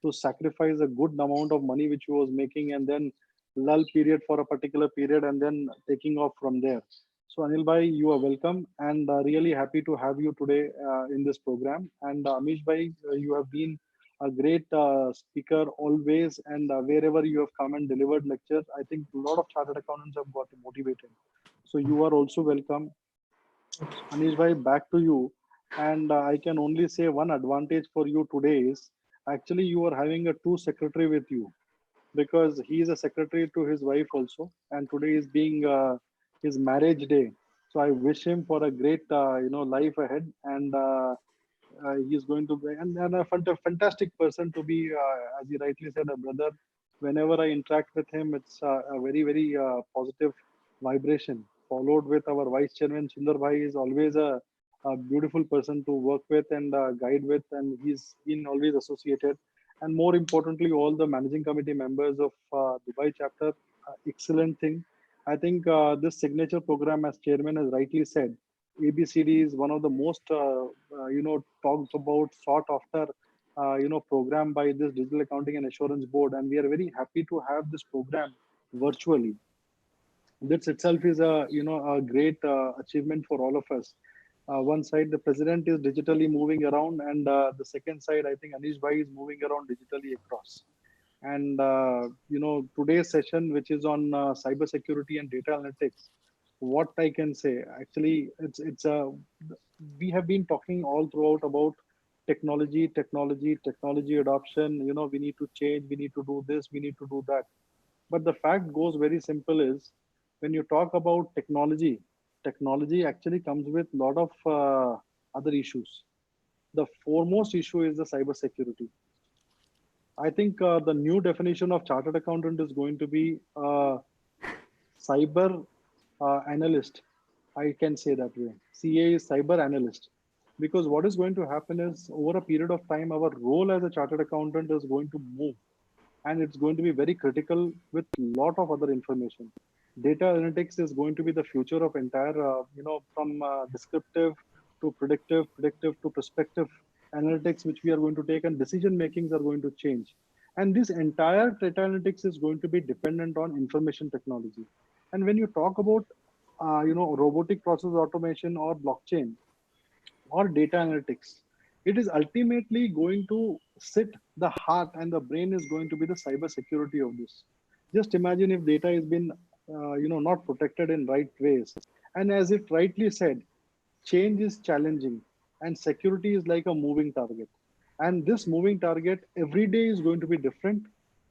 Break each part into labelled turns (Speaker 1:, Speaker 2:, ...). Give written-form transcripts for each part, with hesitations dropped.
Speaker 1: to sacrifice a good amount of money which he was making, and then lull period for a particular period, and then taking off from there. So Anil Bhai, you are welcome, and really happy to have you today in this program. And Amish Bhai, you have been a great speaker always, and wherever you have come and delivered lectures, I think a lot of chartered accountants have got motivated. So you are also welcome. Anish bhai, back to you. And I can only say one advantage for you today is actually you are having a two secretary with you, because he is a secretary to his wife also, and today is being his marriage day. So I wish him for a great life ahead, and he is going to be and fantastic person to be, as he rightly said, a brother. Whenever I interact with him, it's a very positive vibration. Followed with our vice chairman Sundar Bhai is always a beautiful person to work with and guide with, and he's been always associated. And more importantly, all the managing committee members of Dubai chapter, excellent thing. I think this signature program, as chairman has rightly said, ABCD is one of the most talked about, sought after program by this Digital Accounting and Assurance Board, and we are very happy to have this program virtually. This itself is a great achievement for all of us. One side, the president is digitally moving around, and the second side, I think Anish Bhai is moving around digitally across. And today's session, which is on cyber security and data analytics, what I can say, actually, it's we have been talking all throughout about technology adoption. We need to change, we need to do this, we need to do that. But the fact goes very simple is, when you talk about technology actually comes with a lot of other issues. The foremost issue is the cyber security. I think the new definition of chartered accountant is going to be cyber analyst. I can say that way. CA is cyber analyst. Because what is going to happen is, over a period of time, our role as a chartered accountant is going to move, and it's going to be very critical with a lot of other information. Data analytics is going to be the future of entire, from descriptive to predictive to prospective analytics, which we are going to take, and decision makings are going to change. And this entire data analytics is going to be dependent on information technology. And when you talk about, robotic process automation or blockchain, or data analytics, it is ultimately going to sit the heart, and the brain is going to be the cyber security of this. Just imagine if data has been not protected in right ways. And as it rightly said, change is challenging, and security is like a moving target. And this moving target every day is going to be different.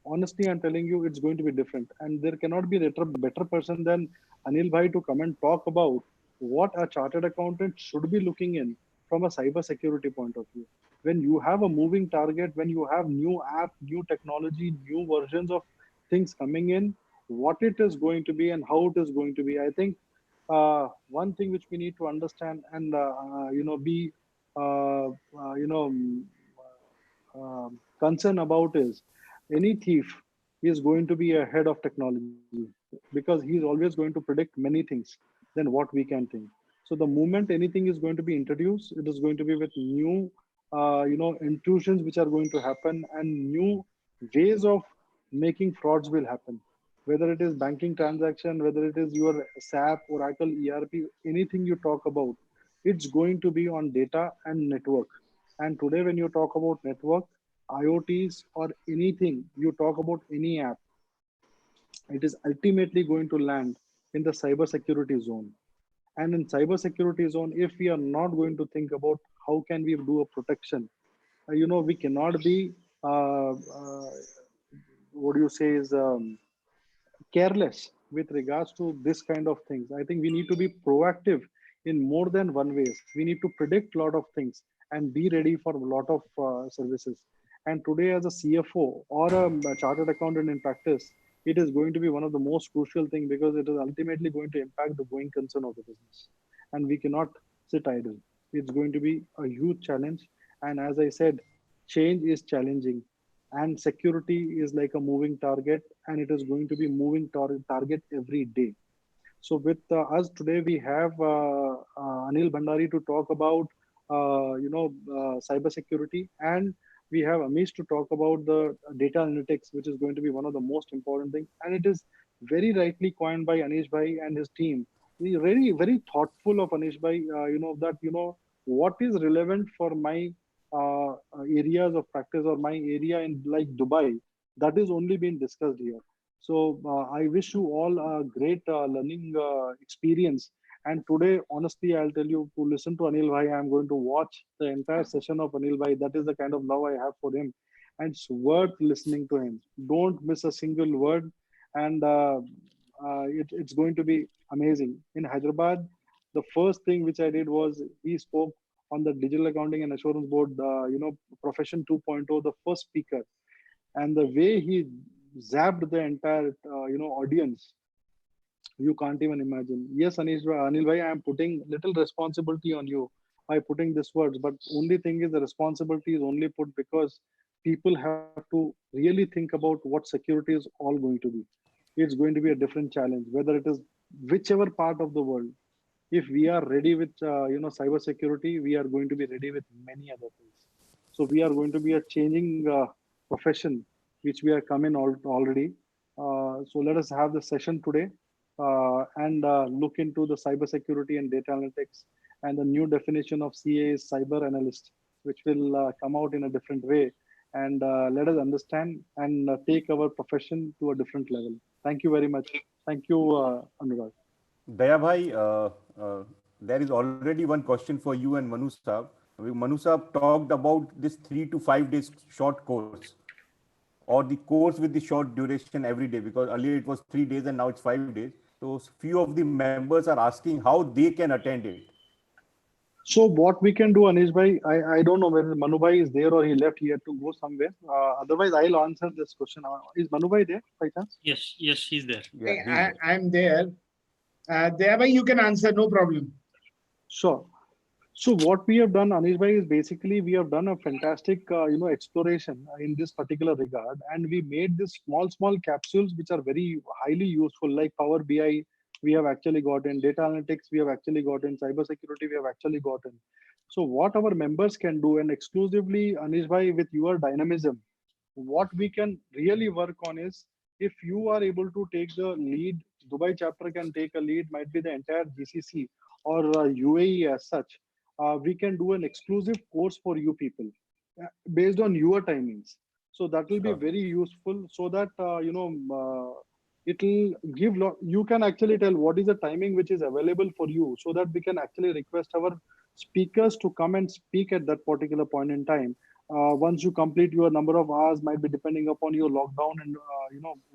Speaker 1: Honestly, I'm telling you, it's going to be different, and there cannot be a better person than Anil Bhai to come and talk about what a chartered accountant should be looking in from a cyber security point of view. When you have a moving target, when you have new app, new technology, new versions of things coming in, what it is going to be and how it is going to be, I think one thing which we need to understand and be uh, uh, you know concerned about is, any thief is going to be ahead of technology, because he's always going to predict many things than what we can think. So the moment anything is going to be introduced, it is going to be with new intrusions which are going to happen, and new ways of making frauds will happen. Whether it is banking transaction, whether it is your SAP, Oracle, ERP, anything you talk about, it's going to be on data and network. And today, when you talk about network, IoTs, or anything, you talk about any app, it is ultimately going to land in the cybersecurity zone. And in cybersecurity zone, if we are not going to think about how can we do a protection, we cannot be what do you say is careless with regards to this kind of things. I think we need to be proactive in more than one ways. We need to predict a lot of things and be ready for a lot of services. And today, as a CFO or a chartered accountant in practice, it is going to be one of the most crucial thing, because it is ultimately going to impact the going concern of the business. And we cannot sit idle. It's going to be a huge challenge. And as I said, change is challenging, and security is like a moving target, and it is going to be moving target every day. So with us today, we have Anil Bhandari to talk about cybersecurity, and We have Amish to talk about the data analytics, which is going to be one of the most important things. And it is very rightly coined by Anish Bhai and his team. We very, very thoughtful of Anish Bhai, that, what is relevant for my areas of practice or my area in like Dubai, that is only being discussed here. So I wish you all a great learning experience. And today, honestly, I'll tell you, to listen to Anil Bhai, I'm going to watch the entire session of Anil Bhai. That is the kind of love I have for him. And it's worth listening to him. Don't miss a single word. And it's going to be amazing. In Hyderabad, the first thing which I did was he spoke on the Digital Accounting and Assurance Board, Profession 2.0, the first speaker. And the way he zapped the entire, audience, you can't even imagine. Yes, Anil bhai, I am putting little responsibility on you by putting this words, but only thing is the responsibility is only put because people have to really think about what security is all going to be. It's going to be a different challenge, whether it is whichever part of the world. If we are ready with cyber security, we are going to be ready with many other things. So we are going to be a changing profession, which we are coming already. So let us have the session today and look into the cyber security and data analytics and the new definition of CA is cyber analyst, which will come out in a different way. And let us understand and take our profession to a different level. Thank you very much. Thank you, Anurag.
Speaker 2: Daya bhai, there is already one question for you and Manu Saab. Manu Saab talked about this 3 to 5 days short course or the course with the short duration every day, because earlier it was 3 days and now it's 5 days. So few of the members are asking how they can attend it.
Speaker 1: So what we can do, Anish bhai, I don't know whether Manu bhai is there or he left here to go somewhere. Otherwise, I'll answer this question. Is Manu bhai there by chance?
Speaker 3: Yes, yes, he's there.
Speaker 2: Yeah, he's there.
Speaker 4: I'm there. Thereby you can answer, no problem.
Speaker 1: Sure. So what we have done, Anish bhai, is basically we have done a fantastic, exploration in this particular regard, and we made this small capsules which are very highly useful, like Power BI. We have actually gotten data analytics. We have actually gotten cybersecurity. We have actually gotten. So what our members can do, and exclusively, Anish bhai, with your dynamism, what we can really work on is if you are able to take the lead, Dubai chapter can take a lead, might be the entire GCC or UAE as such. We can do an exclusive course for you people based on your timings. So that will be
Speaker 2: Sure.
Speaker 1: very useful so that, it will give, you can actually tell what is the timing which is available for you so that we can actually request our speakers to come and speak at that particular point in time. Once you complete your number of hours might be depending upon your lockdown and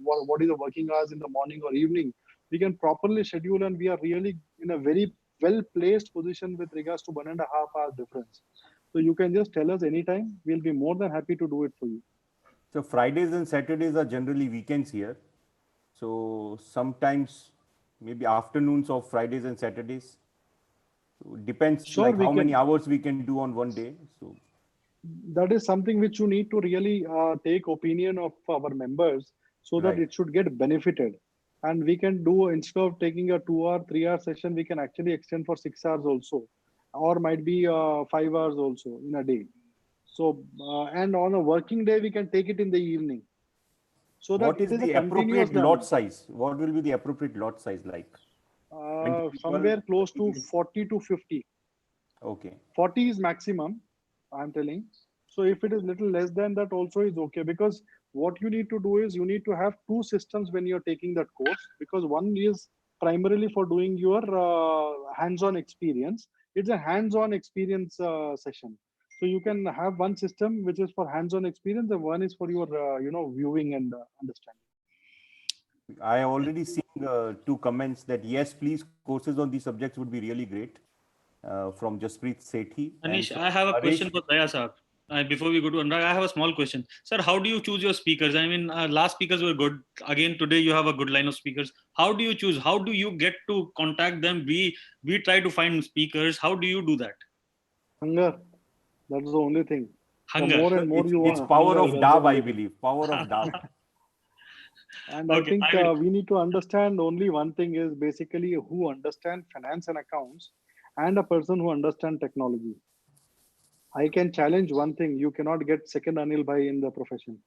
Speaker 1: what is the working hours in the morning or evening, we can properly schedule and we are really in a very well placed position with regards to 1.5 hour difference. So you can just tell us anytime, we'll be more than happy to do it for you.
Speaker 2: So Fridays and Saturdays are generally weekends here. So sometimes maybe afternoons of Fridays and Saturdays. So it depends
Speaker 1: Sure,
Speaker 2: like
Speaker 1: we
Speaker 2: how many
Speaker 1: can.
Speaker 2: hours we can do on one day. So
Speaker 1: That is something which you need to really take opinion of our members so that
Speaker 2: right.
Speaker 1: it should get benefited. And we can do, instead of taking a 2 hour 3 hour session, we can actually extend for 6 hours also, or might be 5 hours also in a day. So and on a working day we can take it in the evening so that
Speaker 2: What
Speaker 1: it
Speaker 2: is
Speaker 1: is a
Speaker 2: the
Speaker 1: continuous
Speaker 2: appropriate lot
Speaker 1: learning.
Speaker 2: size? What will be the appropriate lot size like? 20 people,
Speaker 1: Somewhere close
Speaker 2: 30
Speaker 1: to
Speaker 2: people?
Speaker 1: 40 to 50.
Speaker 2: Okay.
Speaker 1: 40 is maximum, I'm telling. So if it is little less than that also is okay, because what you need to do is you need to have two systems when you're taking that course, because one is primarily for doing your hands-on experience. It's a hands-on experience session. So you can have one system which is for hands-on experience and one is for your viewing and understanding.
Speaker 2: I have already seen two comments that yes, please, courses on these subjects would be really great from Jasprit Sethi and
Speaker 3: Anish,
Speaker 2: from
Speaker 3: I have a
Speaker 2: Haresh.
Speaker 3: question for Daya sir. Before we go to Anurag, I have a small question. Sir, how do you choose your speakers? I mean, last speakers were good. Again, today you have a good line of speakers. How do you choose? How do you get to contact them? We try to find speakers. How do you do that?
Speaker 1: Hunger, that's the only thing. The
Speaker 3: Hunger.
Speaker 1: more
Speaker 2: So
Speaker 1: and more you
Speaker 2: it's
Speaker 1: want
Speaker 2: power
Speaker 1: hunger,
Speaker 2: of
Speaker 1: that's the
Speaker 2: dab, I
Speaker 1: only thing.
Speaker 2: believe. Power of dab.
Speaker 1: And I
Speaker 3: Okay,
Speaker 1: think
Speaker 3: I will.
Speaker 1: we need to understand only one thing is basically who understand finance and accounts and a person who understand technology. I can challenge one thing. You cannot get second Anil Bhai in the profession.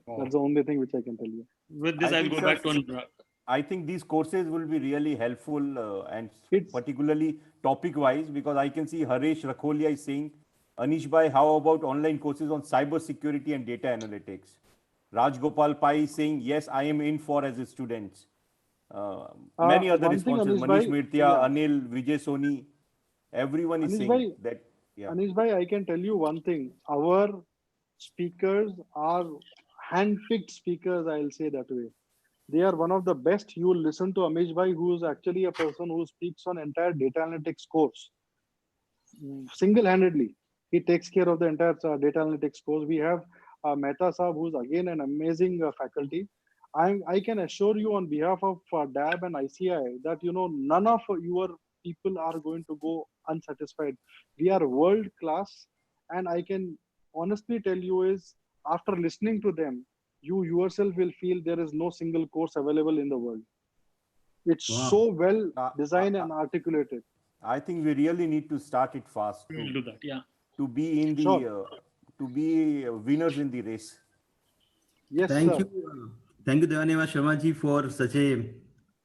Speaker 2: Oh.
Speaker 1: That's the only thing which I can tell you.
Speaker 3: With this,
Speaker 2: I
Speaker 3: I'll
Speaker 2: think,
Speaker 3: go
Speaker 2: sir,
Speaker 3: back to Anurag.
Speaker 2: I think these courses will be really helpful and
Speaker 1: It's
Speaker 2: particularly topic wise, because I can see Haresh Rakholia is saying, Anish Bhai, how about online courses on cyber security and data analytics? Raj Gopal Pai is saying, yes, I am in for as a student. Many other
Speaker 1: one thing,
Speaker 2: responses,
Speaker 1: Anish
Speaker 2: Manish
Speaker 1: Bhai.
Speaker 2: Mirtia,
Speaker 1: Yeah,
Speaker 2: Anil, Vijay Soni, everyone is
Speaker 1: Anish
Speaker 2: saying
Speaker 1: Bhai.
Speaker 2: that, yeah.
Speaker 1: Anish Bhai, I can tell you one thing. Our speakers are hand-picked speakers. I'll say that way. They are one of the best. You will listen to Amish Bhai, who is actually a person who speaks on entire data analytics course single-handedly. He takes care of the entire data analytics course. We have Mehta Saab, who's again an amazing faculty. I can assure you on behalf of DAB and ICI that none of your people are going to go unsatisfied. We are world class, and I can honestly tell you is after listening to them, you yourself will feel there is no single course available in the world. It's
Speaker 5: Wow.
Speaker 1: so well
Speaker 2: Uh, uh,
Speaker 1: designed
Speaker 2: uh,
Speaker 1: and articulated.
Speaker 2: I think we really need to start it fast
Speaker 3: We'll do that. Yeah.
Speaker 2: to be in the
Speaker 1: Sure.
Speaker 2: to be winners in the race.
Speaker 1: Yes,
Speaker 5: Thank
Speaker 1: sir.
Speaker 5: you. Thank you, Devaneva Sharma ji, for such a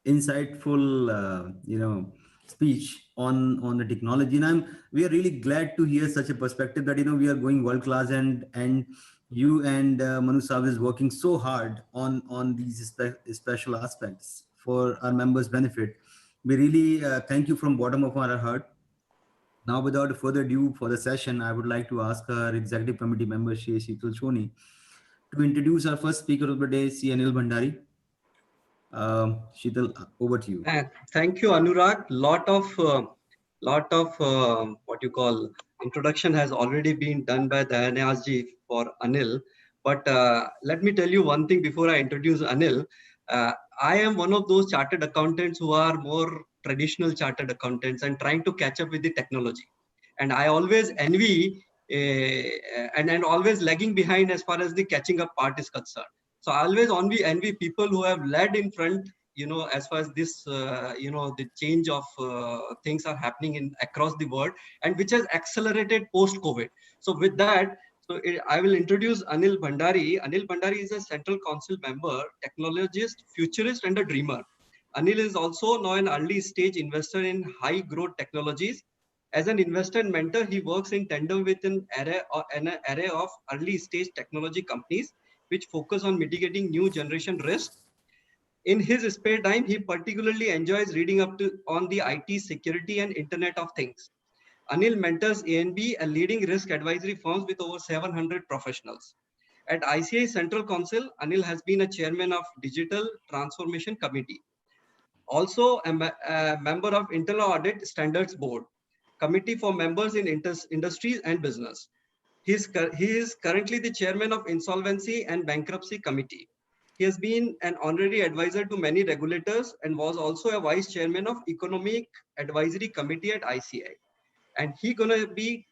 Speaker 5: insightful, speech on the technology. And we are really glad to hear such a perspective that, we are going world class, and you and Manu Saab is working so hard on these special aspects for our members' benefit. We really thank you from bottom of our heart. Now, without further ado for the session, I would like to ask our executive committee member, Shri Sheetal Shoni, to introduce our first speaker of the day, C. Anil Bhandari. Sheetal, over to you.
Speaker 6: Thank you, Anurag. Lot of what you call introduction has already been done by Dayanyas ji for Anil. But let me tell you one thing before I introduce Anil. I am one of those chartered accountants who are more traditional chartered accountants and trying to catch up with the technology. And I always envy and always lagging behind as far as the catching up part is concerned. So I always envy people who have led in front, as far as this, the change of things are happening in across the world, and which has accelerated post COVID. So with that, I will introduce Anil Bhandari. Anil Bhandari is a Central Council member, technologist, futurist, and a dreamer. Anil is also now an early stage investor in high growth technologies. As an investor and mentor, he works in tandem with an array of early stage technology companies which focus on mitigating new generation risks. In his spare time, he particularly enjoys reading up on the IT security and Internet of Things. Anil mentors ANB, a leading risk advisory firm with over 700 professionals. At ICI Central Council, Anil has been a chairman of Digital Transformation Committee. Also a member of Internal Audit Standards Board, Committee for Members in Industries and Business. He is currently the chairman of Insolvency and Bankruptcy Committee. He has been an honorary advisor to many regulators and was also a vice chairman of Economic Advisory Committee at ICI. And he's gonna be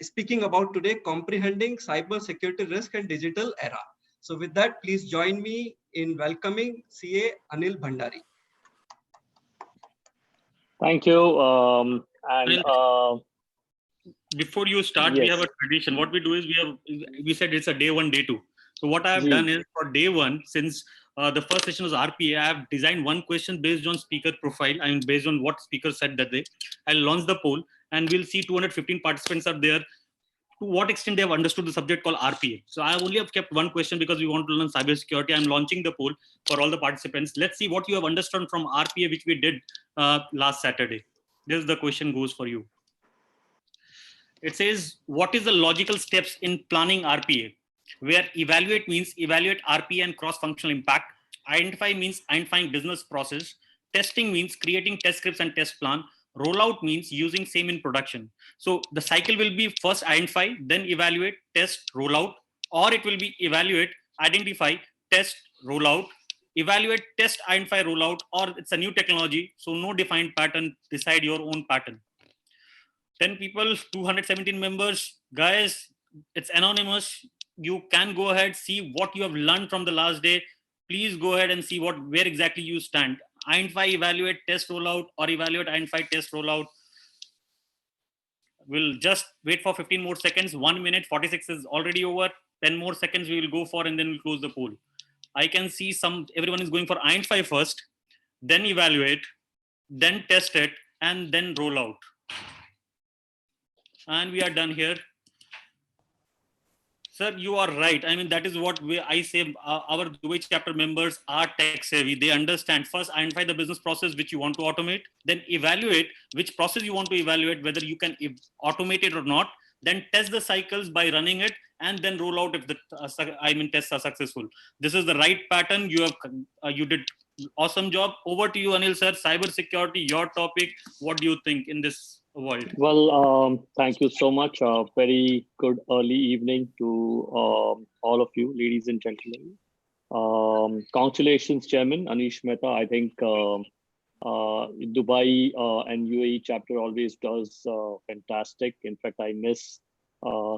Speaker 6: speaking about today, comprehending cyber security risk and digital era. So with that, please join me in welcoming CA Anil Bhandari.
Speaker 7: Thank you. And
Speaker 3: Anil, before you start, we have
Speaker 7: yes,
Speaker 3: a tradition. What we do is we said it's a day one, day two. So what I have
Speaker 7: G.
Speaker 3: done is for day one, since the first session was RPA, I have designed one question based on speaker profile. I mean, based on what speaker said that day. I'll launch the poll, and we'll see 215 participants are there. To what extent they have understood the subject called RPA. So I only have kept one question because we want to learn cybersecurity. I'm launching the poll for all the participants. Let's see what you have understood from RPA, which we did last Saturday. This is the question goes for you. It says, what is the logical steps in planning RPA? Where evaluate means evaluate RPA and cross-functional impact. Identify means identifying business process. Testing means creating test scripts and test plan. Rollout means using same in production. So the cycle will be first identify, then evaluate, test, rollout, or it will be evaluate, identify, test, rollout, evaluate, test, identify, rollout, or it's a new technology. So no defined pattern, decide your own pattern. 10 people, 217 members. Guys, it's anonymous. You can go ahead, see what you have learned from the last day. Please go ahead and see where exactly you stand. Identify, evaluate, test, rollout, or evaluate, identify, test, rollout. we'll just wait for 15 more seconds. 1 minute 46 is already over. 10 more seconds we will go for, and then we'll close the poll. I can see everyone is going for Identify first, then evaluate, then test it, and then roll out. And we are done here. Sir, you are right. I mean, that is what I say. Our Dubai chapter members are tech savvy. They understand. First, identify the business process which you want to automate. Then evaluate which process you want to evaluate, whether you can automate it or not. Then test the cycles by running it, and then roll out if the tests are successful. This is the right pattern. You did awesome job. Over to you, Anil sir. Cyber security, your topic. What do you think in this world?
Speaker 7: Well, thank you so much. Very good early evening to all of you, ladies and gentlemen. Congratulations, Chairman Anish Mehta. I think Dubai and UAE chapter always does fantastic. In fact, I miss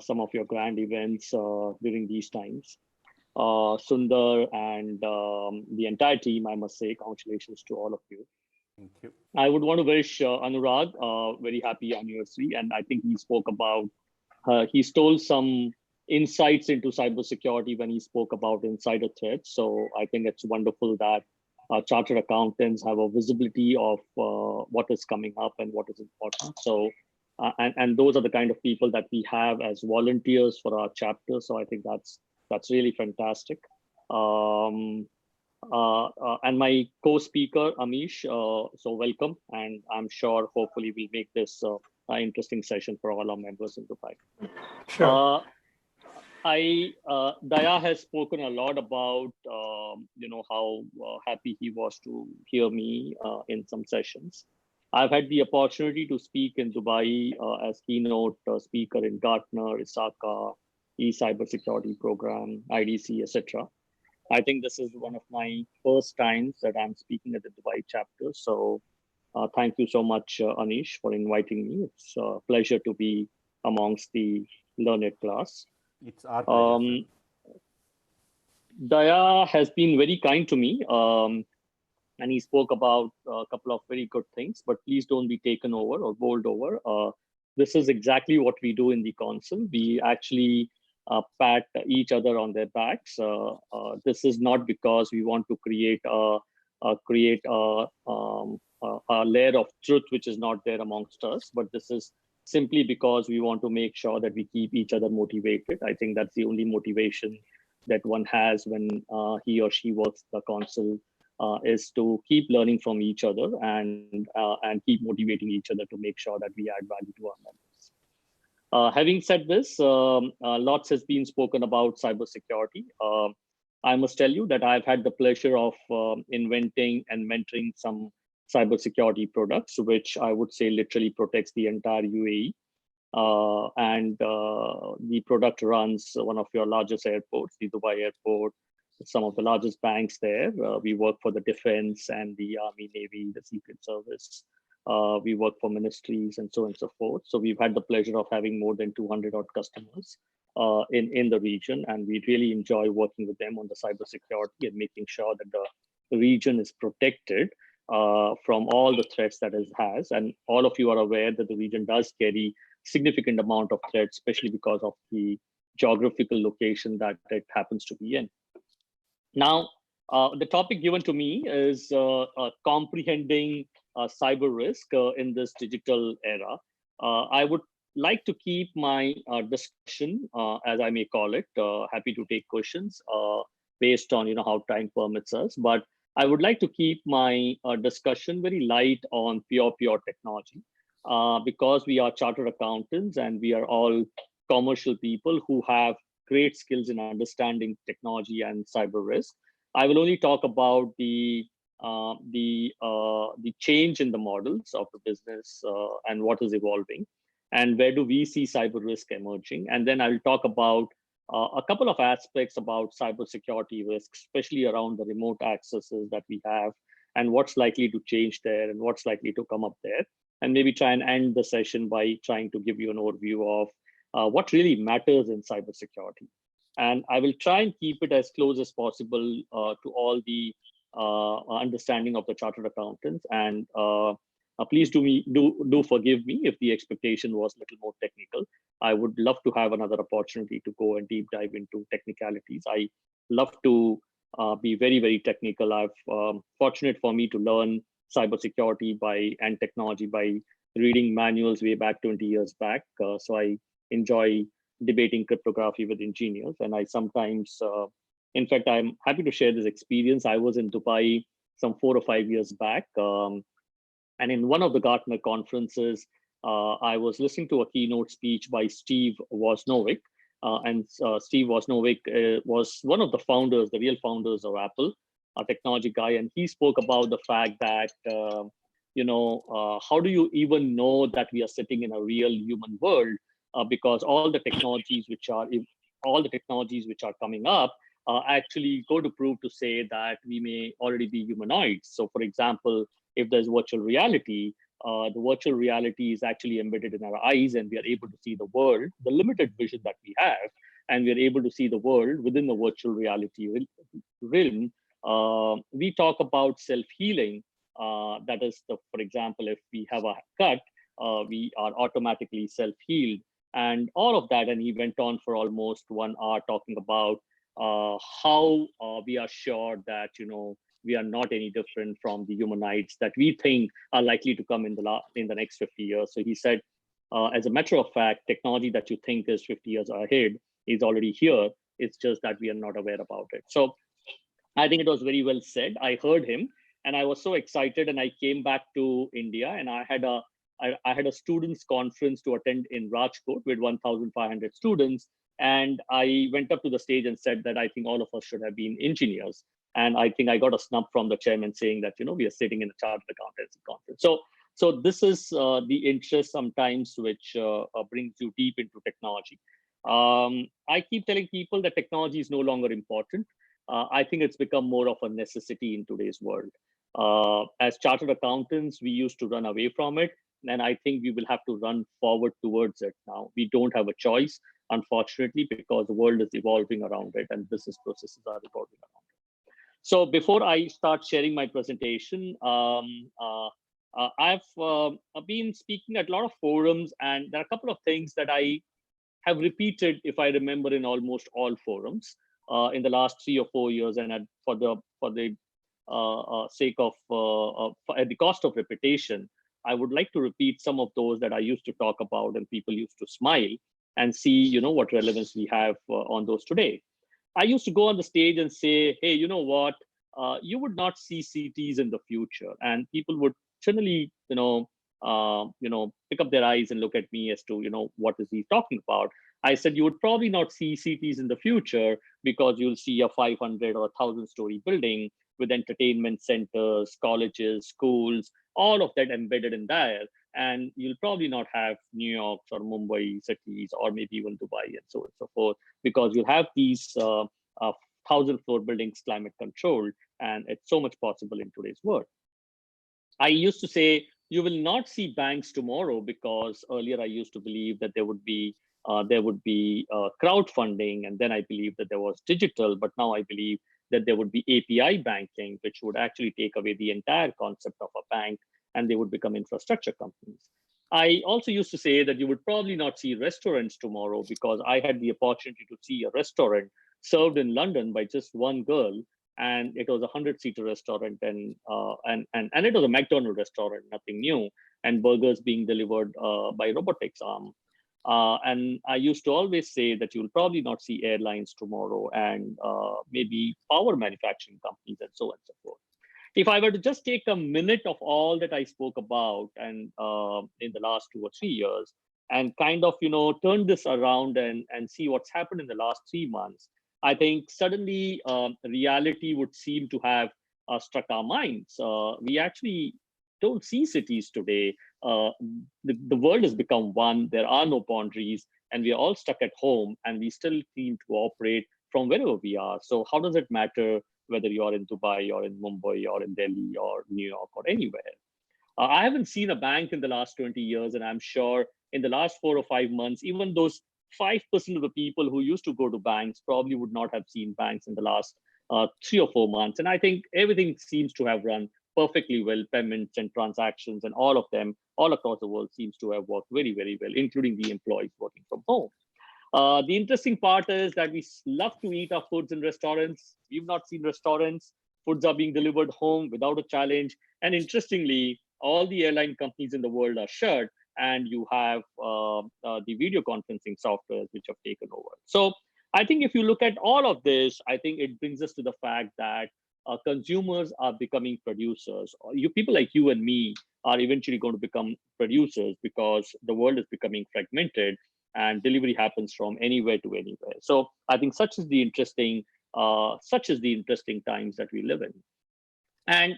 Speaker 7: some of your grand events during these times. Sundar and the entire team, I must say, congratulations to all of you.
Speaker 2: Thank you.
Speaker 7: I would want to wish Anurag a very happy anniversary. And I think he spoke about, he stole some insights into cybersecurity when he spoke about insider threats. So I think it's wonderful that chartered accountants have a visibility of what is coming up and what is important. So, and those are the kind of people that we have as volunteers for our chapter. So I think that's really fantastic. And my co-speaker, Amish, so welcome. And I'm sure hopefully we'll make this an interesting session for all our members in Dubai.
Speaker 8: Sure.
Speaker 7: Daya has spoken a lot about, how happy he was to hear me in some sessions. I've had the opportunity to speak in Dubai as keynote speaker in Gartner, ISACA, e-cybersecurity program, IDC, etc. I think this is one of my first times that I'm speaking at the Dubai chapter. So thank you so much, Anish, for inviting me. It's a pleasure to be amongst the learned class.
Speaker 2: It's our pleasure.
Speaker 7: Daya has been very kind to me, and he spoke about a couple of very good things, but please don't be taken over or bowled over. This is exactly what we do in the council. We actually pat each other on their backs. This is not because we want to create a layer of truth which is not there amongst us, but this is simply because we want to make sure that we keep each other motivated. I think that's the only motivation that one has when he or she works the council, is to keep learning from each other and keep motivating each other to make sure that we add value to our members. Having said this, lots has been spoken about cybersecurity. I must tell you that I've had the pleasure of inventing and mentoring some cybersecurity products, which I would say literally protects the entire UAE. The product runs one of your largest airports, the Dubai airport, some of the largest banks there. We work for the defense and the Army, Navy, the Secret Service. We work for ministries and so on and so forth. So we've had the pleasure of having more than 200 odd customers in the region. And we really enjoy working with them on the cybersecurity and making sure that the region is protected from all the threats that it has. And all of you are aware that the region does carry significant amount of threats, especially because of the geographical location that it happens to be in. Now, the topic given to me is comprehending cyber risk in this digital era. I would like to keep my discussion, as I may call it, happy to take questions based on how time permits us. But I would like to keep my discussion very light on pure technology, because we are chartered accountants and we are all commercial people who have great skills in understanding technology and cyber risk. I will only talk about the change in the models of the business and what is evolving, and where do we see cyber risk emerging. And then I'll talk about a couple of aspects about cybersecurity risk, especially around the remote accesses that we have and what's likely to change there and what's likely to come up there. And maybe try and end the session by trying to give you an overview of what really matters in cybersecurity. And I will try and keep it as close as possible to all the understanding of the chartered accountants. And Please do forgive me if the expectation was a little more technical. I would love to have another opportunity to go and deep dive into technicalities. I love to be very, very technical. I've fortunate for me to learn cybersecurity and technology by reading manuals way back 20 years back. So I enjoy debating cryptography with engineers. And I sometimes, in fact, I'm happy to share this experience. I was in Dubai some 4 or 5 years back. And in one of the Gartner conferences, I was listening to a keynote speech by Steve Wozniak. Steve Wozniak was one of the founders, the real founders of Apple, a technology guy. And he spoke about the fact that, how do you even know that we are sitting in a real human world? Because all the technologies which are coming up actually go to prove to say that we may already be humanoids. So, for example, if there's virtual reality, the virtual reality is actually embedded in our eyes, and we are able to see the world, the limited vision that we have, and we are able to see the world within the virtual reality realm. We talk about self-healing. That is, for example, if we have a cut, we are automatically self-healed, and all of that. And he went on for almost 1 hour talking about how we are sure that we are not any different from the humanoids that we think are likely to come in the next 50 years. So he said, as a matter of fact, technology that you think is 50 years ahead is already here. It's just that we are not aware about it. So I think it was very well said. I heard him and I was so excited, and I came back to India, and I had a students conference to attend in Rajkot with 1,500 students. And I went up to the stage and said that I think all of us should have been engineers. And I think I got a snub from the chairman saying that, we are sitting in a chartered accountancy conference. So this is the interest sometimes which brings you deep into technology. I keep telling people that technology is no longer important. I think it's become more of a necessity in today's world. As chartered accountants, we used to run away from it. And I think we will have to run forward towards it now. We don't have a choice, unfortunately, because the world is evolving around it and business processes are evolving around it. So before I start sharing my presentation, I've been speaking at a lot of forums, and there are a couple of things that I have repeated, if I remember, in almost all forums in the last 3 or 4 years. And for the sake of, at the cost of repetition, I would like to repeat some of those that I used to talk about and people used to smile, and see, what relevance we have on those today. I used to go on the stage and say, hey, you know what? You would not see cities in the future, and people would generally, pick up their eyes and look at me as to, what is he talking about? I said, you would probably not see cities in the future because you'll see a 500 or 1,000-story building with entertainment centers, colleges, schools, all of that embedded in there. And you'll probably not have New York or Mumbai cities, or maybe even Dubai and so on and so forth, because you'll have these 1,000-floor buildings climate controlled, and it's so much possible in today's world. I used to say you will not see banks tomorrow, because earlier I used to believe that there would be crowdfunding, and then I believed that there was digital, but now I believe that there would be API banking, which would actually take away the entire concept of a bank, and they would become infrastructure companies. I also used to say that you would probably not see restaurants tomorrow, because I had the opportunity to see a restaurant served in London by just one girl, and it was a 100-seater restaurant, and it was a McDonald's restaurant, nothing new, and burgers being delivered by robotics. And I used to always say that you'll probably not see airlines tomorrow, and maybe power manufacturing companies, and so on and so forth. If I were to just take a minute of all that I spoke about and in the last 2 or 3 years, and kind of turn this around and see what's happened in the last 3 months, I think suddenly reality would seem to have struck our minds. We actually don't see cities today. The world has become one. There are no boundaries, and we are all stuck at home, and we still seem to operate from wherever we are. So how does it matter whether you're in Dubai or in Mumbai or in Delhi or New York or anywhere? I haven't seen a bank in the last 20 years, and I'm sure in the last 4 or 5 months, even those 5% of the people who used to go to banks probably would not have seen banks in the last 3 or 4 months. And I think everything seems to have run perfectly well. Payments and transactions and all of them all across the world seems to have worked very, very well, including the employees working from home. The interesting part is that we love to eat our foods in restaurants. We've not seen restaurants. Foods are being delivered home without a challenge. And interestingly, all the airline companies in the world are shut, and you have the video conferencing softwares which have taken over. So I think if you look at all of this, I think it brings us to the fact that consumers are becoming producers. You people like you and me are eventually going to become producers because the world is becoming fragmented and delivery happens from anywhere to anywhere. So I think such is the interesting times that we live in. And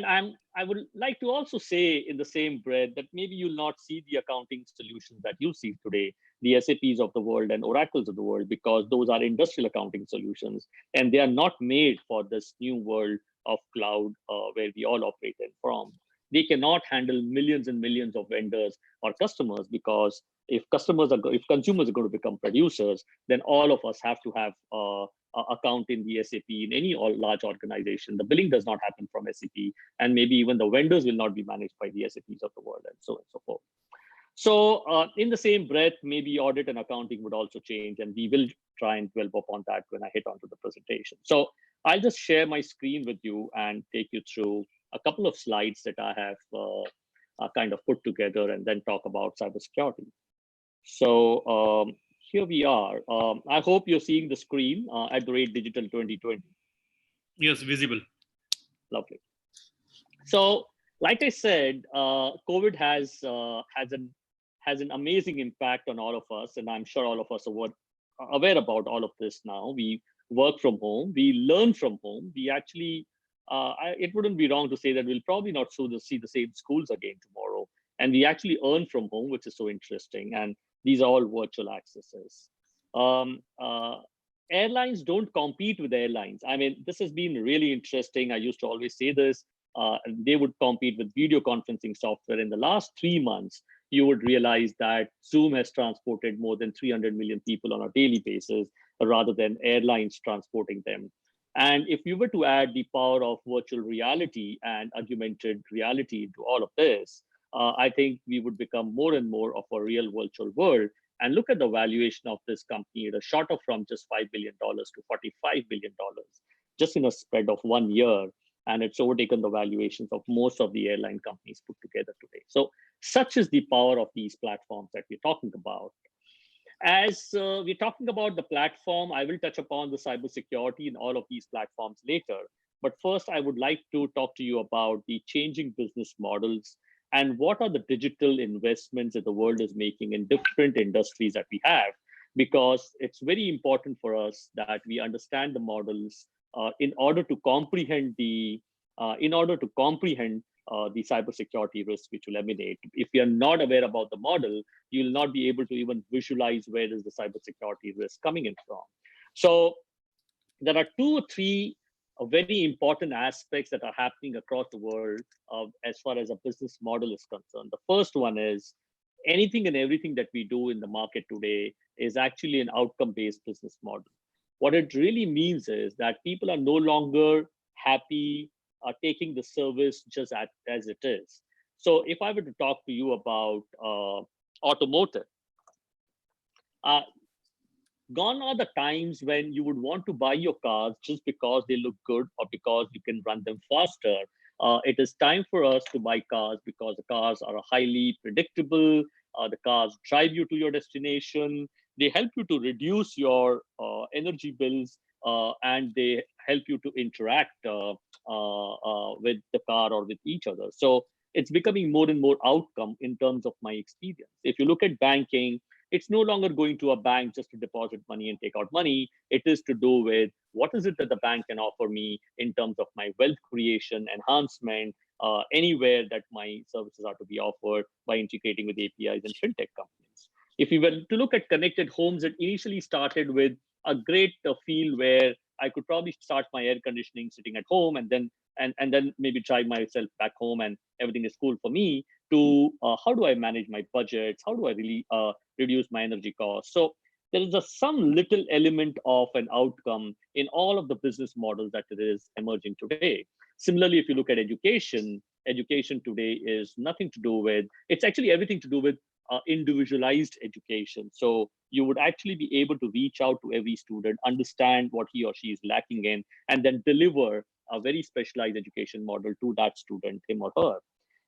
Speaker 7: I would like to also say in the same breath that maybe you'll not see the accounting solutions that you see today, the SAPs of the world and Oracles of the world, because those are industrial accounting solutions, and they are not made for this new world of cloud where we all operate in from. They cannot handle millions and millions of vendors or customers, because if consumers are going to become producers, then all of us have to have account in the SAP in any large organization. The billing does not happen from SAP, and maybe even the vendors will not be managed by the SAPs of the world, and so on and so forth. So in the same breath, maybe audit and accounting would also change, and we will try and dwell upon that when I hit onto the presentation. So I'll just share my screen with you and take you through a couple of slides that I have kind of put together, and then talk about cybersecurity. So here we are. I hope you're seeing the screen at the rate Digital 2020.
Speaker 3: Yes, visible.
Speaker 7: Lovely. So, like I said, COVID has an amazing impact on all of us, and I'm sure all of us are aware about all of this now. We work from home, we learn from home. We actually, it wouldn't be wrong to say that we'll probably not see the same schools again tomorrow, and we actually earn from home, which is so interesting. And these are all virtual accesses. Airlines don't compete with airlines. I mean, this has been really interesting. I used to always say this. They would compete with video conferencing software. In the last 3 months, you would realize that Zoom has transported more than 300 million people on a daily basis, rather than airlines transporting them. And if you were to add the power of virtual reality and augmented reality into all of this, I think we would become more and more of a real virtual world. And look at the valuation of this company. It has shot up from just $5 billion to $45 billion just in a spread of 1 year. And it's overtaken the valuations of most of the airline companies put together today. So such is the power of these platforms that we're talking about. As we're talking about the platform, I will touch upon the cybersecurity in all of these platforms later. But first, I would like to talk to you about the changing business models and what are the digital investments that the world is making in different industries that we have, because it's very important for us that we understand the models in order to comprehend the cybersecurity risk which will emanate. If you are not aware about the model, you will not be able to even visualize where is the cybersecurity risk coming in from. So there are 2 or 3 very important aspects that are happening across the world as far as a business model is concerned. The first one is anything and everything that we do in the market today is actually an outcome-based business model. What it really means is that people are no longer happy taking the service just as it is. So if I were to talk to you about automotive, gone are the times when you would want to buy your cars just because they look good or because you can run them faster. It is time for us to buy cars because the cars are highly predictable. The cars drive you to your destination. They help you to reduce your energy bills, and they help you to interact with the car or with each other. So it's becoming more and more outcome in terms of my experience. If you look at banking, it's no longer going to a bank just to deposit money and take out money. It is to do with what is it that the bank can offer me in terms of my wealth creation, enhancement, anywhere that my services are to be offered by integrating with APIs and fintech companies. If you were to look at connected homes, it initially started with a great feel where I could probably start my air conditioning sitting at home and then maybe drive myself back home and everything is cool for me, to how do I manage my budgets? How do I really reduce my energy costs? So there is some little element of an outcome in all of the business models that it is emerging today. Similarly, if you look at education, education today is nothing to do with, it's actually everything to do with individualized education. So you would actually be able to reach out to every student, understand what he or she is lacking in, and then deliver a very specialized education model to that student, him or her.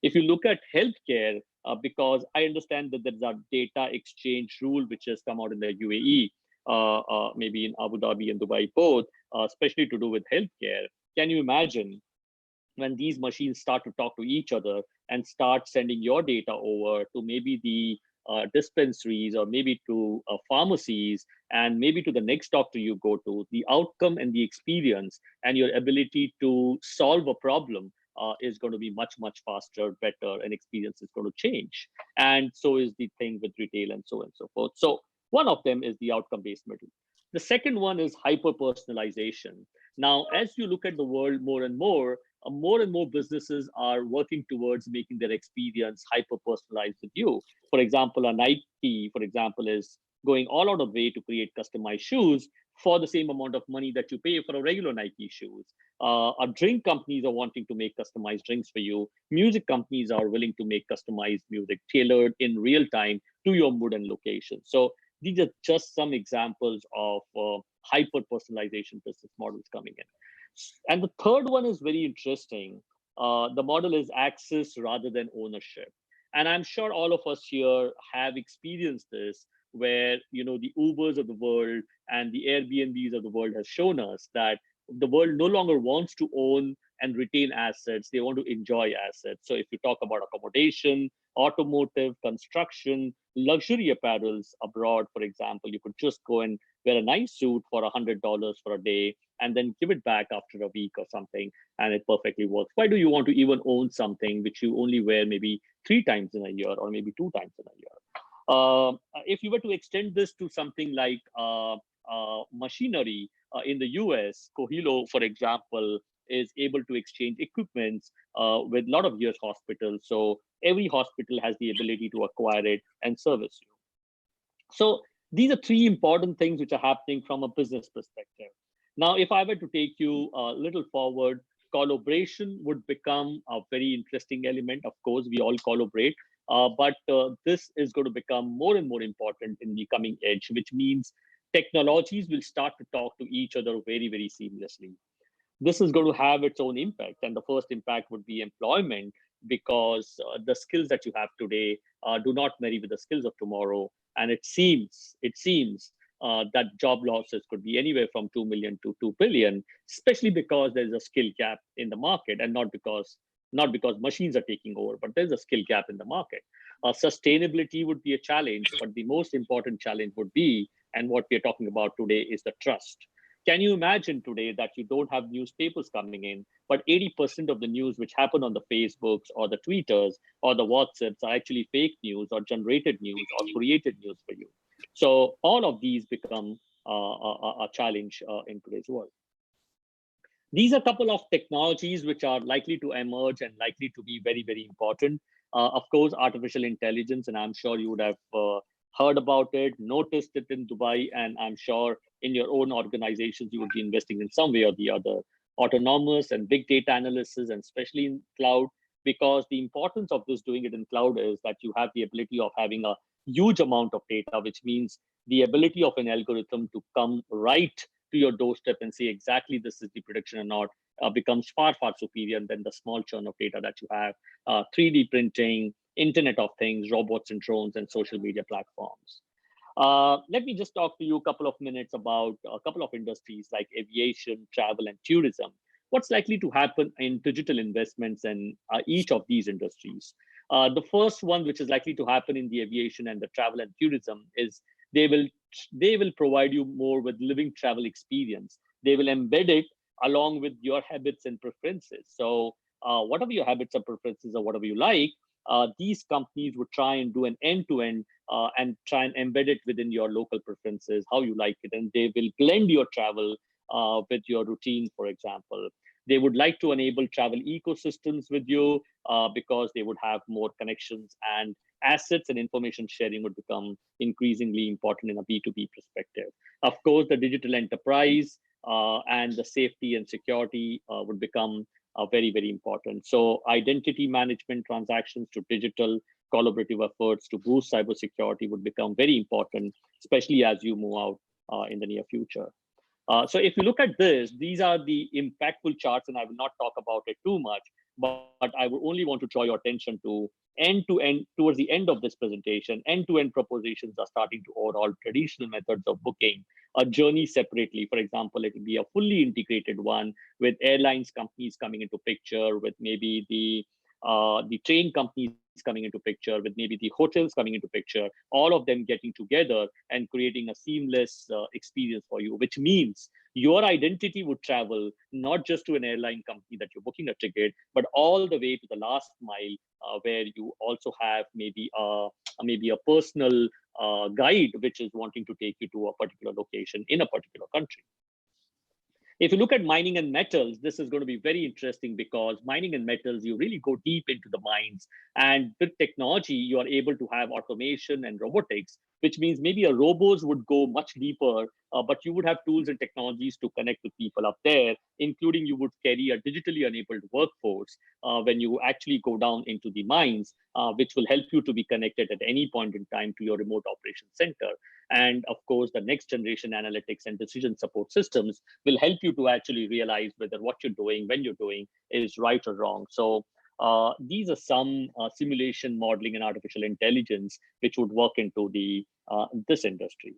Speaker 7: If you look at healthcare, because I understand that there's a data exchange rule which has come out in the UAE, maybe in Abu Dhabi and Dubai both, especially to do with healthcare. Can you imagine when these machines start to talk to each other and start sending your data over to maybe the dispensaries or maybe to pharmacies and maybe to the next doctor you go to, the outcome and the experience and your ability to solve a problem is going to be much, much faster, better, and experience is going to change. And so is the thing with retail and so on and so forth. So one of them is the outcome-based model. The second one is hyper-personalization. Now, as you look at the world more and more businesses are working towards making their experience hyper-personalized with you. For example, a Nike, for example, is going all out of way to create customized shoes for the same amount of money that you pay for a regular Nike shoes. Drink companies are wanting to make customized drinks for you. Music companies are willing to make customized music tailored in real time to your mood and location. So these are just some examples of hyper-personalization business models coming in. And the third one is very interesting. The model is access rather than ownership. And I'm sure all of us here have experienced this, where the Ubers of the world and the Airbnbs of the world has shown us that the world no longer wants to own and retain assets. They want to enjoy assets. So if you talk about accommodation, automotive, construction, luxury apparels abroad, for example, you could just go and wear a nice suit for $100 for a day and then give it back after a week or something, and it perfectly works. Why do you want to even own something which you only wear maybe 3 times in a year or maybe 2 times in a year? If you were to extend this to something like machinery in the US, Cohilo, for example, is able to exchange equipments with a lot of US hospitals. So every hospital has the ability to acquire it and service you. So these are 3 important things which are happening from a business perspective. Now, if I were to take you a little forward, collaboration would become a very interesting element. Of course, we all collaborate, but this is going to become more and more important in the coming edge, which means technologies will start to talk to each other very, very seamlessly. This is going to have its own impact. And the first impact would be employment, because the skills that you have today do not marry with the skills of tomorrow. And it seems that job losses could be anywhere from 2 million to 2 billion, especially because there's a skill gap in the market, and not because machines are taking over, but there's a skill gap in the market. Sustainability would be a challenge, but the most important challenge would be, and what we're talking about today, is the trust. Can you imagine today that you don't have newspapers coming in, but 80% of the news which happen on the Facebooks or the Twitters or the WhatsApps are actually fake news or generated news or created news for you? So all of these become a challenge in today's world. These are a couple of technologies which are likely to emerge and likely to be very, very important. Of course, artificial intelligence, and I'm sure you would have heard about it, noticed it in Dubai, and I'm sure in your own organizations, you would be investing in some way or the other. Autonomous and big data analysis, and especially in cloud, because the importance of this doing it in cloud is that you have the ability of having a huge amount of data, which means the ability of an algorithm to come right to your doorstep and say exactly this is the prediction or not becomes far, far superior than the small churn of data that you have. 3D printing, Internet of Things, robots and drones, and social media platforms. Let me just talk to you a couple of minutes about a couple of industries like aviation, travel, and tourism. What's likely to happen in digital investments in each of these industries? The first one, which is likely to happen in the aviation and the travel and tourism, is they will provide you more with living travel experience. They will embed it along with your habits and preferences. So whatever your habits or preferences or whatever you like, these companies would try and do an end-to-end and try and embed it within your local preferences, how you like it. And they will blend your travel with your routine, for example. They would like to enable travel ecosystems with you because they would have more connections, and assets and information sharing would become increasingly important in a B2B perspective. Of course, the digital enterprise and the safety and security would become very, very important. So identity management transactions to digital collaborative efforts to boost cybersecurity would become very important, especially as you move out in the near future. So if you look at this, these are the impactful charts, and I will not talk about it too much, but I would only want to draw your attention to end-to-end, towards the end of this presentation, end-to-end propositions are starting to overhaul traditional methods of booking a journey separately. For example, it will be a fully integrated one with airlines companies coming into picture, with maybe the train companies coming into picture, with maybe the hotels coming into picture, all of them getting together and creating a seamless experience for you, which means your identity would travel not just to an airline company that you're booking a ticket, but all the way to the last mile, where you also have maybe a personal guide which is wanting to take you to a particular location in a particular country. If you look at mining and metals, this is going to be very interesting because mining and metals, you really go deep into the mines. And with technology, you are able to have automation and robotics, which means maybe a robots would go much deeper, but you would have tools and technologies to connect with people up there, including you would carry a digitally enabled workforce when you actually go down into the mines, which will help you to be connected at any point in time to your remote operations center. And of course, the next generation analytics and decision support systems will help you to actually realize whether what you're doing, when you're doing, is right or wrong. So these are some simulation modeling and artificial intelligence which would work into the this industry.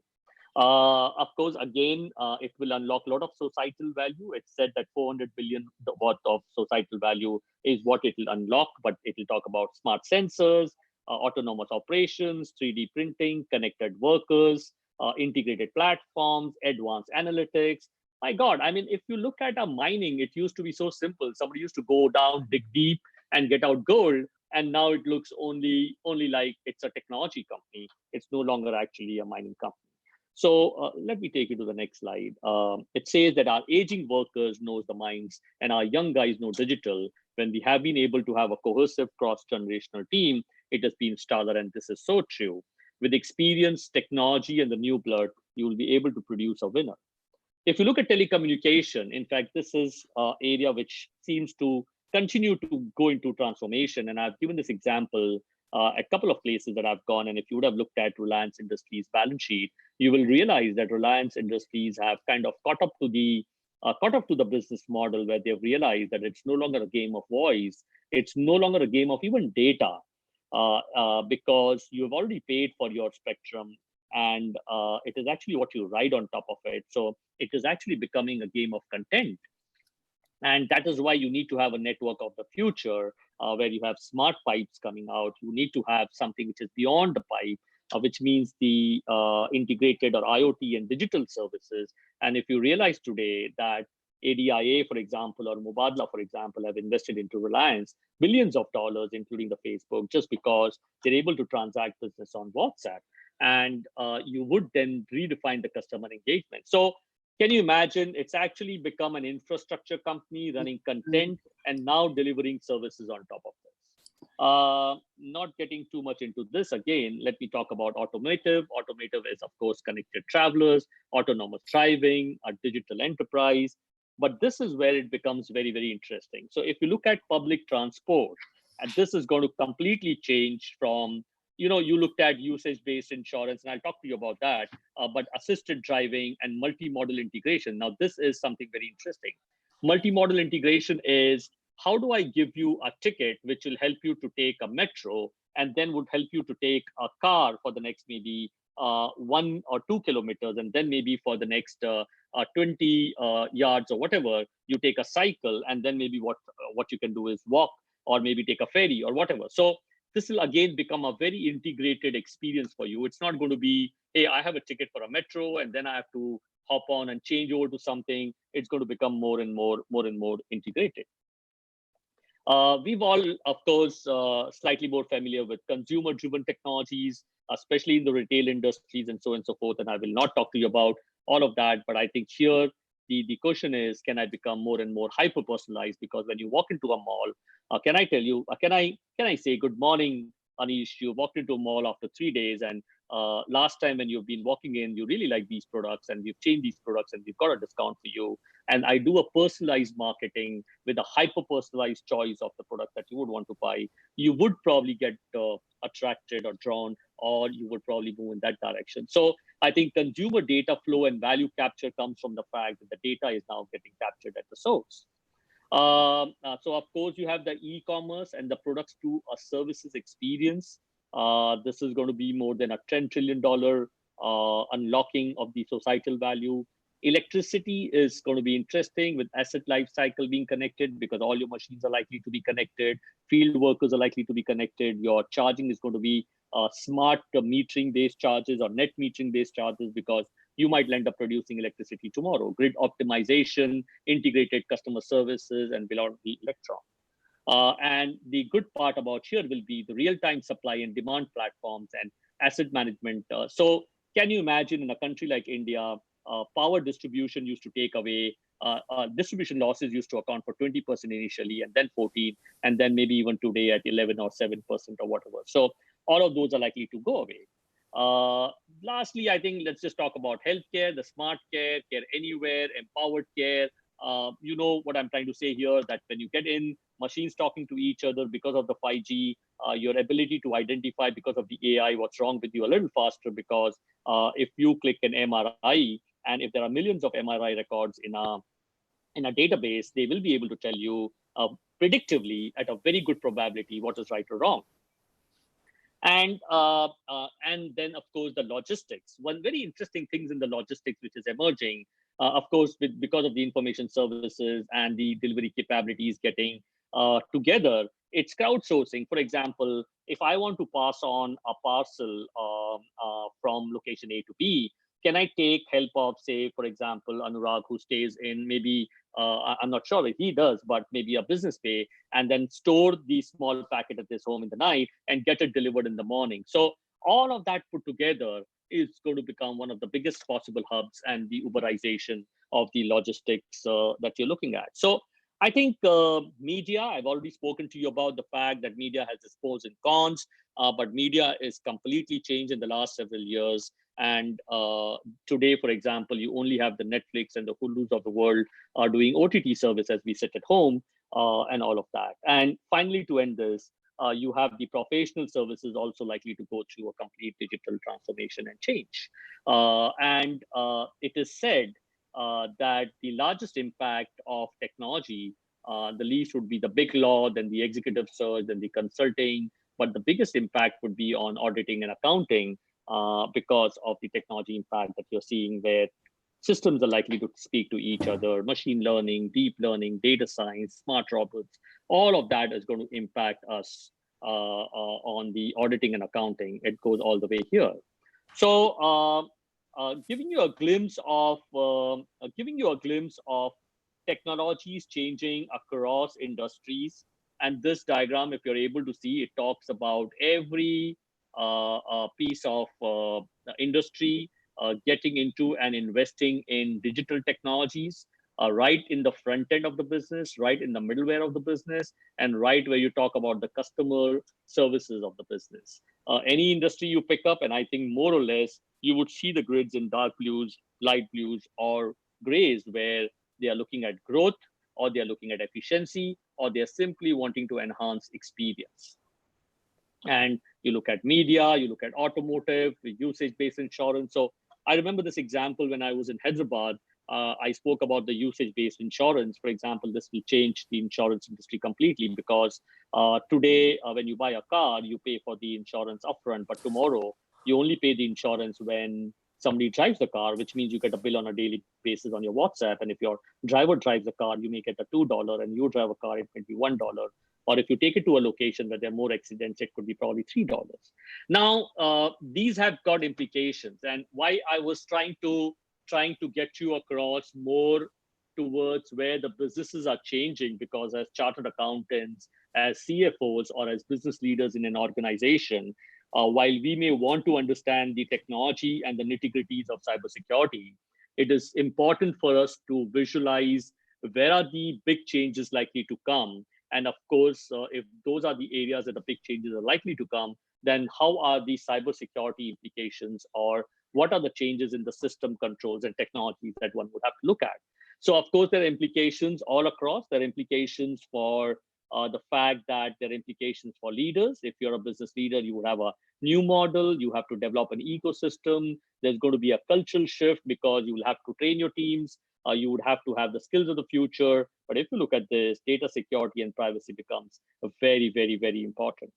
Speaker 7: Of course, again, it will unlock a lot of societal value. It's said that 400 billion worth of societal value is what it will unlock, but it will talk about smart sensors, autonomous operations, 3D printing, connected workers, integrated platforms, advanced analytics. My God, I mean, if you look at a mining, it used to be so simple. Somebody used to go down, dig deep, and get out gold. And now it looks only like it's a technology company. It's no longer actually a mining company. So let me take you to the next slide. It says that our aging workers knows the mines and our young guys know digital. When we have been able to have a cohesive cross-generational team, it has been stellar, and this is so true. With experience, technology, and the new blood, you will be able to produce a winner. If you look at telecommunication, in fact, this is an area which seems to continue to go into transformation. And I've given this example a couple of places that I've gone. And if you would have looked at Reliance Industries' balance sheet, you will realize that Reliance Industries have kind of caught up to the business model, where they've realized that it's no longer a game of voice. It's no longer a game of even data, because you've already paid for your spectrum, and it is actually what you ride on top of it. So it is actually becoming a game of content. And that is why you need to have a network of the future, where you have smart pipes coming out. You need to have something which is beyond the pipe, which means the integrated or IoT and digital services. And if you realize today that ADIA, for example, or Mubadala, for example, have invested into Reliance billions of dollars, including the Facebook, just because they're able to transact business on WhatsApp. And you would then redefine the customer engagement. So can you imagine? It's actually become an infrastructure company running content and now delivering services on top of this. Not getting too much into this again, let me talk about automotive. Automotive is, of course, connected travelers, autonomous driving, a digital enterprise. But this is where it becomes very, very interesting. So if you look at public transport, and this is going to completely change from, you looked at usage-based insurance, and I'll talk to you about that, but assisted driving and multimodal integration. Now, this is something very interesting. Multimodal integration is, how do I give you a ticket which will help you to take a metro, and then would help you to take a car for the next maybe 1 or 2 kilometers, and then maybe for the next 20 yards or whatever, you take a cycle, and then maybe what you can do is walk, or maybe take a ferry or whatever. So this will again become a very integrated experience for you. It's not going to be, hey, I have a ticket for a metro, and then I have to hop on and change over to something. It's going to become more and more integrated. We've all, of course, slightly more familiar with consumer-driven technologies, especially in the retail industries and so on and so forth. And I will not talk to you about all of that, but I think here the question is, can I become more and more hyper personalized? Because when you walk into a mall, can I tell you, can I say, good morning, Anish, you walked into a mall after 3 days, and last time when you've been walking in, you really like these products, and we've changed these products, and we've got a discount for you. And I do a personalized marketing with a hyper personalized choice of the product that you would want to buy. You would probably get attracted or drawn, or you would probably move in that direction. So I think consumer data flow and value capture comes from the fact that the data is now getting captured at the source. So of course you have the e-commerce and the products to a services experience. This is going to be more than a $10 trillion unlocking of the societal value. Electricity is going to be interesting with asset life cycle being connected, because all your machines are likely to be connected. Field workers are likely to be connected. Your charging is going to be smart metering based charges or net metering based charges, because you might end up producing electricity tomorrow. Grid optimization, integrated customer services, and beyond the electron. And the good part about here will be the real-time supply and demand platforms and asset management. So can you imagine in a country like India, power distribution used to take away, distribution losses used to account for 20% initially, and then 14, and then maybe even today at 11 or 7% or whatever. So all of those are likely to go away. Lastly, I think let's just talk about healthcare, the smart care, care anywhere, empowered care. You know what I'm trying to say here, that when you get in, machines talking to each other because of the 5G, your ability to identify because of the AI what's wrong with you a little faster, because if you click an MRI, and if there are millions of MRI records in a database, they will be able to tell you predictively at a very good probability what is right or wrong. And then of course the logistics. One very interesting things in the logistics which is emerging, of course, because of the information services and the delivery capabilities getting together, it's crowdsourcing. For example, if I want to pass on a parcel from location A to B, can I take help of, say, for example, Anurag, who stays in maybe, I'm not sure if he does, but maybe a business bay, and then store the small packet at his home in the night and get it delivered in the morning. So all of that put together is going to become one of the biggest possible hubs and the Uberization of the logistics that you're looking at. So I think media, I've already spoken to you about the fact that media has its pros and cons, but media is completely changed in the last several years. And today, for example, you only have the Netflix and the Hulus of the world are doing OTT service as we sit at home and all of that. And finally, to end this, you have the professional services also likely to go through a complete digital transformation and change. And it is said that the largest impact of technology, the least would be the big law, then the executive search, then the consulting, but the biggest impact would be on auditing and accounting because of the technology impact that you're seeing, where systems are likely to speak to each other, machine learning, deep learning, data science, smart robots, all of that is going to impact us on the auditing and accounting. It goes all the way here. So giving you a glimpse of technologies changing across industries. And this diagram, if you're able to see, it talks about every piece of industry getting into and investing in digital technologies, right in the front end of the business, right in the middleware of the business, and right where you talk about the customer services of the business. Any industry you pick up, and I think more or less, you would see the grids in dark blues, light blues, or grays, where they are looking at growth, or they are looking at efficiency, or they are simply wanting to enhance experience. And you look at media, you look at automotive, usage-based insurance. So I remember this example when I was in Hyderabad. I spoke about the usage-based insurance. For example, this will change the insurance industry completely, because today, when you buy a car, you pay for the insurance upfront, but tomorrow you only pay the insurance when somebody drives the car, which means you get a bill on a daily basis on your WhatsApp. And if your driver drives the car, you may get a $2, and you drive a car, it may be $1. Or if you take it to a location where there are more accidents, it could be probably $3. Now, these have got implications. And why I was trying to get you across more towards where the businesses are changing, because as chartered accountants, as CFOs, or as business leaders in an organization, while we may want to understand the technology and the nitty-gritties of cybersecurity, it is important for us to visualize where are the big changes likely to come. And of course, if those are the areas that the big changes are likely to come, then how are the cybersecurity implications, or what are the changes in the system controls and technologies that one would have to look at? So of course, there are implications all across. There are implications for the fact that there are implications for leaders. If you're a business leader, you would have a new model, you have to develop an ecosystem. There's going to be a cultural shift because you will have to train your teams. You would have to have the skills of the future. But if you look at this, data security and privacy becomes very, very, very important.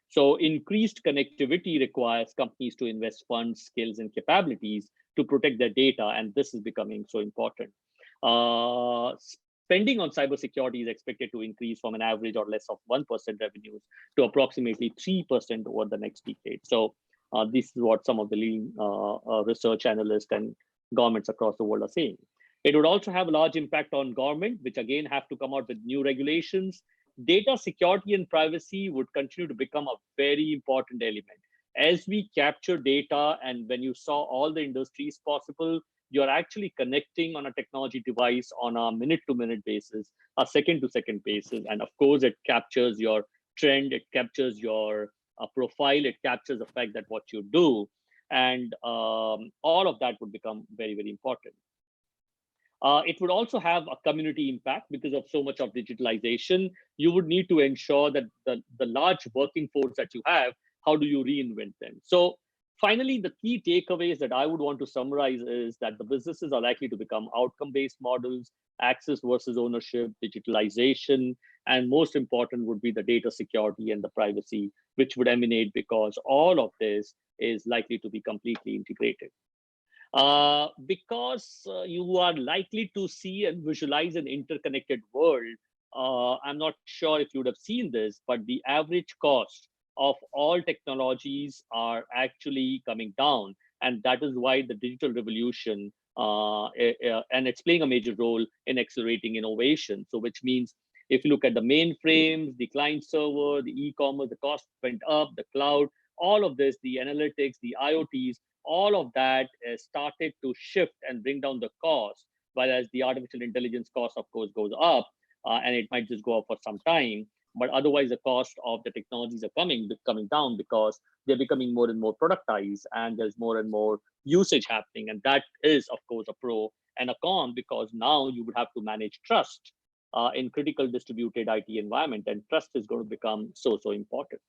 Speaker 7: So increased connectivity requires companies to invest funds, skills, and capabilities to protect their data, and this is becoming so important. Spending on cybersecurity is expected to increase from an average or less of 1% revenues to approximately 3% over the next decade. So this is what some of the leading research analysts and governments across the world are saying. It would also have a large impact on government, which again have to come out with new regulations. Data security and privacy would continue to become a very important element. As we capture data, and when you saw all the industries possible, you're actually connecting on a technology device on a minute-to-minute basis, a second-to-second basis. And of course, it captures your trend, it captures your profile, it captures the fact that what you do. And all of that would become very, very important. It would also have a community impact because of so much of digitalization. You would need to ensure that the large working force that you have, how do you reinvent them? So finally, the key takeaways that I would want to summarize is that the businesses are likely to become outcome-based models, access versus ownership, digitalization, and most important would be the data security and the privacy, which would emanate because all of this is likely to be completely integrated. Because you are likely to see and visualize an interconnected world, I'm not sure if you would have seen this, but the average cost of all technologies are actually coming down. And that is why the digital revolution, and it's playing a major role in accelerating innovation. So which means if you look at the mainframes, the client server, the e-commerce, the cost went up, the cloud, all of this, the analytics, the IoTs, all of that started to shift and bring down the cost, whereas the artificial intelligence cost, of course, goes up, and it might just go up for some time. But otherwise, the cost of the technologies are coming down because they're becoming more and more productized, and there's more and more usage happening. And that is, of course, a pro and a con, because now you would have to manage trust in critical distributed IT environment, and trust is going to become so important.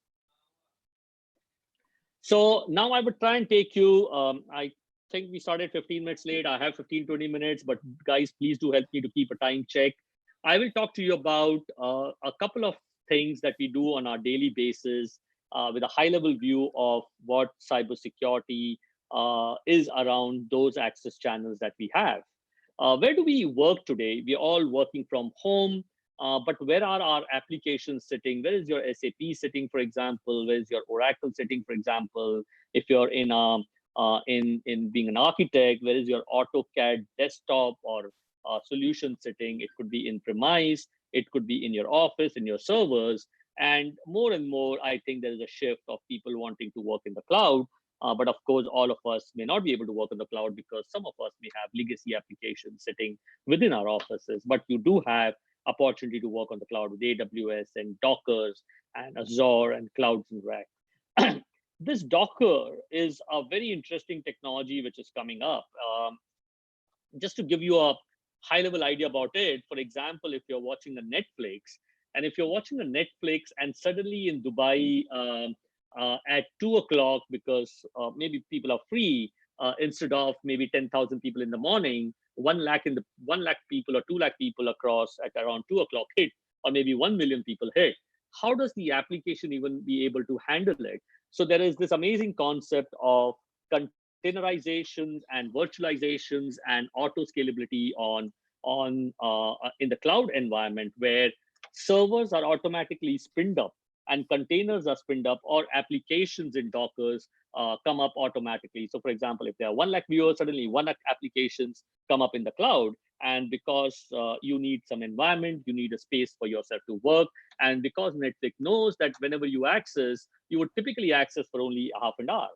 Speaker 7: So now I would try and take you, I think we started 15 minutes late. I have 15-20 minutes, but guys, please do help me to keep a time check. I will talk to you about a couple of things that we do on our daily basis with a high-level view of what cybersecurity is around those access channels that we have. Where do we work today? We're all working from home. But where are our applications sitting? Where is your SAP sitting, for example? Where is your Oracle sitting, for example? If you're in being an architect, where is your AutoCAD desktop or solution sitting? It could be in premise, it could be in your office, in your servers, and more, I think there is a shift of people wanting to work in the cloud. But of course, all of us may not be able to work in the cloud because some of us may have legacy applications sitting within our offices. But you do have opportunity to work on the cloud with AWS and Dockers and Azure and Clouds and Rack. This Docker is a very interesting technology which is coming up. Just to give you a high-level idea about it, for example, if you're watching a Netflix, and if you're watching a Netflix and suddenly in Dubai at 2 o'clock, because maybe people are free, instead of maybe 10,000 people in the morning, 1 lakh people or 2 lakh people across at around 2 o'clock hit, or maybe 1 million people hit. How does the application even be able to handle it? So there is this amazing concept of containerizations and virtualizations and auto scalability in the cloud environment, where servers are automatically spinned up and containers are spinned up, or applications in Dockers come up automatically. So for example, if there are 1 lakh viewers, suddenly 1 lakh applications come up in the cloud. And because you need some environment, you need a space for yourself to work. And because Netflix knows that whenever you access, you would typically access for only a half an hour.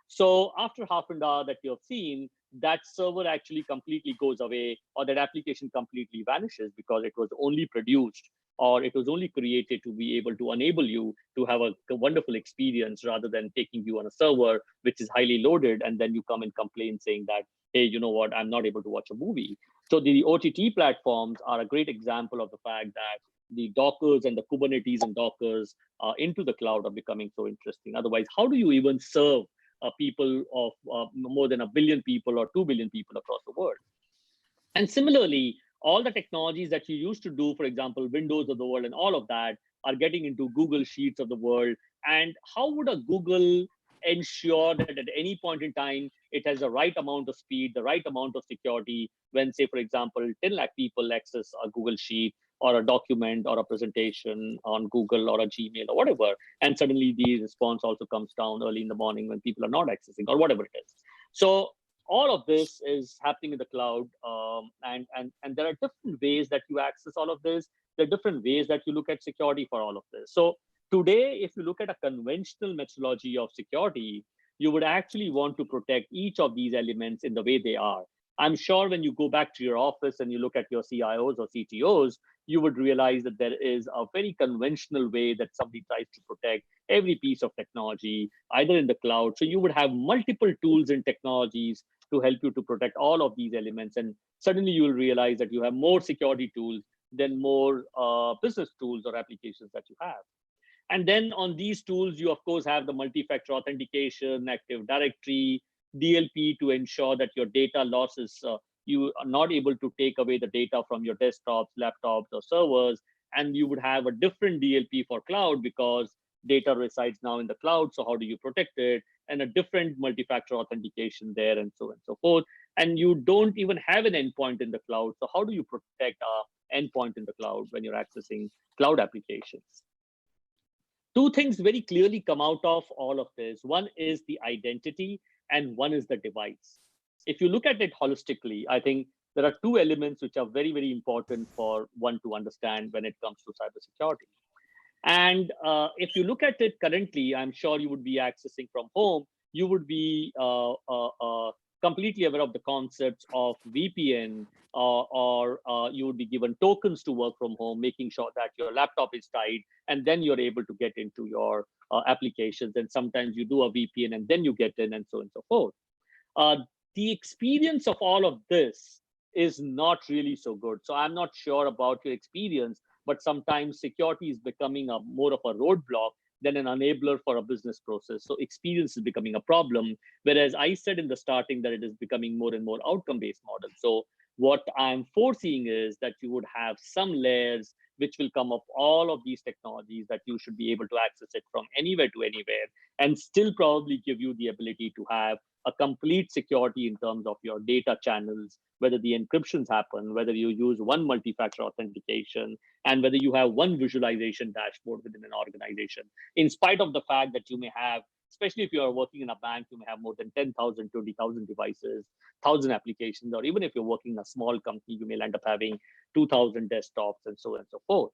Speaker 7: So after half an hour that you have seen, that server actually completely goes away, or that application completely vanishes because it was only produced or it was only created to be able to enable you to have a wonderful experience rather than taking you on a server which is highly loaded, and then you come and complain saying that, hey, you know what, I'm not able to watch a movie. So the OTT platforms are a great example of the fact that the Dockers and the Kubernetes and Dockers into the cloud are becoming so interesting. Otherwise, how do you even serve people of more than 1 billion people or 2 billion people across the world? And similarly, all the technologies that you used to do, for example, Windows of the world and all of that, are getting into Google Sheets of the world. And how would a Google ensure that at any point in time, it has the right amount of speed, the right amount of security when, say, for example, 10 lakh people access a Google Sheet or a document or a presentation on Google or a Gmail or whatever, and suddenly the response also comes down early in the morning when people are not accessing or whatever it is. So all of this is happening in the cloud, and there are different ways that you access all of this. There are different ways that you look at security for all of this. So today, if you look at a conventional methodology of security, you would actually want to protect each of these elements in the way they are. I'm sure when you go back to your office and you look at your CIOs or CTOs, you would realize that there is a very conventional way that somebody tries to protect every piece of technology, either in the cloud. So you would have multiple tools and technologies to help you to protect all of these elements. And suddenly you will realize that you have more security tools than more business tools or applications that you have. And then on these tools, you of course have the multi-factor authentication, Active Directory, DLP to ensure that your data losses, you are not able to take away the data from your desktops, laptops, or servers. And you would have a different DLP for cloud because data resides now in the cloud. So how do you protect it? And a different multi-factor authentication there, and so on and so forth. And you don't even have an endpoint in the cloud. So how do you protect an endpoint in the cloud when you're accessing cloud applications? Two things very clearly come out of all of this. One is the identity and one is the device. If you look at it holistically, I think there are two elements which are very, very important for one to understand when it comes to cybersecurity. And if you look at it currently, I'm sure you would be accessing from home, you would be completely aware of the concepts of VPN, or you would be given tokens to work from home, making sure that your laptop is tied, and then you're able to get into your applications. And sometimes you do a VPN and then you get in, and so on and so forth. Uh, the experience of all of this is not really so good. So I'm not sure about your experience, but sometimes security is becoming a more of a roadblock than an enabler for a business process. So experience is becoming a problem, whereas I said in the starting that it is becoming more and more outcome-based model. So what I'm foreseeing is that you would have some layers which will come up all of these technologies that you should be able to access it from anywhere to anywhere, and still probably give you the ability to have a complete security in terms of your data channels, whether the encryptions happen, whether you use one multi-factor authentication, and whether you have one visualization dashboard within an organization. In spite of the fact that you may have, especially if you are working in a bank, you may have more than 10,000, 20,000 devices, 1,000 applications, or even if you're working in a small company, you may end up having 2,000 desktops and so on and so forth.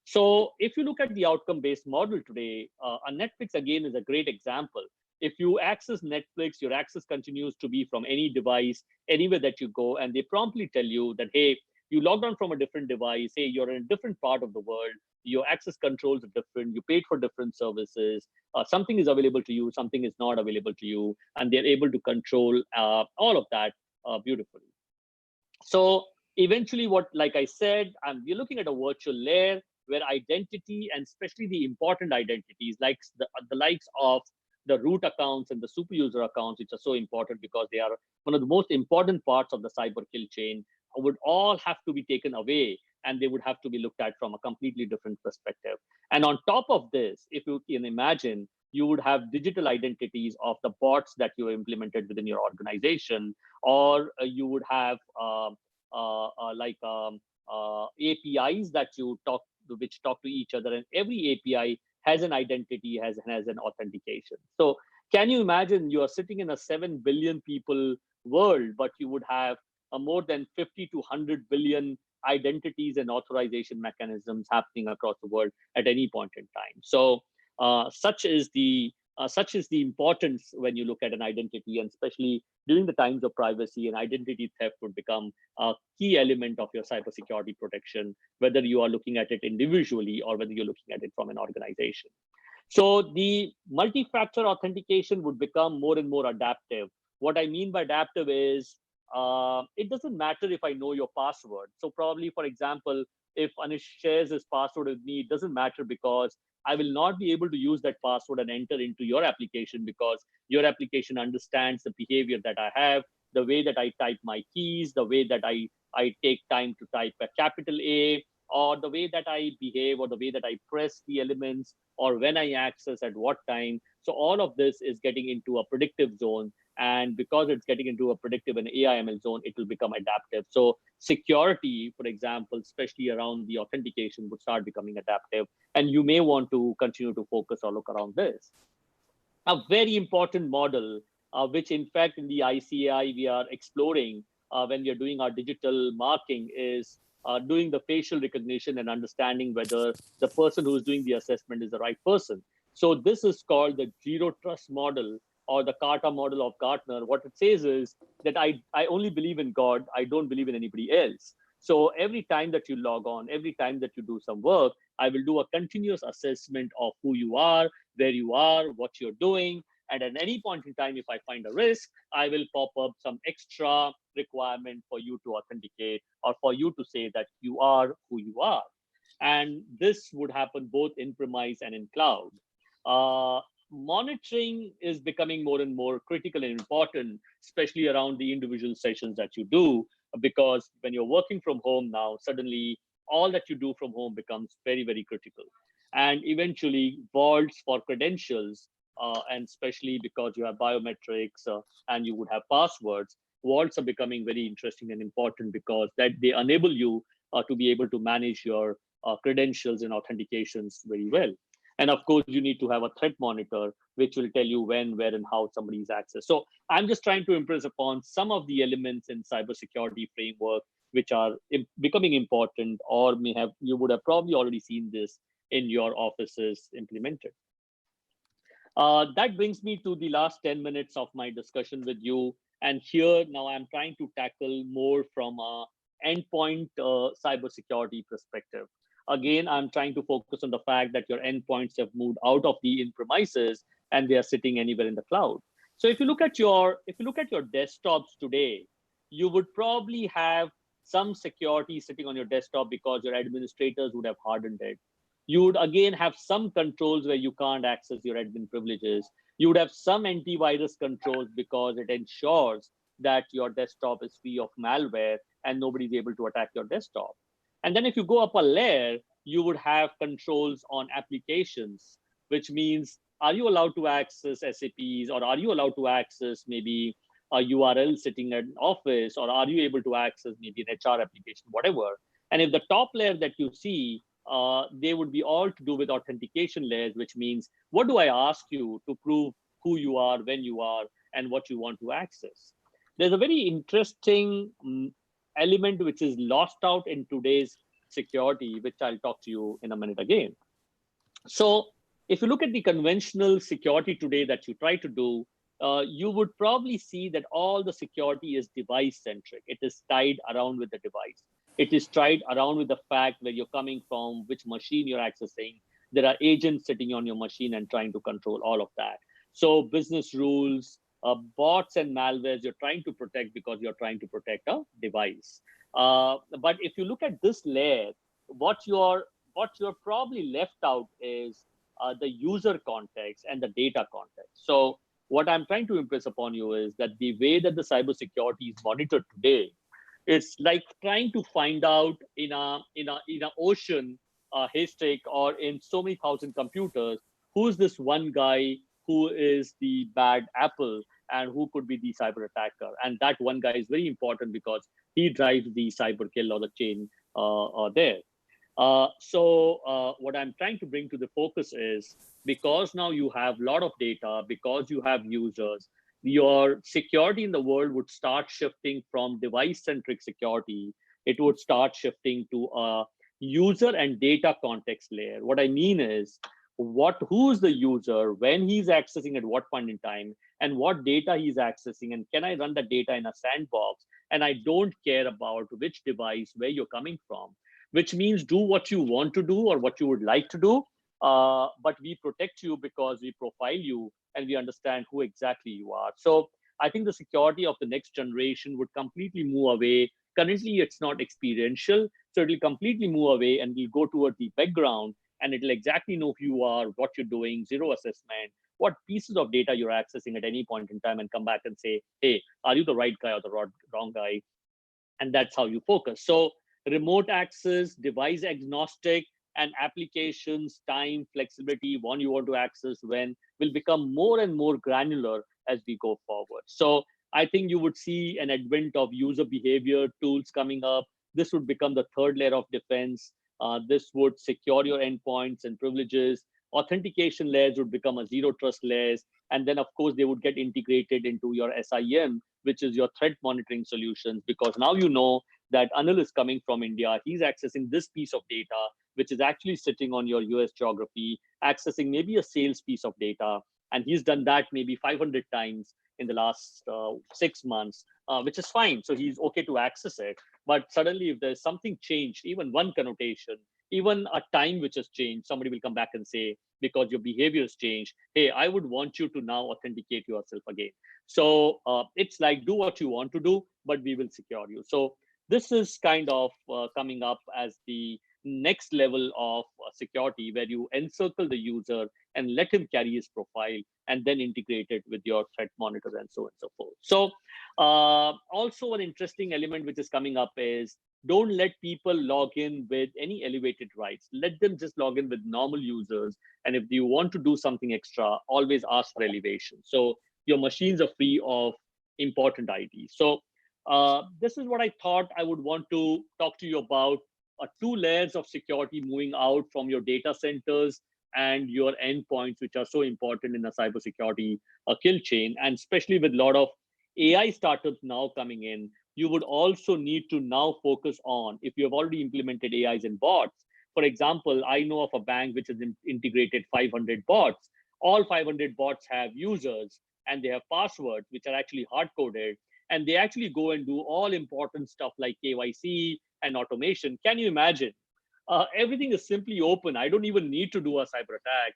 Speaker 7: So if you look at the outcome-based model today, a Netflix again is a great example. If you access Netflix, your access continues to be from any device, anywhere that you go, and they promptly tell you that, hey, you logged on from a different device, hey, you're in a different part of the world, your access controls are different, you paid for different services, something is available to you, something is not available to you, and they're able to control all of that beautifully. So eventually what, like I said, we're looking at a virtual layer where identity, and especially the important identities like the likes of the root accounts and the super user accounts, which are so important because they are one of the most important parts of the cyber kill chain, would all have to be taken away, and they would have to be looked at from a completely different perspective. And on top of this, if you can imagine, you would have digital identities of the bots that you implemented within your organization, or you would have APIs that you which talk to each other, and every API has an identity, has an authentication. So can you imagine you are sitting in a 7 billion people world, but you would have more than 50 to 100 billion identities and authorization mechanisms happening across the world at any point in time. So such is the Such is the importance when you look at an identity, and especially during the times of privacy, and identity theft would become a key element of your cybersecurity protection, whether you are looking at it individually or whether you're looking at it from an organization. So the multi-factor authentication would become more and more adaptive. What I mean by adaptive is it doesn't matter if I know your password. So probably, for example, if Anish shares his password with me, it doesn't matter because I will not be able to use that password and enter into your application because your application understands the behavior that I have, the way that I type my keys, the way that I take time to type a capital A, or the way that I behave, or the way that I press the elements, or when I access at what time. So all of this is getting into a predictive zone. And because it's getting into a predictive and AI/ML zone, it will become adaptive. So security, for example, especially around the authentication, would start becoming adaptive. And you may want to continue to focus or look around this. A very important model, which in fact in the ICAI we are exploring when we are doing our digital marking, is doing the facial recognition and understanding whether the person who is doing the assessment is the right person. So this is called the zero trust model, or the Carta model of Gartner. What it says is that I only believe in God, I don't believe in anybody else. So every time that you log on, every time that you do some work, I will do a continuous assessment of who you are, where you are, what you're doing. And at any point in time, if I find a risk, I will pop up some extra requirement for you to authenticate, or for you to say that you are who you are. And this would happen both in premise and in cloud. Monitoring is becoming more and more critical and important, especially around the individual sessions that you do, because when you're working from home now, suddenly all that you do from home becomes very, very critical. And eventually, vaults for credentials, and especially because you have biometrics and you would have passwords, vaults are becoming very interesting and important because that they enable you to be able to manage your credentials and authentications very well. And of course, you need to have a threat monitor, which will tell you when, where, and how somebody is accessed. So I'm just trying to impress upon some of the elements in cybersecurity framework, which are becoming important, or you would have probably already seen this in your offices implemented. That brings me to the last 10 minutes of my discussion with you. And here now I'm trying to tackle more from a endpoint cybersecurity perspective. Again, I'm trying to focus on the fact that your endpoints have moved out of the in-premises and they are sitting anywhere in the cloud. So if you look at your desktops today, you would probably have some security sitting on your desktop because your administrators would have hardened it. You would again have some controls where you can't access your admin privileges. You would have some antivirus controls because it ensures that your desktop is free of malware and nobody's able to attack your desktop. And then if you go up a layer, you would have controls on applications, which means, are you allowed to access SAPs, or are you allowed to access maybe a URL sitting at an office, or are you able to access maybe an HR application, whatever. And if the top layer that you see, they would be all to do with authentication layers, which means, what do I ask you to prove who you are, when you are, and what you want to access? There's a very interesting element which is lost out in today's security, which I'll talk to you in a minute again. So if you look at the conventional security today that you try to do, you would probably see that all the security is device centric. It is tied around with the device. It is tied around with the fact where you're coming from, which machine you're accessing. There are agents sitting on your machine and trying to control all of that. So business rules, bots and malwares, you're trying to protect because you're trying to protect a device. But if you look at this layer, what you're probably left out is the user context and the data context. So what I'm trying to impress upon you is that the way that the cybersecurity is monitored today, it's like trying to find out in a ocean haystack, or in so many thousand computers, who's this one guy who is the bad apple and who could be the cyber attacker. And that one guy is very important because he drives the cyber kill or the chain there. So what I'm trying to bring to the focus is, because now you have a lot of data, because you have users, your security in the world would start shifting from device-centric security. It would start shifting to a user and data context layer. What I mean is, who's the user, when he's accessing at what point in time, and what data he's accessing, and can I run the data in a sandbox? And I don't care about which device, where you're coming from, which means do what you want to do or what you would like to do, but we protect you because we profile you and we understand who exactly you are. So I think the security of the next generation would completely move away. Currently, it's not experiential, so it'll completely move away and we'll go toward the background, and it'll exactly know who you are, what you're doing, zero assessment, what pieces of data you're accessing at any point in time, and come back and say, hey, are you the right guy or the wrong guy? And that's how you focus. So remote access, device agnostic, and applications, time, flexibility, when you want to access, when, will become more and more granular as we go forward. So I think you would see an advent of user behavior tools coming up. This would become the third layer of defense. This would secure your endpoints and privileges. Authentication layers would become a zero trust layers. And then, of course, they would get integrated into your SIM, which is your threat monitoring solutions, because now you know that Anil is coming from India. He's accessing this piece of data, which is actually sitting on your US geography, accessing maybe a sales piece of data. And he's done that maybe 500 times in the last 6 months, which is fine. So he's okay to access it. But suddenly, if there's something changed, even one connotation, even a time which has changed, somebody will come back and say, because your behavior has changed, hey, I would want you to now authenticate yourself again. So it's like, do what you want to do, but we will secure you. So this is kind of coming up as the next level of security, where you encircle the user and let him carry his profile and then integrate it with your threat monitor and so on and so forth. So also an interesting element which is coming up is, don't let people log in with any elevated rights. Let them just log in with normal users. And if you want to do something extra, always ask for elevation. So your machines are free of important IDs. So this is what I thought I would want to talk to you about. 2 layers of security moving out from your data centers and your endpoints, which are so important in a cybersecurity kill chain. And especially with a lot of AI startups now coming in, you would also need to now focus on, if you have already implemented AIs and bots. For example, I know of a bank which has integrated 500 bots. All 500 bots have users and they have passwords, which are actually hard-coded. And they actually go and do all important stuff like KYC and automation. Can you imagine? Everything is simply open. I don't even need to do a cyber attack.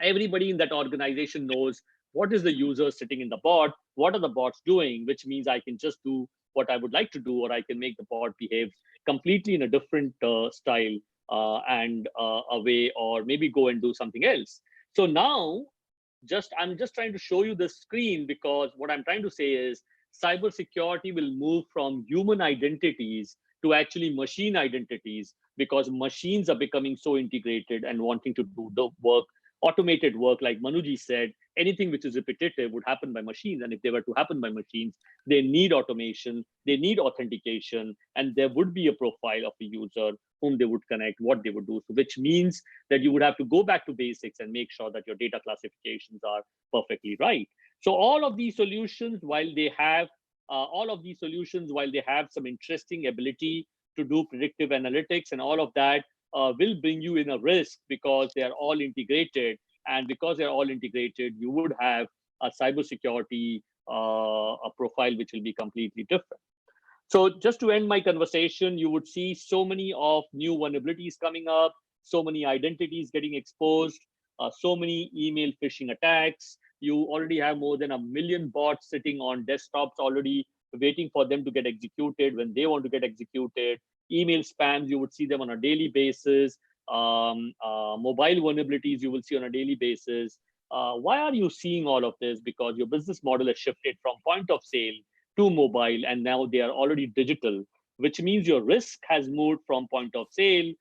Speaker 7: Everybody in that organization knows what is the user sitting in the bot, what are the bots doing, which means I can just do what I would like to do, or I can make the bot behave completely in a different style and a way, or maybe go and do something else. So now, I'm just trying to show you the screen, because what I'm trying to say is cybersecurity will move from human identities to actually machine identities, because machines are becoming so integrated and wanting to do the work, automated work. Like Manuji said, anything which is repetitive would happen by machines. And if they were to happen by machines, they need automation, they need authentication, and there would be a profile of the user whom they would connect, what they would do. So which means that you would have to go back to basics and make sure that your data classifications are perfectly right. So all of these solutions, while they have some interesting ability to do predictive analytics and all of that, will bring you in a risk, because they are all integrated. And because they're all integrated, you would have a cybersecurity a profile which will be completely different. So just to end my conversation, you would see so many of new vulnerabilities coming up, so many identities getting exposed, so many email phishing attacks. You already have more than 1 million bots sitting on desktops already, waiting for them to get executed when they want to get executed. Email spams, you would see them on a daily basis. Mobile vulnerabilities, you will see on a daily basis. Why are you seeing all of this? Because your business model has shifted from point of sale to mobile, and now they are already digital, which means your risk has moved from point of sale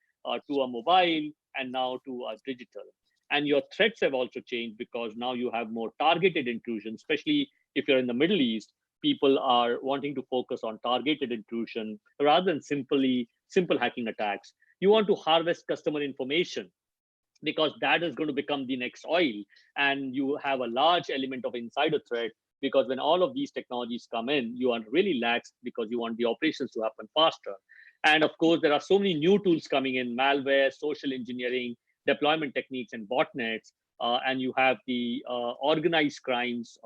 Speaker 7: to a mobile, and now to a digital. And your threats have also changed, because now you have more targeted intrusion, especially if you're in the Middle East. People are wanting to focus on targeted intrusion rather than simple hacking attacks. You want to harvest customer information, because that is going to become the next oil. And you have a large element of insider threat, because when all of these technologies come in, you are really lax, because you want the operations to happen faster. And of course, there are so many new tools coming in: malware, social engineering. deployment techniques and botnets, and you have the organized crimes.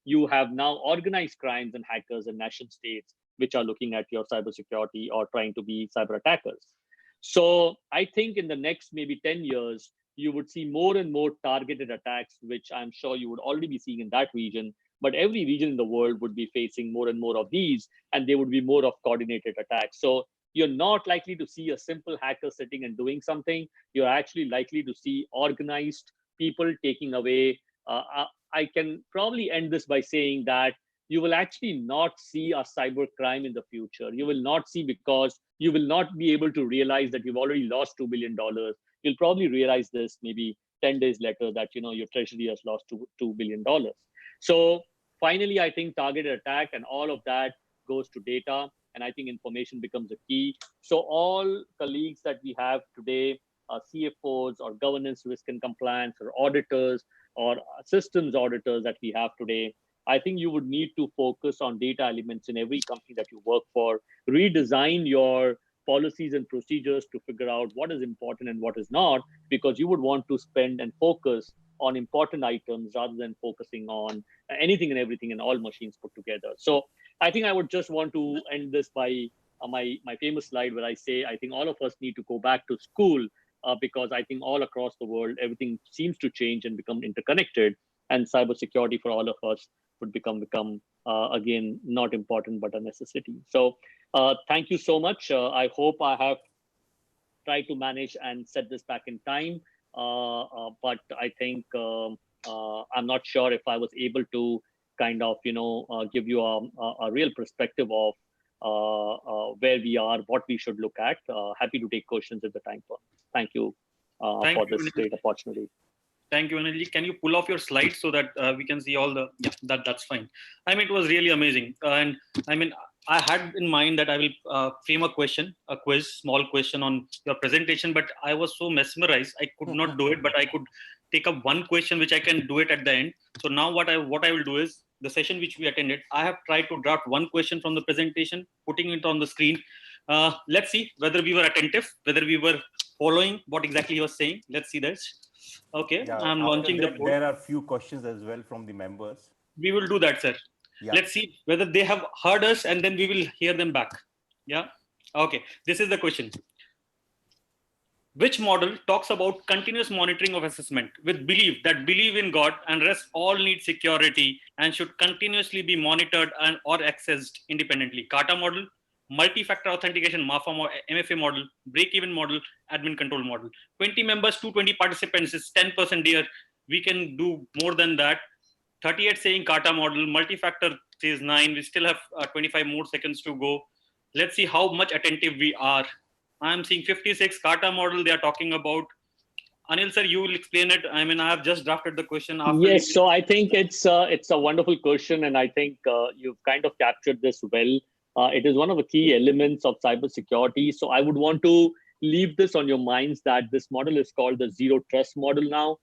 Speaker 7: You have now organized crimes and hackers and nation states which are looking at your cybersecurity or trying to be cyber attackers. So I think in the next maybe 10 years, you would see more and more targeted attacks, which I'm sure you would already be seeing in that region. But every region in the world would be facing more and more of these, and they would be more of coordinated attacks. So you're not likely to see a simple hacker sitting and doing something. You're actually likely to see organized people taking away. I can probably end this by saying that you will actually not see a cyber crime in the future. You will not see, because you will not be able to realize that you've already lost $2 billion. You'll probably realize this maybe 10 days later that your treasury has lost $2 billion. So finally, I think targeted attack and all of that goes to data. And I think information becomes a key. So all colleagues that we have today, CFOs or governance, risk and compliance, or auditors or systems auditors that we have today, I think you would need to focus on data elements in every company that you work for, redesign your policies and procedures to figure out what is important and what is not, because you would want to spend and focus on important items rather than focusing on anything and everything and all machines put together. So I think I would just want to end this by my famous slide where I say, I think all of us need to go back to school because I think all across the world, everything seems to change and become interconnected, and cybersecurity for all of us would become again, not important, but a necessity. So thank you so much. I hope I have tried to manage and set this back in time. But I think I'm not sure if I was able to kind of, give you a real perspective of where we are, what we should look at. Happy to take questions at the time. Thank you for this great opportunity.
Speaker 3: Thank you, Anil. Can you pull off your slides so that we can see all the, that's fine. I mean, it was really amazing. And I mean, I had in mind that I will frame a quiz, small question on your presentation, but I was so mesmerized, I could not do it, but I could take up one question, which I can do it at the end. So now what I will do is, the session which we attended, I have tried to draft one question from the presentation, putting it on the screen. Let's see whether we were attentive, whether we were following what exactly he was saying. Let's see this. Okay,
Speaker 2: yeah,
Speaker 3: I'm launching the board.
Speaker 2: There are few questions as well from the members.
Speaker 3: We will do that, sir. Yeah. Let's see whether they have heard us, and then we will hear them back. Yeah. Okay. This is the question. Which model talks about continuous monitoring of assessment with belief in God and rest all need security and should continuously be monitored and or accessed independently? Kata model, multi-factor authentication, MFA model, break-even model, admin control model. 20 members, 220 participants is 10% here. We can do more than that. 38 saying Kata model, multi-factor says 9. We still have 25 more seconds to go. Let's see how much attentive we are. I'm seeing 56 Kata model they are talking about. Anil sir, you will explain it. I mean, I have just drafted the question.
Speaker 7: Yes, so I think it's a wonderful question, and I think you've kind of captured this well. It is one of the key elements of cybersecurity. So I would want to leave this on your minds that this model is called the zero trust model now.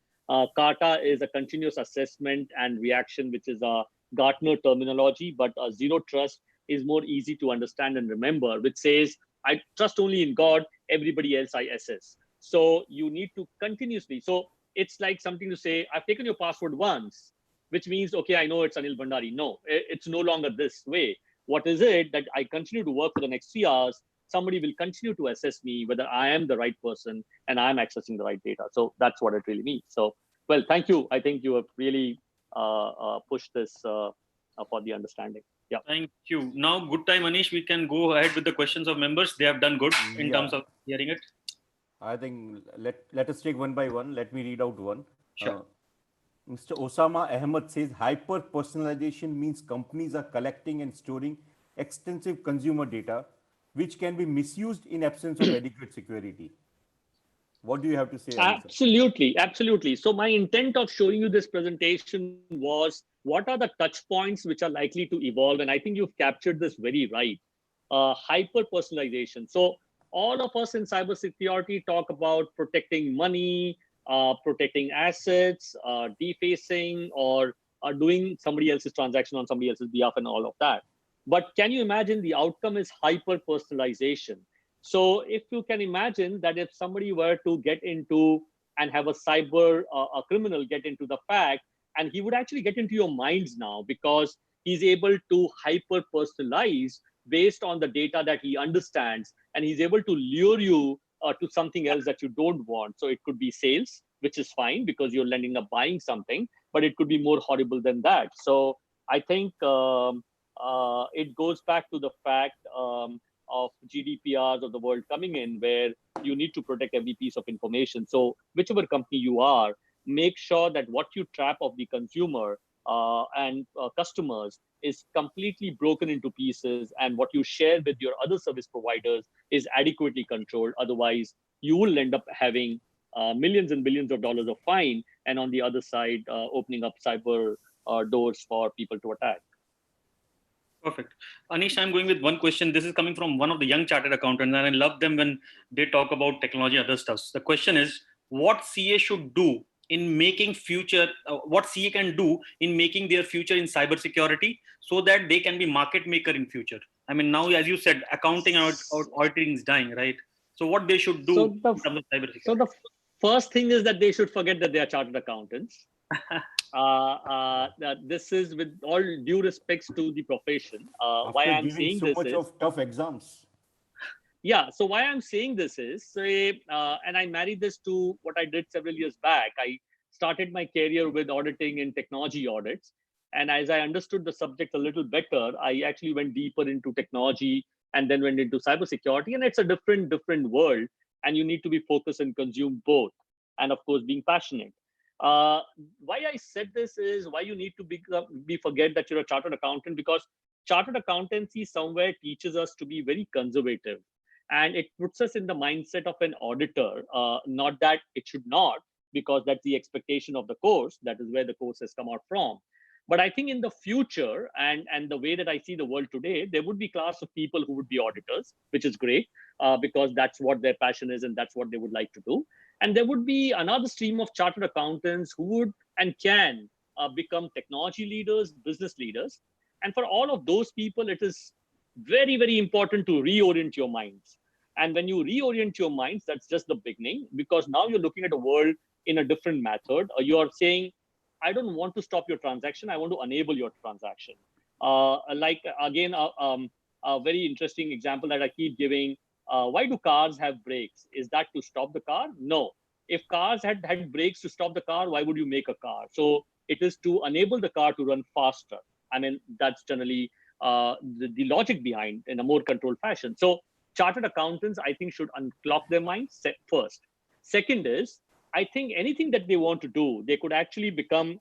Speaker 7: Kata is a continuous assessment and reaction, which is a Gartner terminology, but zero trust is more easy to understand and remember, which says, I trust only in God, everybody else I assess. So you need to continuously. So it's like something to say, I've taken your password once, which means, okay, I know it's Anil Bhandari. No, it's no longer this way. What is it that I continue to work for the next 3 hours? Somebody will continue to assess me whether I am the right person and I'm accessing the right data. So that's what it really means. So, well, thank you. I think you have really pushed this for the understanding. Yeah.
Speaker 3: Thank you. Now, good time, Anish. We can go ahead with the questions of members. They have done good in terms of hearing it.
Speaker 2: I think let us take one by one. Let me read out one.
Speaker 3: Sure.
Speaker 2: Mr. Osama Ahmed says hyper personalization means companies are collecting and storing extensive consumer data, which can be misused in absence of adequate security. What do you have to say?
Speaker 7: Absolutely, absolutely. So my intent of showing you this presentation was what are the touch points which are likely to evolve, and I think you've captured this very right. Hyper personalization. So all of us in cybersecurity talk about protecting money, protecting assets, defacing, or doing somebody else's transaction on somebody else's behalf and all of that. But can you imagine the outcome is hyper personalization? So if you can imagine that if somebody were to get into and have a cyber a criminal get into the fact, and he would actually get into your minds now because he's able to hyper personalize based on the data that he understands, and he's able to lure you to something else that you don't want. So it could be sales, which is fine because you're ending up buying something, but it could be more horrible than that. So I think it goes back to the fact of GDPRs of the world coming in, where you need to protect every piece of information. So whichever company you are, make sure that what you trap of the consumer and customers is completely broken into pieces, and what you share with your other service providers is adequately controlled. Otherwise, you will end up having millions and billions of dollars of fine, and on the other side, opening up cyber doors for people to attack.
Speaker 3: Perfect. Anish, I'm going with one question. This is coming from one of the young chartered accountants, and I love them when they talk about technology and other stuff. The question is, what CA should do in making future, what CA can do in making their future in cybersecurity so that they can be market maker in future? I mean, now, as you said, accounting and auditing is dying, right? So what they should do in terms of cybersecurity?
Speaker 7: So the first thing is that they should forget that they are chartered accountants. This is with all due respects to the profession. Why I'm saying
Speaker 2: so
Speaker 7: this
Speaker 2: much
Speaker 7: is,
Speaker 2: of tough exams.
Speaker 7: yeah. So why I'm saying this is, say, and I married this to what I did several years back. I started my career with auditing and technology audits, and as I understood the subject a little better, I actually went deeper into technology and then went into cybersecurity. And it's a different world, and you need to be focused and consume both, and of course, being passionate. Why I said this is why you need to be forget that you're a chartered accountant, because chartered accountancy somewhere teaches us to be very conservative, and it puts us in the mindset of an auditor. Not that it should not, because that's the expectation of the course. That is where the course has come out from. But I think in the future, and the way that I see the world today, there would be class of people who would be auditors, which is great, because that's what their passion is and that's what they would like to do. And there would be another stream of chartered accountants who would and can become technology leaders, business leaders. And for all of those people, it is very important to reorient your minds. And when you reorient your minds, that's just the beginning, because now you're looking at a world in a different method. You're saying, I don't want to stop your transaction. I want to enable your transaction. Like, again, a very interesting example that I keep giving. Why do cars have brakes? Is that to stop the car? No. If cars had brakes to stop the car, why would you make a car? So it is to enable the car to run faster. I mean, that's generally the logic behind in a more controlled fashion. So chartered accountants, I think, should unclock their minds first. Second is, I think anything that they want to do, they could actually become,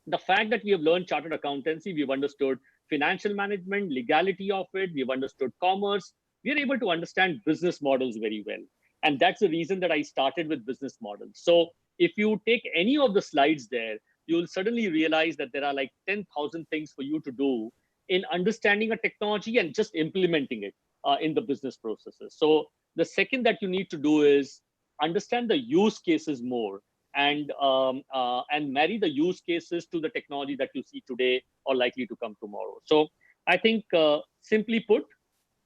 Speaker 7: the fact that we have learned chartered accountancy, we've understood financial management, legality of it, we've understood commerce, we're able to understand business models very well. And that's the reason that I started with business models. So if you take any of the slides there, you'll suddenly realize that there are like 10,000 things for you to do in understanding a technology and just implementing it in the business processes. So the second that you need to do is understand the use cases more, and marry the use cases to the technology that you see today or likely to come tomorrow. So I think, simply put,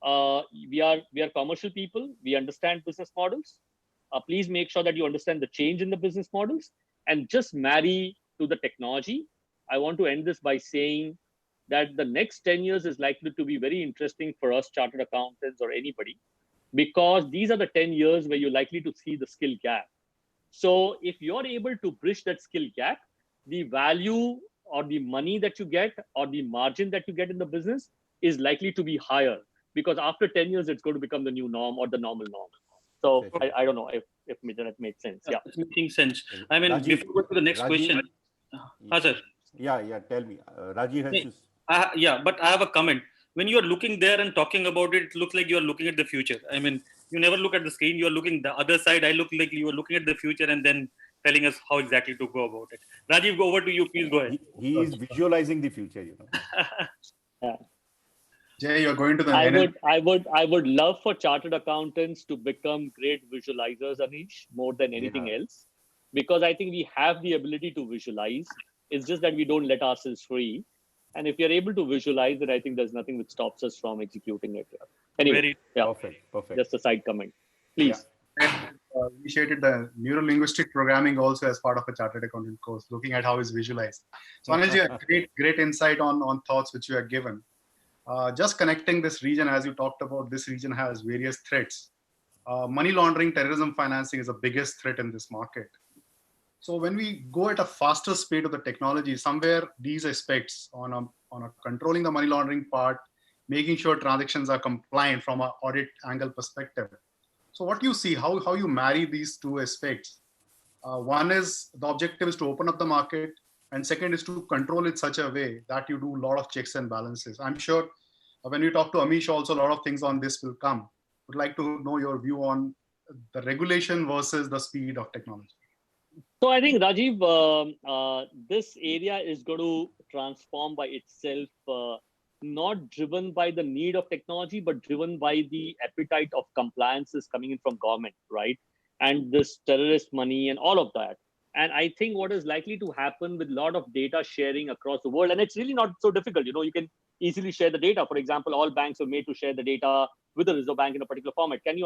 Speaker 7: we are commercial people. We understand business models. Please make sure that you understand the change in the business models and just marry to the technology. I want to end this by saying that the next 10 years is likely to be very interesting for us chartered accountants or anybody, because these are the 10 years where you're likely to see the skill gap. So if you're able to bridge that skill gap, the value or the money that you get or the margin that you get in the business is likely to be higher, because after 10 years, it's going to become the new norm or the normal norm. So I don't know if that made sense. Yeah,
Speaker 3: it's making sense. I mean, before we go to the next question, sir.
Speaker 2: Yeah, tell me. Rajiv has to...
Speaker 3: yeah, but I have a comment. When you are looking there and talking about it, it looks like you are looking at the future. I mean, you never look at the screen. You are looking the other side. I look like you are looking at the future and then telling us how exactly to go about it. Rajiv, go over to you. Please go ahead.
Speaker 2: He is visualizing the future, you know.
Speaker 7: yeah.
Speaker 8: Jay, you're going to the
Speaker 7: I would love for chartered accountants to become great visualizers, Anish, more than anything else, because I think we have the ability to visualize. It's just that we don't let ourselves free. And if you're able to visualize it, I think there's nothing which stops us from executing it. Anyway,
Speaker 3: Very
Speaker 7: yeah,
Speaker 2: Perfect.
Speaker 7: just a side comment. Please.
Speaker 8: And, initiated the neuro-linguistic programming also as part of a chartered accountant course, looking at how it's visualized. So Anilji, a great insight on thoughts which you have given. Just connecting this region, as you talked about, this region has various threats. Money laundering, terrorism financing is the biggest threat in this market. So when we go at a faster speed of the technology, somewhere these aspects on a controlling the money laundering part, making sure transactions are compliant from an audit angle perspective. So what do you see, how you marry these two aspects? One is the objective is to open up the market, and second is to control it such a way that you do a lot of checks and balances. I'm sure when we talk to Amish also, a lot of things on this will come. Would like to know your view on the regulation versus the speed of technology.
Speaker 7: So I think, Rajiv, this area is going to transform by itself, not driven by the need of technology, but driven by the appetite of compliances coming in from government, right? And this terrorist money and all of that. And I think what is likely to happen with a lot of data sharing across the world, and it's really not so difficult. You know, you can easily share the data. For example, all banks are made to share the data with the Reserve Bank in a particular format. Can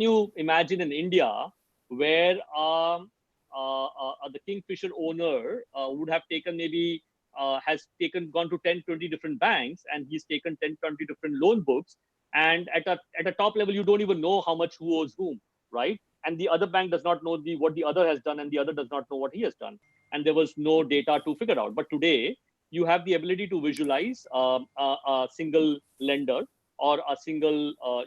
Speaker 7: you imagine in India where the Kingfisher owner would have taken maybe gone to 10, 20 different banks, and he's taken 10, 20 different loan books. And at a top level, you don't even know how much who owes whom, right? And the other bank does not know what the other has done, and the other does not know what he has done. And there was no data to figure out. But today, you have the ability to visualize a single lender or a single, a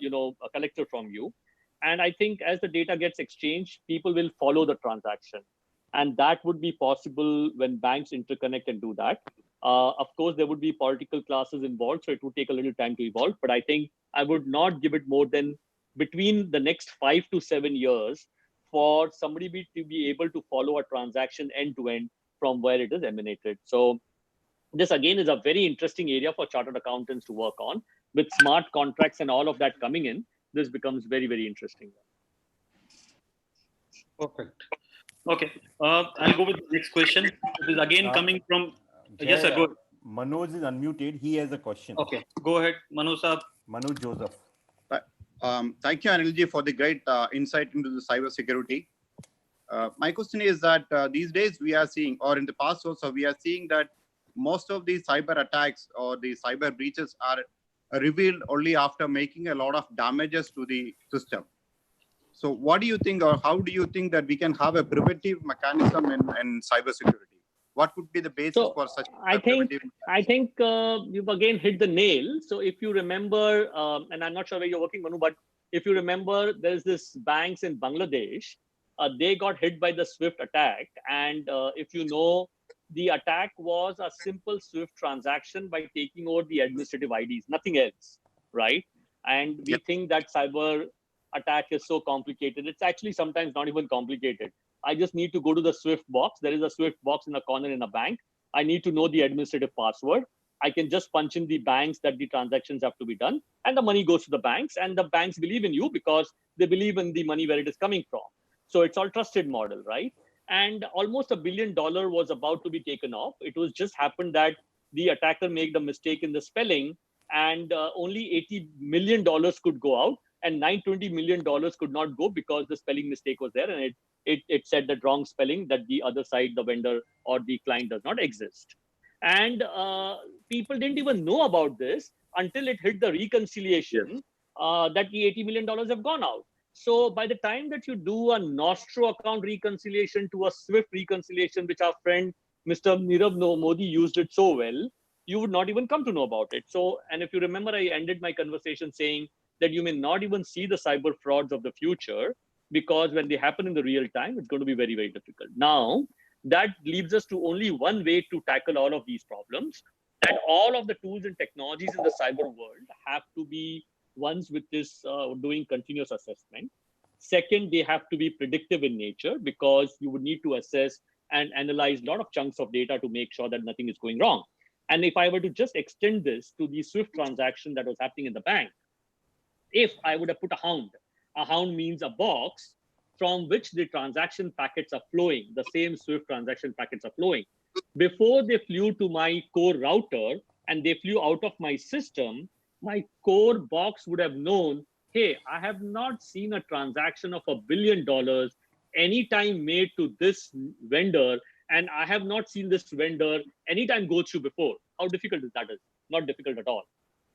Speaker 7: collector from you. And I think as the data gets exchanged, people will follow the transaction. And that would be possible when banks interconnect and do that. Of course, there would be political classes involved, so it would take a little time to evolve. But I think I would not give it more than between the next 5 to 7 years for somebody to be able to follow a transaction end to end from where it is emanated. So this again is a very interesting area for chartered accountants to work on. With smart contracts and all of that coming in, this becomes very, very interesting.
Speaker 3: perfect. Okay, I'll go with the next question. It is again coming from. Yes, sir, go ahead.
Speaker 2: Manoj is unmuted. He has a question.
Speaker 3: Okay, go ahead, Manu Saab.
Speaker 2: Manoj Joseph.
Speaker 9: Thank you, Anilji, for the great insight into the cybersecurity. My question is that these days we are seeing, or in the past also, we are seeing that most of these cyber attacks or the cyber breaches are revealed only after making a lot of damages to the system. So what do you think, or how do you think that we can have a preventive mechanism in cybersecurity? What would be the basis for such preventive?
Speaker 7: I think you've again hit the nail. So if you remember, and I'm not sure where you're working, Manu, but if you remember, there's this banks in Bangladesh. They got hit by the SWIFT attack. And if you know, the attack was a simple SWIFT transaction by taking over the administrative IDs, nothing else, right? And we think that cyber attack is so complicated. It's actually sometimes not even complicated. I just need to go to the SWIFT box. There is a SWIFT box in a corner in a bank. I need to know the administrative password. I can just punch in the banks that the transactions have to be done, and the money goes to the banks, and the banks believe in you because they believe in the money where it is coming from. So it's all trusted model, right? And almost $1 billion was about to be taken off. It was just happened that the attacker made a mistake in the spelling, and only $80 million could go out, and $920 million could not go because the spelling mistake was there, and it said that wrong spelling, that the other side, the vendor or the client, does not exist. And people didn't even know about this until it hit the reconciliation that the $80 million have gone out. So by the time that you do a Nostro account reconciliation to a SWIFT reconciliation, which our friend Mr. Nirav Modi used it so well, you would not even come to know about it. So, and if you remember, I ended my conversation saying that you may not even see the cyber frauds of the future, because when they happen in the real time, it's going to be very, very difficult. Now, that leaves us to only one way to tackle all of these problems. And all of the tools and technologies in the cyber world have to be ones with this doing continuous assessment. Second, they have to be predictive in nature, because you would need to assess and analyze a lot of chunks of data to make sure that nothing is going wrong. And if I were to just extend this to the SWIFT transaction that was happening in the bank, if I would have put a hound means a box from which the transaction packets are flowing, the same SWIFT transaction packets are flowing. Before they flew to my core router and they flew out of my system, my core box would have known, hey, I have not seen a transaction of $1 billion anytime made to this vendor, and I have not seen this vendor anytime go through before. How difficult is that? Is not difficult at all.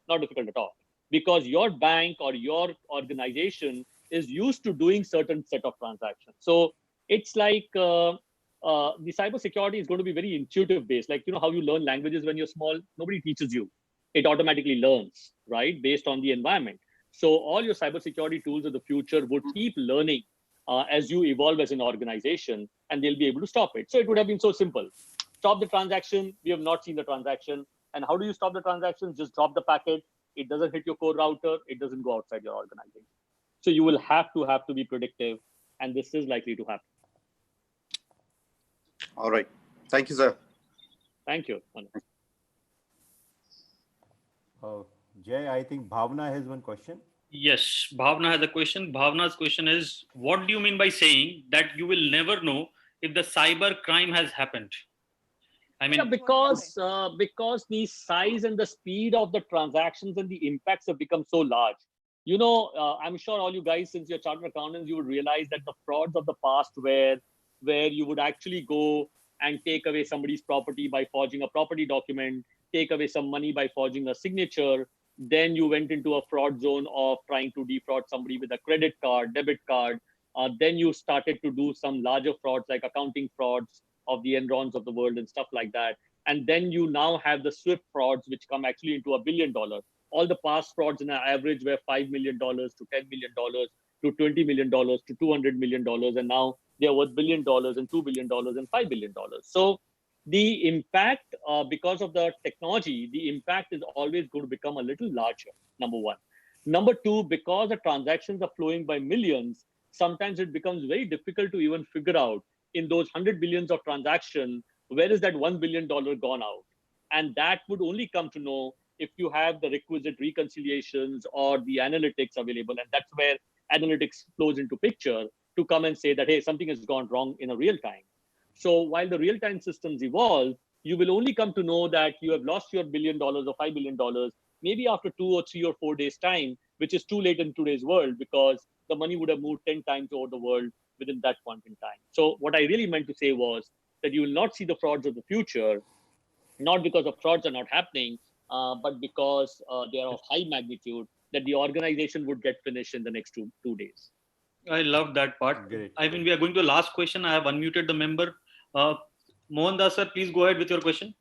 Speaker 7: Not difficult at all. Because your bank or your organization is used to doing certain set of transactions. So it's like the cybersecurity is going to be very intuitive based. Like, you know, how you learn languages when you're small, nobody teaches you. It automatically learns, right? Based on the environment. So all your cybersecurity tools of the future would keep learning as you evolve as an organization, and they'll be able to stop it. So it would have been so simple. Stop the transaction. We have not seen the transaction. And how do you stop the transaction? Just drop the packet. It doesn't hit your core router. It doesn't go outside your organization. So you will have to be predictive, and this is likely to happen.
Speaker 9: All right. Thank you, sir.
Speaker 7: Thank you.
Speaker 2: Jay, I think Bhavna has one question.
Speaker 3: Yes, Bhavna has a question. Bhavna's question is, what do you mean by saying that you will never know if the cyber crime has happened? I mean,
Speaker 7: yeah, because the size and the speed of the transactions and the impacts have become so large. You know, I'm sure all you guys, since you're chartered accountants, you would realize that the frauds of the past where you would actually go and take away somebody's property by forging a property document, take away some money by forging a signature. Then you went into a fraud zone of trying to defraud somebody with a credit card, debit card. Then you started to do some larger frauds like accounting frauds of the Enrons of the world and stuff like that. And then you now have the Swift frauds, which come actually into $1 billion. All the past frauds in an average were $5 million to $10 million to $20 million to $200 million. And now they're worth $1 billion and $2 billion and $5 billion. So the impact, because of the technology, the impact is always going to become a little larger, number one. Number two, because the transactions are flowing by millions, sometimes it becomes very difficult to even figure out in those 100 billions of transactions, where is that $1 billion gone out? And that would only come to know if you have the requisite reconciliations or the analytics available. And that's where analytics flows into picture to come and say that, hey, something has gone wrong in a real time. So while the real-time systems evolve, you will only come to know that you have lost your $1 billion or $5 billion, maybe after 2 or 3 or 4 days time, which is too late in today's world because the money would have moved 10 times over the world within that point in time. So what I really meant to say was that you will not see the frauds of the future, not because the frauds are not happening, but because they are of high magnitude, that the organization would get finished in the next two days.
Speaker 3: I love that part.
Speaker 2: Great.
Speaker 3: I mean, we are going to the last question. I have unmuted the member. Mohan Das sir, please go ahead with your question.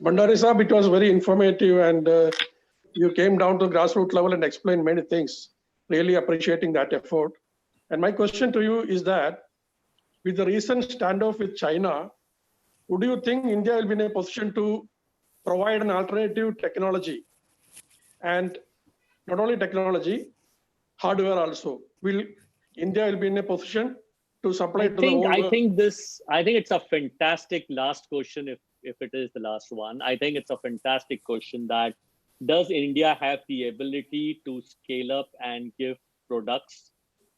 Speaker 10: Bhandari Saab, it was very informative, and you came down to grassroots level and explained many things. Really appreciating that effort. And my question to you is that with the recent standoff with China, would you think India will be in a position to provide an alternative technology? And not only technology, hardware also. Will India be in a position to supply to the whole world?
Speaker 7: I think it's a fantastic last question, if it is the last one. I think it's a fantastic question that does India have the ability to scale up and give products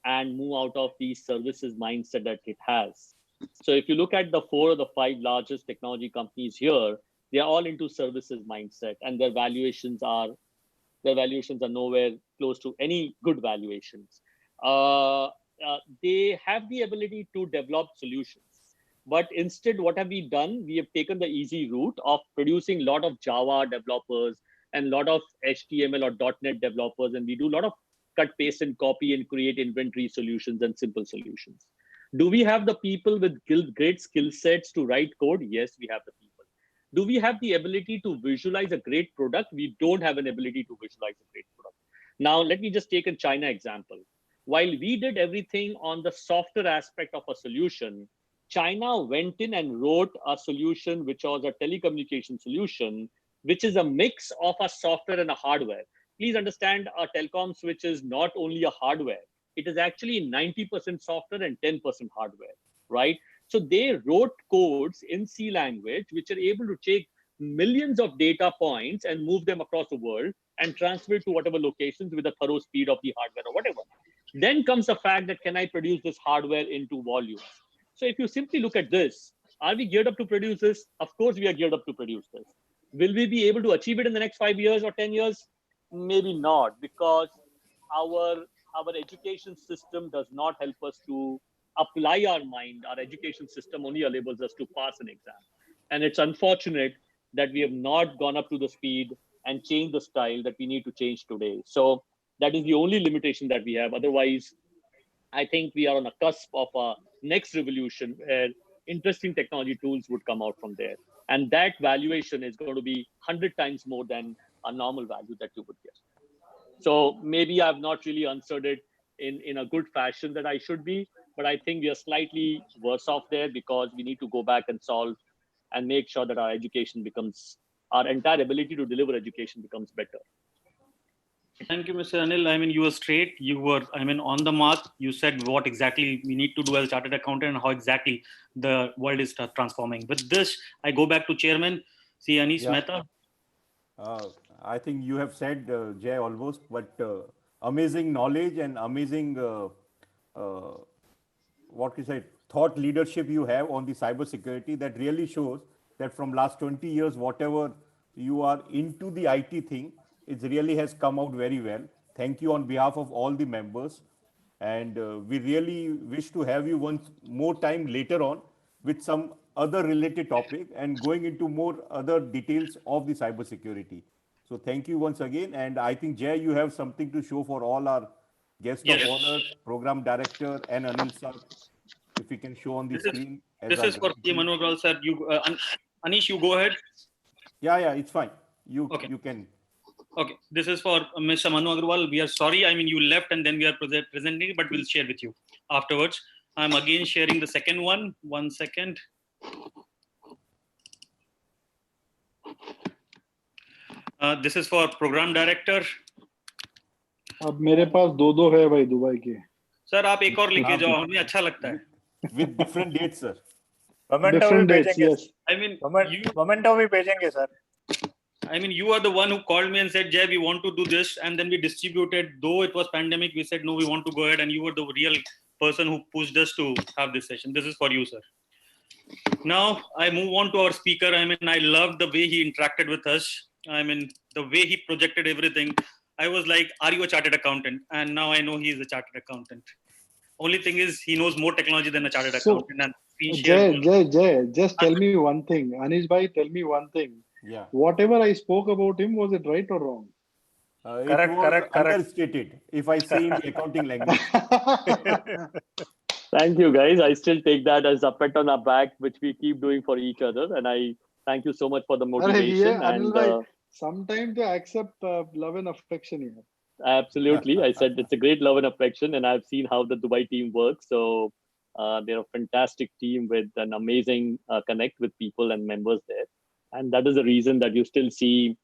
Speaker 7: and move out of the services mindset that it has? So if you look at the 4 or the 5 largest technology companies here, they are all into services mindset, and their valuations are nowhere close to any good valuations. They have the ability to develop solutions. But instead, what have we done? We have taken the easy route of producing a lot of Java developers and a lot of HTML or .NET developers, and we do a lot of cut, paste, and copy and create inventory solutions and simple solutions. Do we have the people with great skill sets to write code? Yes, we have the people. Do we have the ability to visualize a great product? We don't have an ability to visualize a great product. Now, let me just take a China example. While we did everything on the software aspect of a solution, China went in and wrote a solution which was a telecommunication solution, which is a mix of a software and a hardware. Please understand, a telecom switch is not only a hardware. It is actually 90% software and 10% hardware, right? So they wrote codes in C language, which are able to take millions of data points and move them across the world and transfer it to whatever locations with a thorough speed of the hardware or whatever. Then comes the fact that, can I produce this hardware into volumes? So if you simply look at this, are we geared up to produce this? Of course, we are geared up to produce this. Will we be able to achieve it in the next 5 years or 10 years? Maybe not, because our education system does not help us to apply our mind. Our education system only enables us to pass an exam. And it's unfortunate that we have not gone up to the speed and changed the style that we need to change today. So that is the only limitation that we have. Otherwise, I think we are on a cusp of a next revolution where interesting technology tools would come out from there. And that valuation is going to be 100 times more than a normal value that you would get. So maybe I've not really answered it in a good fashion that I should be, but I think we are slightly worse off there because we need to go back and solve and make sure that our education becomes, our entire ability to deliver education becomes better.
Speaker 3: Thank you, Mr. Anil. I mean, you were straight. You were, I mean, on the mark. You said what exactly we need to do as a chartered accountant and how exactly the world is transforming. With this, I go back to Chairman, C. Anish Mehta.
Speaker 2: I think you have said, Jay, almost, but amazing knowledge and amazing, what you say, thought leadership you have on the cybersecurity that really shows that from last 20 years, whatever you are into the IT thing, it really has come out very well. Thank you on behalf of all the members. And we really wish to have you once more time later on with some other related topic and going into more other details of the cybersecurity. So thank you once again. And I think, Jay, you have something to show for all our guest of honor, program director, and Anil sir. If we can show on the screen.
Speaker 3: This is for P. Manu Agrawal, sir. You, Anish, you go ahead.
Speaker 2: Yeah, it's fine. You can.
Speaker 3: Okay, this is for Mr. Manu Agrawal. We are sorry. I mean, you left and then we are presenting, but we'll share with you afterwards. I'm again sharing the second one. 1 second. This is for program director.
Speaker 1: अब मेरे पास दो है भाई Dubai के.
Speaker 3: Sir आप एक और लेके जाओ, हमें अच्छा लगता है.
Speaker 2: With different dates, sir.
Speaker 1: Different dates, yes.
Speaker 3: I mean,
Speaker 11: Memento भी भेजेंगे sir.
Speaker 3: I mean, you are the one who called me and said, Jay, we want to do this. And then we distributed, though it was pandemic, we said, no, we want to go ahead. And you were the real person who pushed us to have this session. This is for you, sir. Now, I move on to our speaker. I mean, I loved the way he interacted with us. I mean, the way he projected everything. I was like, are you a chartered accountant? And now I know he is a chartered accountant. Only thing is, he knows more technology than a chartered accountant. And
Speaker 1: Jay, just tell me one thing. Anish bhai, tell me one thing.
Speaker 2: Yeah.
Speaker 1: Whatever I spoke about him, was it right or wrong?
Speaker 2: Correct. Understated, if I say in the accounting language.
Speaker 7: Thank you, guys. I still take that as a pat on our back, which we keep doing for each other. And I thank you so much for the motivation. And
Speaker 1: sometimes to accept love and affection here.
Speaker 7: Absolutely. I said it's a great love and affection, and I've seen how the Dubai team works. So they're a fantastic team with an amazing connect with people and members there. And that is the reason that you still see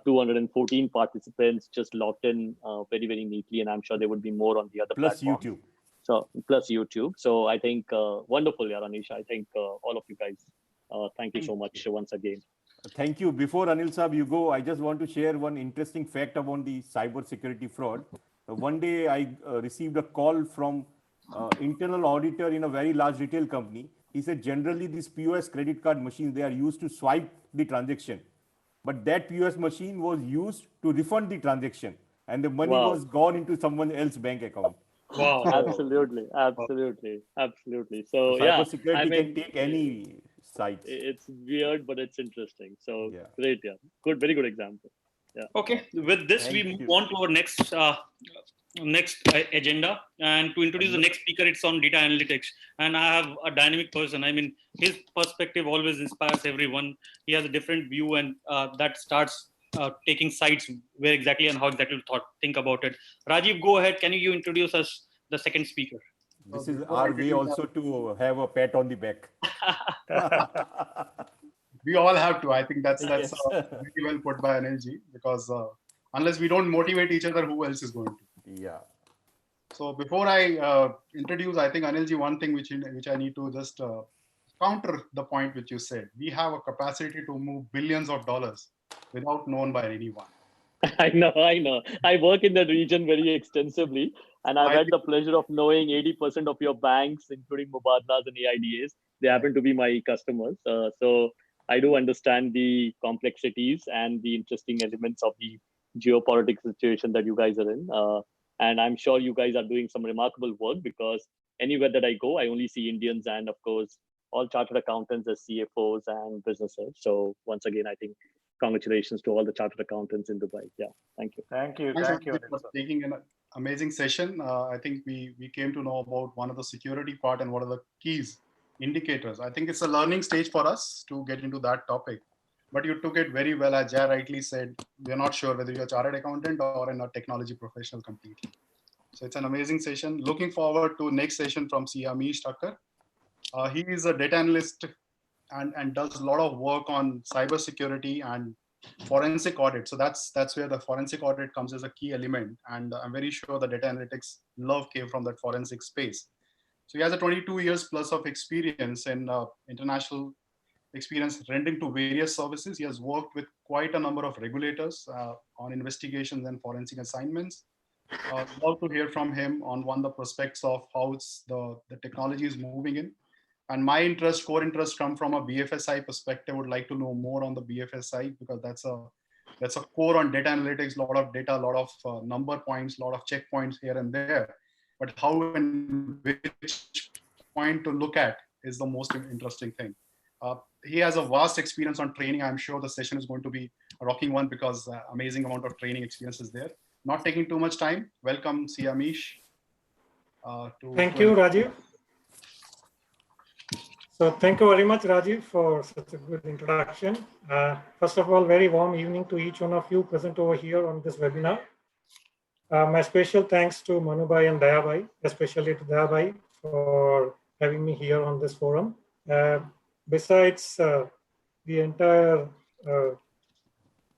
Speaker 7: 214 participants just locked in very, very neatly. And I'm sure there would be more on the other platforms.
Speaker 2: YouTube.
Speaker 7: So plus YouTube. So I think wonderful, Anish. I think all of you guys, thank you so much once again.
Speaker 2: Thank you. Before Anil Saab, you go, I just want to share one interesting fact about the cyber security fraud. One day I received a call from internal auditor in a very large retail company. He said, generally these POS credit card machines, they are used to swipe the transaction. But that POS machine was used to refund the transaction. And the money was gone into someone else's bank account.
Speaker 7: Wow. Absolutely. So yeah,
Speaker 2: cybersecurity can take any sites.
Speaker 7: It's weird, but it's interesting. So great, good, very good example. Yeah.
Speaker 3: Okay, with this we move on to our next agenda, and to introduce the next speaker, it's on data analytics. And I have a dynamic person. I mean, his perspective always inspires everyone. He has a different view, and that starts taking sides where exactly and how exactly to think about it. Rajiv, go ahead. Can you introduce us the second speaker?
Speaker 2: This is our way also to have a pat on the back.
Speaker 8: We all have to. I think that's very well put by Anilji, because unless we don't motivate each other, who else is going to?
Speaker 2: Yeah.
Speaker 8: So before I introduce, I think Anilji, one thing which I need to just counter the point which you said. We have a capacity to move billions of dollars without known by anyone.
Speaker 7: I know. I work in that region very extensively, and I've had the pleasure of knowing 80% of your banks, including Mubadlas and AIDAs. They happen to be my customers. So I do understand the complexities and the interesting elements of the geopolitical situation that you guys are in. And I'm sure you guys are doing some remarkable work, because anywhere that I go, I only see Indians and, of course, all chartered accountants as CFOs and businesses. So once again, I think congratulations to all the chartered accountants in Dubai. Yeah, thank you.
Speaker 11: Thank you.
Speaker 8: Thanks
Speaker 11: Thank you.
Speaker 8: for taking an amazing session. I think we came to know about one of the security part and what are the keys indicators. I think it's a learning stage for us to get into that topic. But you took it very well. As Jay rightly said, we're not sure whether you're a chartered accountant or in a technology professional completely. So it's an amazing session. Looking forward to next session from Amish Thakkar. He is a data analyst and does a lot of work on cybersecurity and forensic audit. So that's where the forensic audit comes as a key element. And I'm very sure the data analytics love came from that forensic space. So he has a 22 years plus of experience in international experience rendering to various services. He has worked with quite a number of regulators on investigations and forensic assignments. Love to hear from him on the prospects of how the technology is moving in. And my core interest come from a BFSI perspective. I would like to know more on the BFSI, because that's a core on data analytics, a lot of data, a lot of number points, a lot of checkpoints here and there. But how and which point to look at is the most interesting thing. He has a vast experience on training. I'm sure the session is going to be a rocking one, because amazing amount of training experience is there. Not taking too much time. Welcome, Amish.
Speaker 12: Thank you, Rajiv. So thank you very much, Rajiv, for such a good introduction. First of all, very warm evening to each one of you present over here on this webinar. My special thanks to Manubai and Dayabai, especially to Dayabai, for having me here on this forum. Besides the entire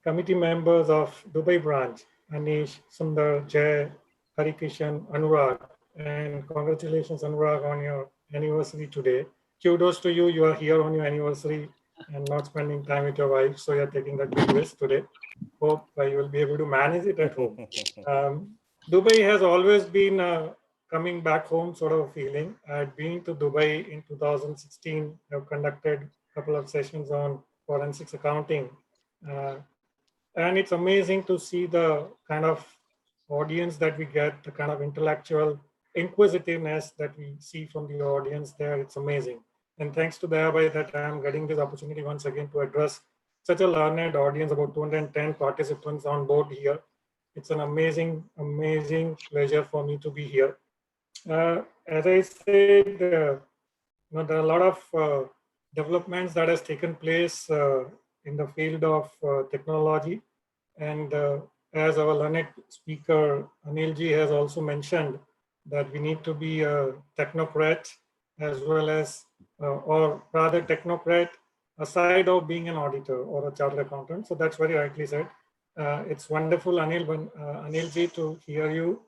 Speaker 12: committee members of Dubai branch, Anish, Sundar, Jay, Harikishan, Anurag, and congratulations, Anurag, on your anniversary today. Kudos to you. You are here on your anniversary and not spending time with your wife, so you're taking that big risk today. Hope you will be able to manage it at home. Dubai has always been coming back home sort of feeling. I had been to Dubai in 2016. I've conducted a couple of sessions on forensics accounting. And it's amazing to see the kind of audience that we get, the kind of intellectual inquisitiveness that we see from the audience there. It's amazing. And thanks to Dayabai that I'm getting this opportunity once again to address such a learned audience, about 210 participants on board here. It's an amazing, amazing pleasure for me to be here. As I said, there are a lot of developments that has taken place in the field of technology. And as our learned speaker, Anilji, has also mentioned, that we need to be a technocrat as well as, or rather technocrat aside of being an auditor or a chartered accountant. So that's very rightly said. It's wonderful, Anilji, to hear you.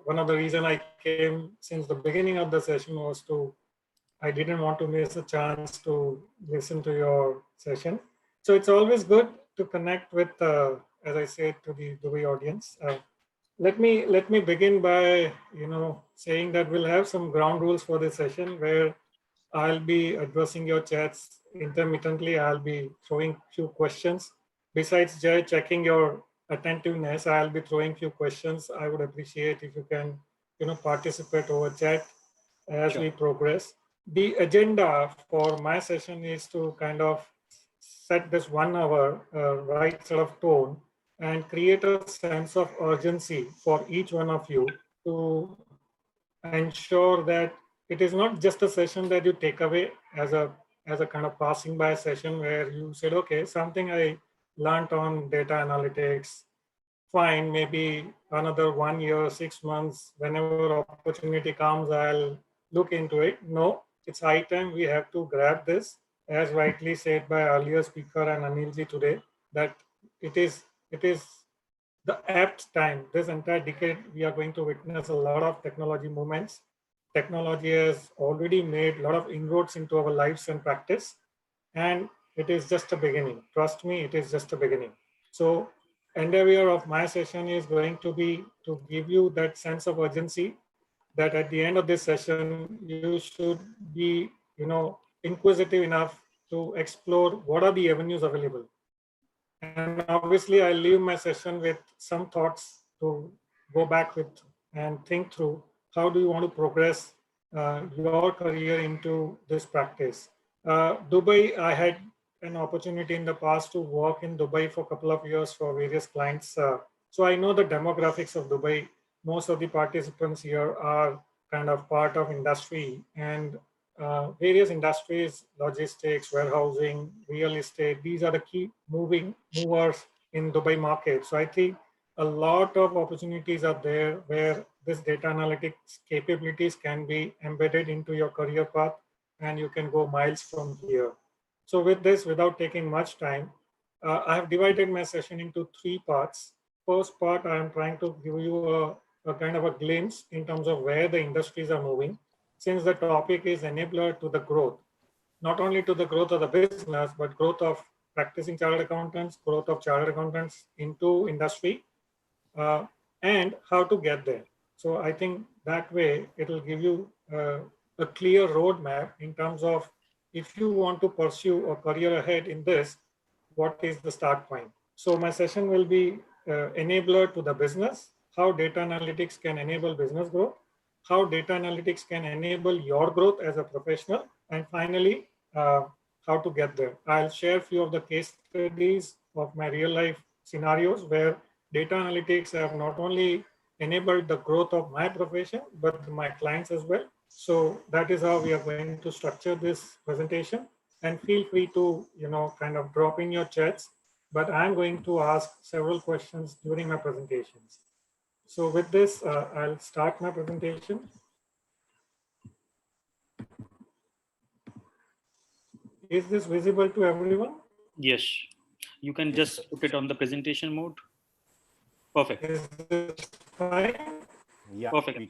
Speaker 12: One of the reasons I came since the beginning of the session was I didn't want to miss a chance to listen to your session. So it's always good to connect with, as I said, to the Dubai audience. Let me begin by saying that we'll have some ground rules for this session, where I'll be addressing your chats intermittently. I'll be throwing few questions. Besides Jay checking your attentiveness, I'll be throwing few questions. I would appreciate if you can participate over chat as we progress. The agenda for my session is to kind of set this 1 hour right sort of tone and create a sense of urgency for each one of you to ensure that it is not just a session that you take away as a kind of passing by session where you said, okay, something I learned on data analytics, fine, maybe another 1 year, 6 months, whenever opportunity comes, I'll look into it. No, it's high time we have to grab this, as rightly said by earlier speaker and Anilji today, that it is the apt time. This entire decade, we are going to witness a lot of technology movements. Technology has already made a lot of inroads into our lives and practice, and it is just a beginning. Trust me, it is just a beginning. So endeavor of my session is going to be to give you that sense of urgency that at the end of this session, you should be, inquisitive enough to explore what are the avenues available. And obviously, I'll leave my session with some thoughts to go back with and think through how do you want to progress your career into this practice. Dubai, I had an opportunity in the past to work in Dubai for a couple of years for various clients. So I know the demographics of Dubai. Most of the participants here are kind of part of industry, and various industries, logistics, warehousing, real estate, these are the key movers in Dubai market. So I think a lot of opportunities are there where this data analytics capabilities can be embedded into your career path, and you can go miles from here. So with this, without taking much time, I have divided my session into 3 parts. First part, I am trying to give you a kind of a glimpse in terms of where the industries are moving, since the topic is enabler to the growth, not only to the growth of the business, but growth of practicing chartered accountants, growth of chartered accountants into industry, and how to get there. So I think that way it will give you a clear roadmap in terms of if you want to pursue a career ahead in this, what is the start point. So my session will be enabler to the business, how data analytics can enable business growth, how data analytics can enable your growth as a professional, and finally, how to get there. I'll share a few of the case studies of my real life scenarios where data analytics have not only enabled the growth of my profession, but my clients as well. So that is how we are going to structure this presentation. And feel free to, kind of drop in your chats, but I'm going to ask several questions during my presentations. So with this, I'll start my presentation. Is this visible to everyone?
Speaker 3: Yes, you can just put it on the presentation mode. Perfect.
Speaker 12: Is this fine?
Speaker 2: Yeah,
Speaker 3: perfect.
Speaker 2: we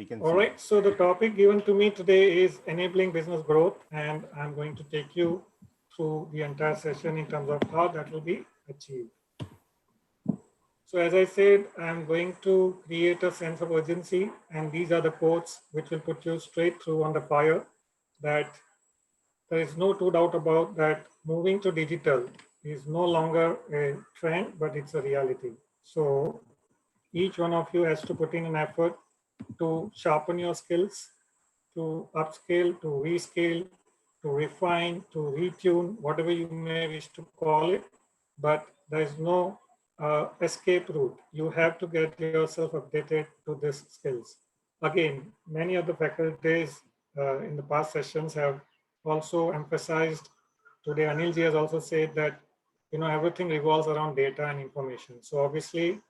Speaker 2: can
Speaker 12: All
Speaker 2: see.
Speaker 12: right, so the topic given to me today is enabling business growth, and I'm going to take you through the entire session in terms of how that will be achieved. So as I said, I'm going to create a sense of urgency, and these are the quotes which will put you straight through on the fire, that there is no doubt about that moving to digital is no longer a trend, but it's a reality. So each one of you has to put in an effort to sharpen your skills, to upscale, to rescale, to refine, to retune, whatever you may wish to call it. But there is no escape route. You have to get yourself updated to these skills. Again, many of the faculties in the past sessions have also emphasized, today Anil ji has also said that everything revolves around data and information. So obviously,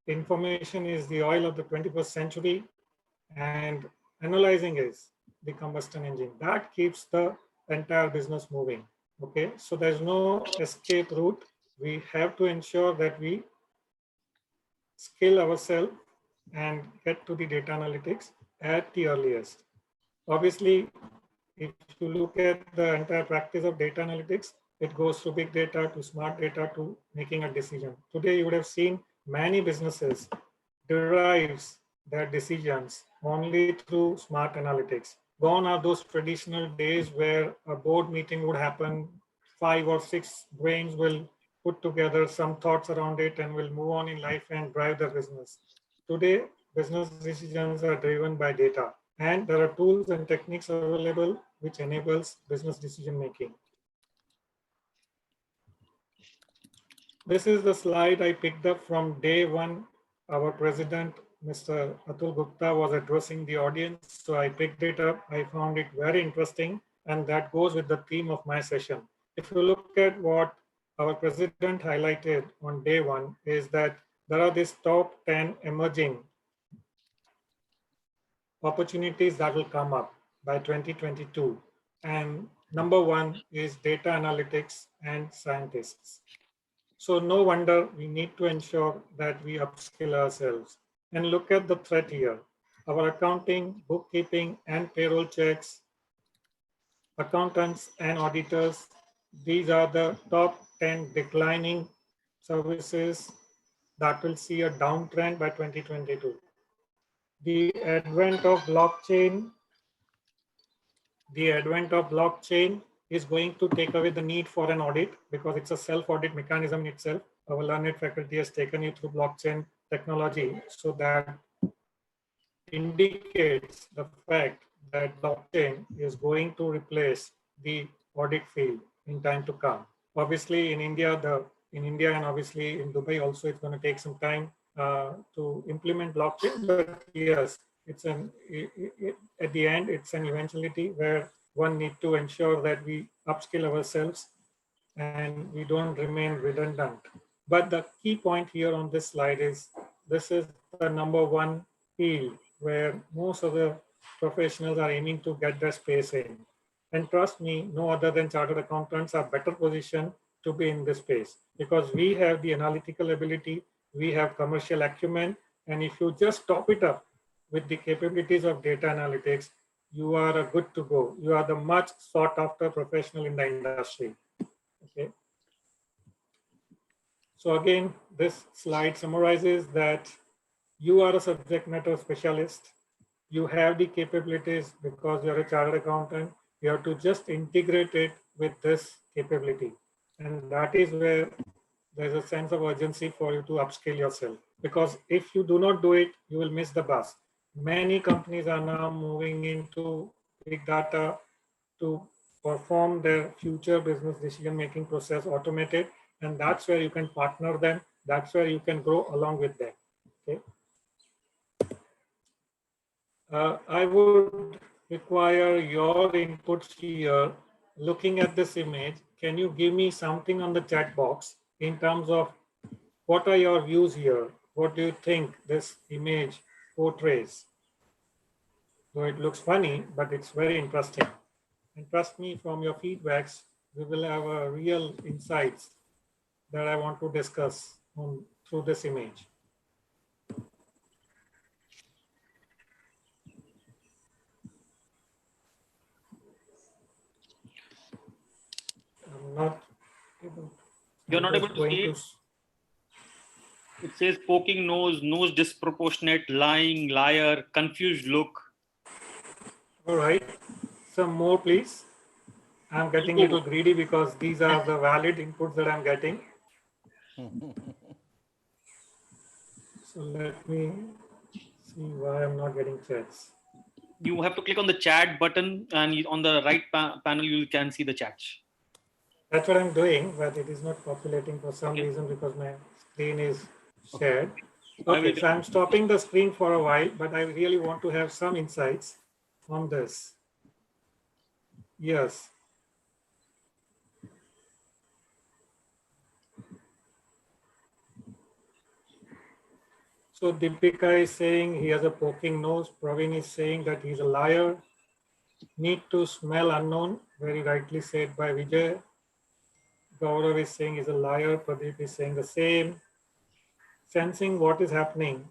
Speaker 12: information is the oil of the 21st century, and analyzing is the combustion engine. That keeps the entire business moving. Okay, so there's no escape route. We have to ensure that we skill ourselves and get to the data analytics at the earliest. Obviously, if you look at the entire practice of data analytics, it goes through big data to smart data to making a decision. Today, you would have seen many businesses derives their decisions only through smart analytics. Gone are those traditional days where a board meeting would happen, 5 or 6 brains will put together some thoughts around it and will move on in life and drive the business. Today, business decisions are driven by data, and there are tools and techniques available which enables business decision making. This is the slide I picked up from day one. Our president, Mr. Atul Gupta, was addressing the audience, so I picked it up. I found it very interesting, and that goes with the theme of my session. If you look at what our president highlighted on day one, is that there are these top 10 emerging opportunities that will come up by 2022. And number one is data analytics and scientists. So no wonder we need to ensure that we upskill ourselves. And look at the threat here. Our accounting, bookkeeping, and payroll checks, accountants and auditors, these are the top 10 declining services that will see a downtrend by 2022. The advent of blockchain is going to take away the need for an audit because it's a self-audit mechanism in itself. Our learned faculty has taken you through blockchain technology, so that indicates the fact that blockchain is going to replace the audit field in time to come. Obviously, in India and obviously in Dubai also, it's going to take some time to implement blockchain. But yes, at the end, it's an eventuality where one need to ensure that we upskill ourselves and we don't remain redundant. But the key point here on this slide is this is the number one field where most of the professionals are aiming to get their space in. And trust me, no other than chartered accountants are better positioned to be in this space because we have the analytical ability, we have commercial acumen, and if you just top it up with the capabilities of data analytics, you are good to go. You are the much sought after professional in the industry. Okay. So again, this slide summarizes that you are a subject matter specialist. You have the capabilities because you're a chartered accountant. You have to just integrate it with this capability. And that is where there's a sense of urgency for you to upskill yourself. Because if you do not do it, you will miss the bus. Many companies are now moving into big data to perform their future business decision-making process automated. And that's where you can partner them. That's where you can grow along with them. Okay. I would require your inputs here. Looking at this image, can you give me something on the chat box in terms of what are your views here? What do you think this image portrays? Though it looks funny, but it's very interesting. And trust me, from your feedbacks, we will have a real insights that I want to discuss through this image. I'm not able.
Speaker 3: You're not able to see it? It says poking nose, nose disproportionate, lying, liar, confused look.
Speaker 12: All right. Some more, please. I'm getting a little greedy because these are the valid inputs that I'm getting. So let me see why I'm not getting chats.
Speaker 3: You have to click on the chat button, and on the right panel, you can see the chats.
Speaker 12: That's what I'm doing, but it is not populating for some reason because my screen is shared. Okay, so I'm stopping the screen for a while, but I really want to have some insights on this. Yes. So Deepika is saying he has a poking nose. Praveen is saying that he's a liar. Need to smell unknown, very rightly said by Vijay. Gaurav is saying he's a liar. Pradeep is saying the same. Sensing what is happening.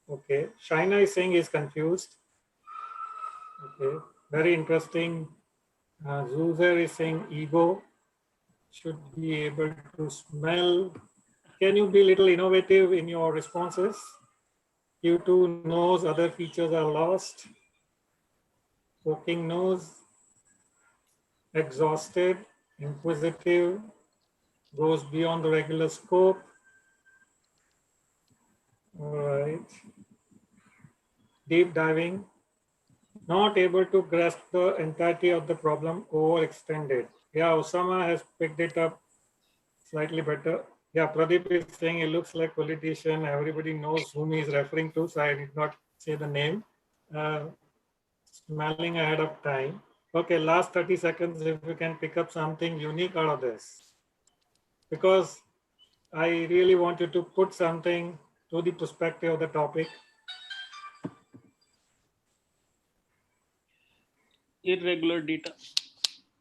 Speaker 12: Okay. Shaina is saying he's confused. Okay. Very interesting. Zuzer is saying ego. Should be able to smell. Can you be a little innovative in your responses? Q2 knows other features are lost. Poking nose. Exhausted. Inquisitive. Goes beyond the regular scope. All right. Deep diving. Not able to grasp the entirety of the problem, overextended. Yeah, Osama has picked it up slightly better. Yeah, Pradeep is saying he looks like politician. Everybody knows whom he's referring to, so I did not say the name. Smelling ahead of time. Okay, last 30 seconds, if we can pick up something unique out of this. Because I really want you to put something to the perspective of the topic.
Speaker 3: Irregular data.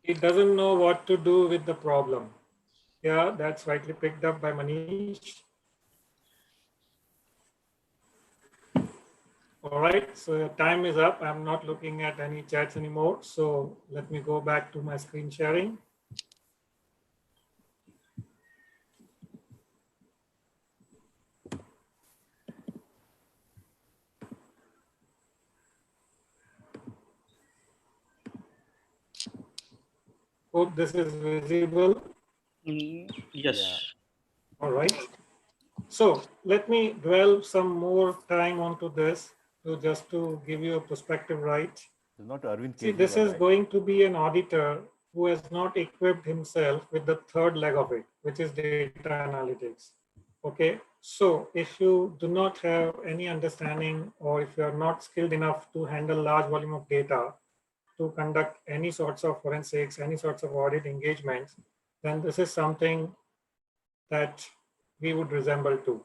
Speaker 12: It doesn't know what to do with the problem. Yeah, that's rightly picked up by Manish. All right, so time is up. I'm not looking at any chats anymore. So let me go back to my screen sharing. Hope this is visible.
Speaker 3: Yes.
Speaker 2: Yeah.
Speaker 12: All right. So let me dwell some more time onto this to give you a perspective, right?
Speaker 2: It's not Arvind
Speaker 12: See, this
Speaker 2: Kejriwal,
Speaker 12: is
Speaker 2: right?
Speaker 12: going to be an auditor who has not equipped himself with the third leg of it, which is data analytics. Okay, so if you do not have any understanding, or if you are not skilled enough to handle large volume of data to conduct any sorts of forensics, any sorts of audit engagements, then this is something that we would resemble to.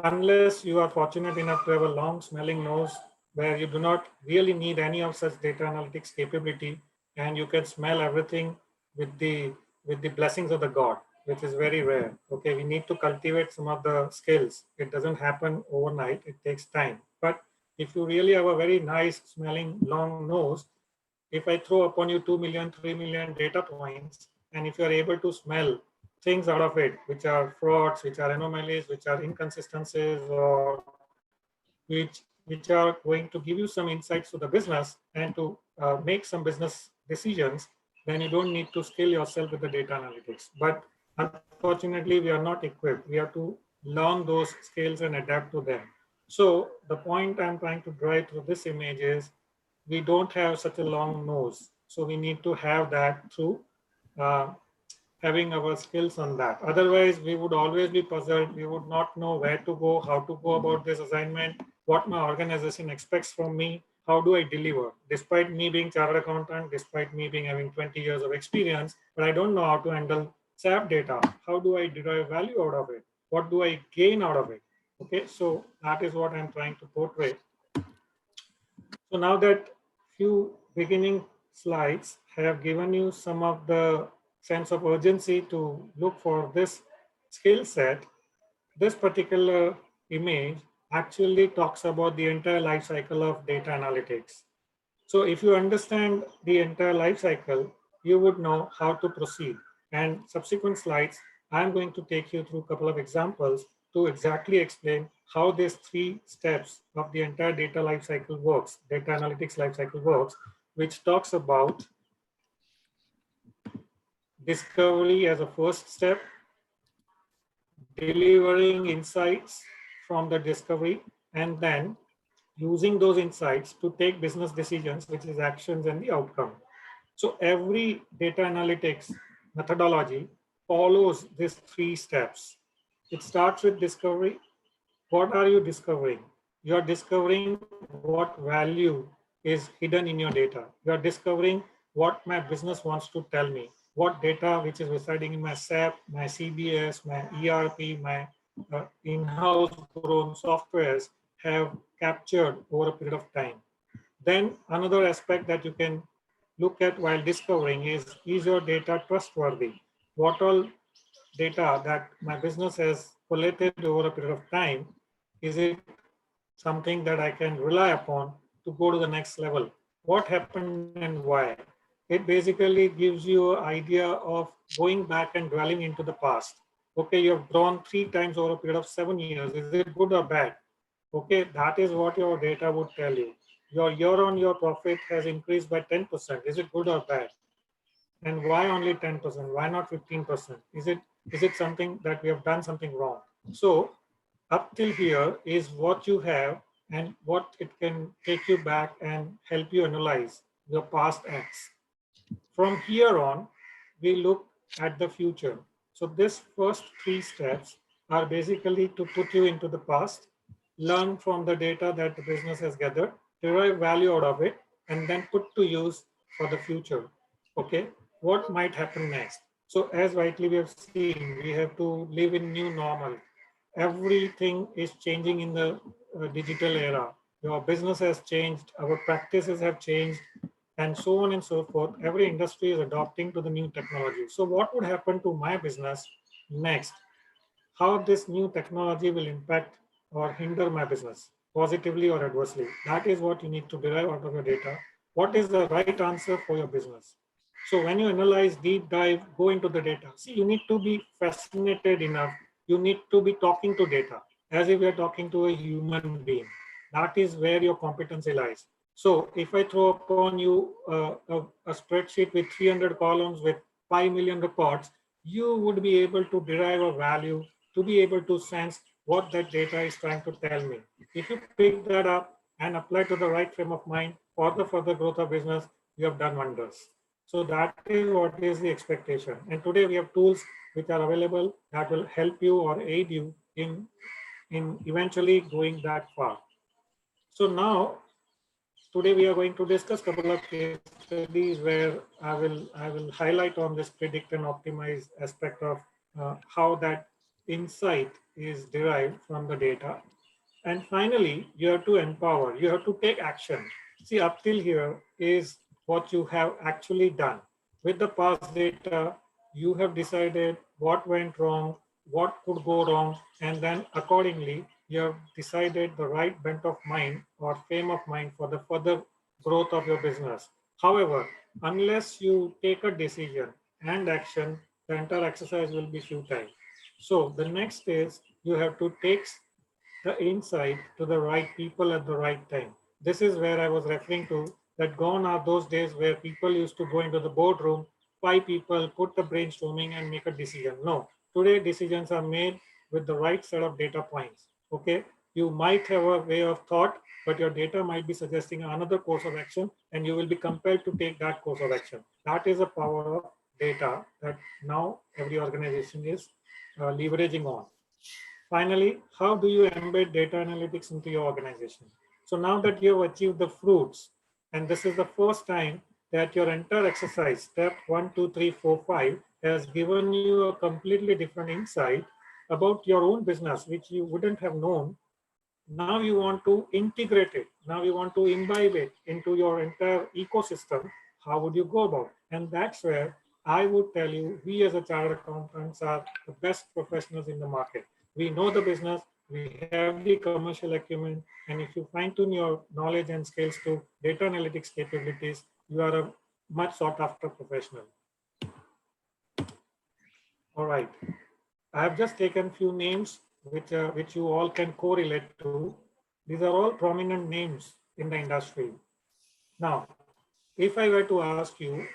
Speaker 12: Unless you are fortunate enough to have a long smelling nose where you do not really need any of such data analytics capability, and you can smell everything with the blessings of the God, which is very rare. Okay, we need to cultivate some of the skills. It doesn't happen overnight, it takes time. But if you really have a very nice smelling long nose, if I throw upon you 2 million, 3 million data points, and if you are able to smell things out of it, which are frauds, which are anomalies, which are inconsistencies, or which are going to give you some insights to the business and to make some business decisions, then you don't need to skill yourself with the data analytics. But unfortunately, we are not equipped. We have to learn those skills and adapt to them. So the point I'm trying to drive through this image is we don't have such a long nose. So we need to have that through having our skills on that. Otherwise, we would always be puzzled. We would not know where to go, how to go about this assignment, what my organization expects from me, how do I deliver? Despite me being chartered accountant, despite me being having 20 years of experience, but I don't know how to handle SAP data. How do I derive value out of it? What do I gain out of it? Okay, so that is what I'm trying to portray. So now that few beginning slides have given you some of the sense of urgency to look for this skill set, this particular image actually talks about the entire life cycle of data analytics. So if you understand the entire life cycle, you would know how to proceed. And subsequent slides, I'm going to take you through a couple of examples to exactly explain how these 3 steps of the entire data lifecycle works, data analytics lifecycle works, which talks about discovery as a first step, delivering insights from the discovery, and then using those insights to take business decisions, which is actions and the outcome. So every data analytics methodology follows these 3 steps. It starts with discovery. What are you discovering? You are discovering what value is hidden in your data. You are discovering what my business wants to tell me, what data which is residing in my SAP, my CBS, my ERP, my in-house grown softwares have captured over a period of time. Then another aspect that you can look at while discovering is your data trustworthy? What all data that my business has collated over a period of time, is it something that I can rely upon to go to the next level? What happened and why? It basically gives you an idea of going back and dwelling into the past. Okay, you have grown 3 times over a period of 7 years. Is it good or bad? Okay, that is what your data would tell you. Your year-on-year profit has increased by 10%. Is it good or bad? And why only 10%? Why not 15%? Is it something that we have done something wrong? So up till here is what you have and what it can take you back and help you analyze your past acts. From here on, we look at the future. So this first 3 steps are basically to put you into the past, learn from the data that the business has gathered, derive value out of it, and then put to use for the future. Okay, what might happen next? So as rightly we have seen, we have to live in new normal. Everything is changing in the digital era. Your business has changed, our practices have changed, and so on and so forth. Every industry is adopting to the new technology. So what would happen to my business next? How this new technology will impact or hinder my business, positively or adversely? That is what you need to derive out of your data. What is the right answer for your business? So when you analyze, deep dive, go into the data. See, you need to be fascinated enough. You need to be talking to data as if you're talking to a human being. That is where your competency lies. So if I throw upon you a spreadsheet with 300 columns with 5 million records, you would be able to derive a value to be able to sense what that data is trying to tell me. If you pick that up and apply to the right frame of mind for the further growth of business, you have done wonders. So that is what is the expectation. And today we have tools which are available that will help you or aid you in eventually going that far. So now, today we are going to discuss a couple of case studies where I will highlight on this predict and optimize aspect of how that insight is derived from the data. And finally, you have to empower, you have to take action. See, up till here is what you have actually done. With the past data, you have decided what went wrong, what could go wrong, and then accordingly, you have decided the right bent of mind or frame of mind for the further growth of your business. However, unless you take a decision and action, the entire exercise will be futile. So the next is you have to take the insight to the right people at the right time. This is where I was referring to, that gone are those days where people used to go into the boardroom, 5 people, put the brainstorming and make a decision. No, today decisions are made with the right set of data points. Okay, you might have a way of thought, but your data might be suggesting another course of action and you will be compelled to take that course of action. That is the power of data that now every organization is leveraging on. Finally, how do you embed data analytics into your organization? So now that you have achieved the fruits, and this is the first time that your entire exercise, step 1, 2, 3, 4, 5, has given you a completely different insight about your own business, which you wouldn't have known. Now you want to integrate it. Now you want to imbibe it into your entire ecosystem. How would you go about it? And that's where I would tell you, we as a chartered accountants are the best professionals in the market. We know the business, we have the commercial acumen, and if you fine tune your knowledge and skills to data analytics capabilities, you are a much sought after professional. All right. I have just taken few names which you all can correlate to. These are all prominent names in the industry. Now, if I were to ask you,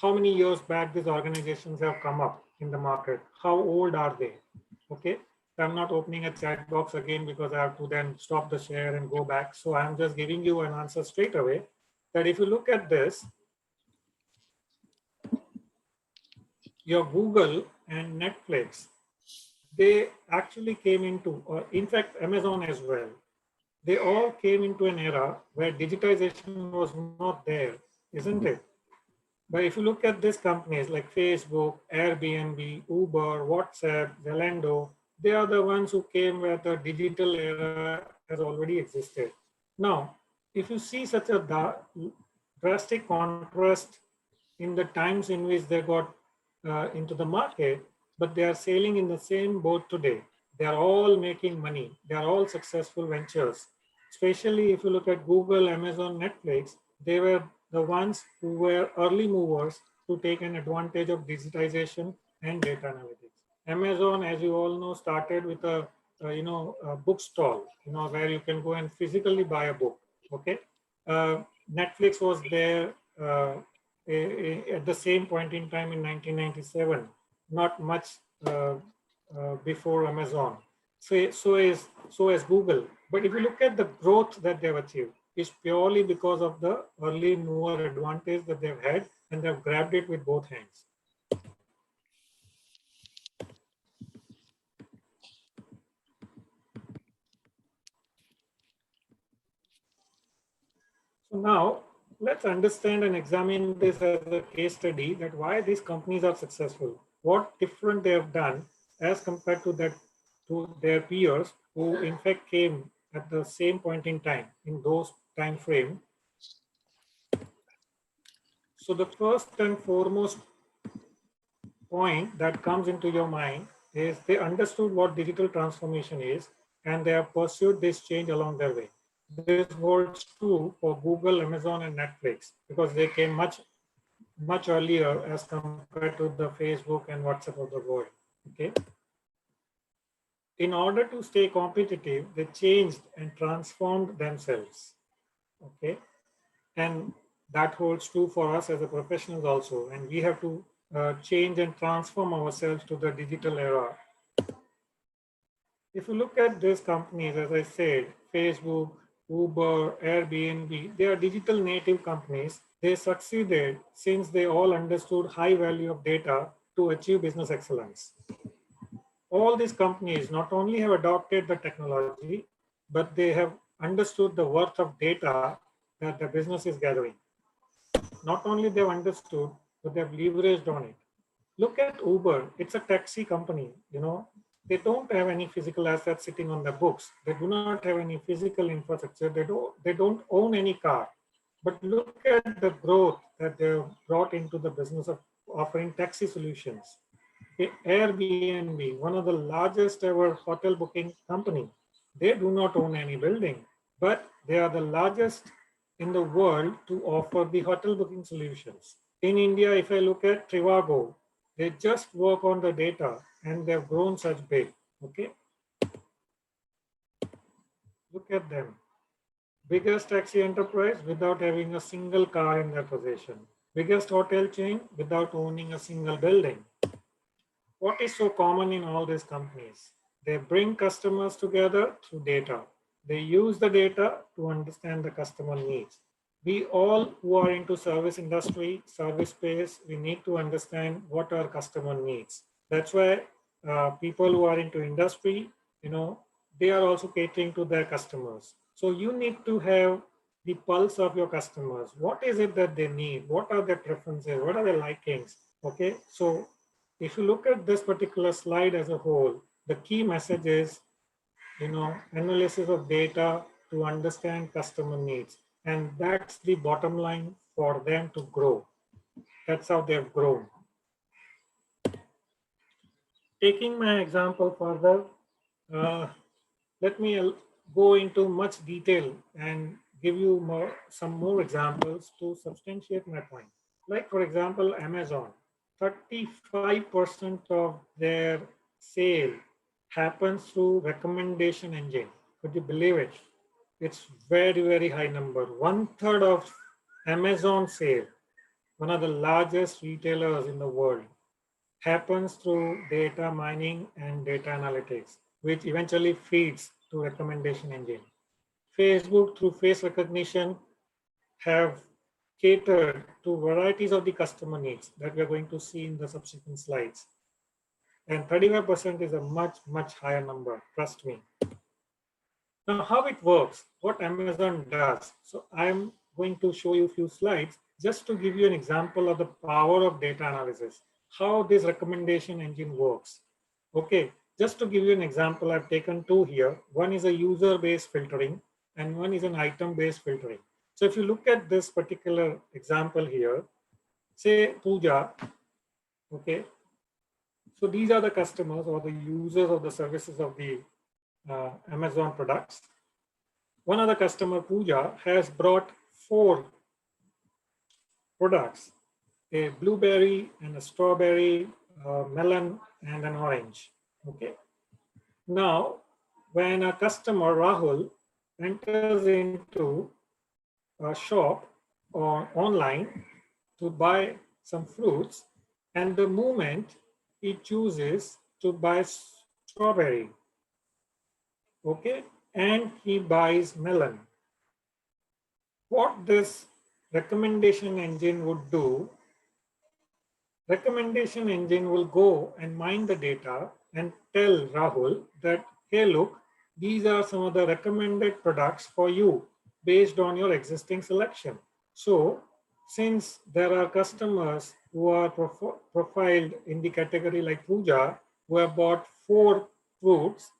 Speaker 12: how many years back these organizations have come up in the market? How old are they? Okay, so I'm not opening a chat box again because I have to then stop the share and go back. So I'm just giving you an answer straight away that if you look at this, your Google and Netflix, they actually came into, or in fact, Amazon as well, they all came into an era where digitization was not there, isn't it? But if you look at these companies like Facebook, Airbnb, Uber, WhatsApp, Zalando, they are the ones who came where the digital era has already existed. Now, if you see such a drastic contrast in the times in which they got into the market, but they are sailing in the same boat today. They are all making money. They are all successful ventures. Especially if you look at Google, Amazon, Netflix, they were the ones who were early movers to take an advantage of digitization and data analytics. Amazon, as you all know, started with a bookstall, where you can go and physically buy a book. Okay, Netflix was there at the same point in time in 1997, not much before Amazon. So is Google. But if you look at the growth that they've achieved, it's purely because of the early mover advantage that they've had, and they've grabbed it with both hands. So now let's understand and examine this as a case study, that why these companies are successful, what different they have done as compared to their peers who in fact came at the same point in time in those time frame. So the first and foremost point that comes into your mind is they understood what digital transformation is, and they have pursued this change along their way. This holds true for Google, Amazon, and Netflix because they came much earlier as compared to the Facebook and WhatsApp of the world. Okay. In order to stay competitive, they changed and transformed themselves. Okay. And that holds true for us as a professionals also. And we have to change and transform ourselves to the digital era. If you look at these companies, as I said, Facebook, Uber, Airbnb, they are digital native companies. They succeeded since they all understood high value of data to achieve business excellence. All these companies not only have adopted the technology, but they have understood the worth of data that the business is gathering. Not only they've understood, but they've leveraged on it. Look at Uber, it's a taxi company, they don't have any physical assets sitting on their books. They do not have any physical infrastructure. They don't own any car. But look at the growth that they've brought into the business of offering taxi solutions. Airbnb, one of the largest ever hotel booking company, they do not own any building, but they are the largest in the world to offer the hotel booking solutions. In India, if I look at Trivago, they just work on the data and they've grown such big, okay? Look at them. Biggest taxi enterprise without having a single car in their possession. Biggest hotel chain without owning a single building. What is so common in all these companies? They bring customers together through data. They use the data to understand the customer needs. We all who are into service industry, service space, we need to understand what our customer needs. That's why people who are into industry, they are also catering to their customers. So you need to have the pulse of your customers. What is it that they need? What are their preferences? What are their likings? Okay, so if you look at this particular slide as a whole, the key message is, analysis of data to understand customer needs. And that's the bottom line for them to grow. That's how they've grown. Taking my example further, let me go into much detail and give you some more examples to substantiate my point. Like, for example, Amazon, 35% of their sale happens through recommendation engine. Could you believe it? It's very, very high number. 1/3 of Amazon sale, one of the largest retailers in the world, happens through data mining and data analytics, which eventually feeds to recommendation engine. Facebook, through face recognition, have catered to varieties of the customer needs that we are going to see in the subsequent slides. And 35% is a much, much higher number, trust me. Now, how it works, what Amazon does. So I'm going to show you a few slides just to give you an example of the power of data analysis, how this recommendation engine works. Okay, just to give you an example, I've taken two here. One is a user-based filtering and one is an item-based filtering. So if you look at this particular example here, say Pooja, okay. So these are the customers or the users of the services of the Amazon products. One of the customer, Pooja, has brought 4 products, a blueberry and a strawberry, melon and an orange, okay. Now, when a customer, Rahul, enters into a shop or online to buy some fruits, and the moment he chooses to buy strawberry, okay, and he buys melon, what this recommendation engine would do, recommendation engine will go and mine the data and tell Rahul that, hey, look, these are some of the recommended products for you based on your existing selection. So since there are customers who are profiled in the category like Pooja, who have bought 4 fruits,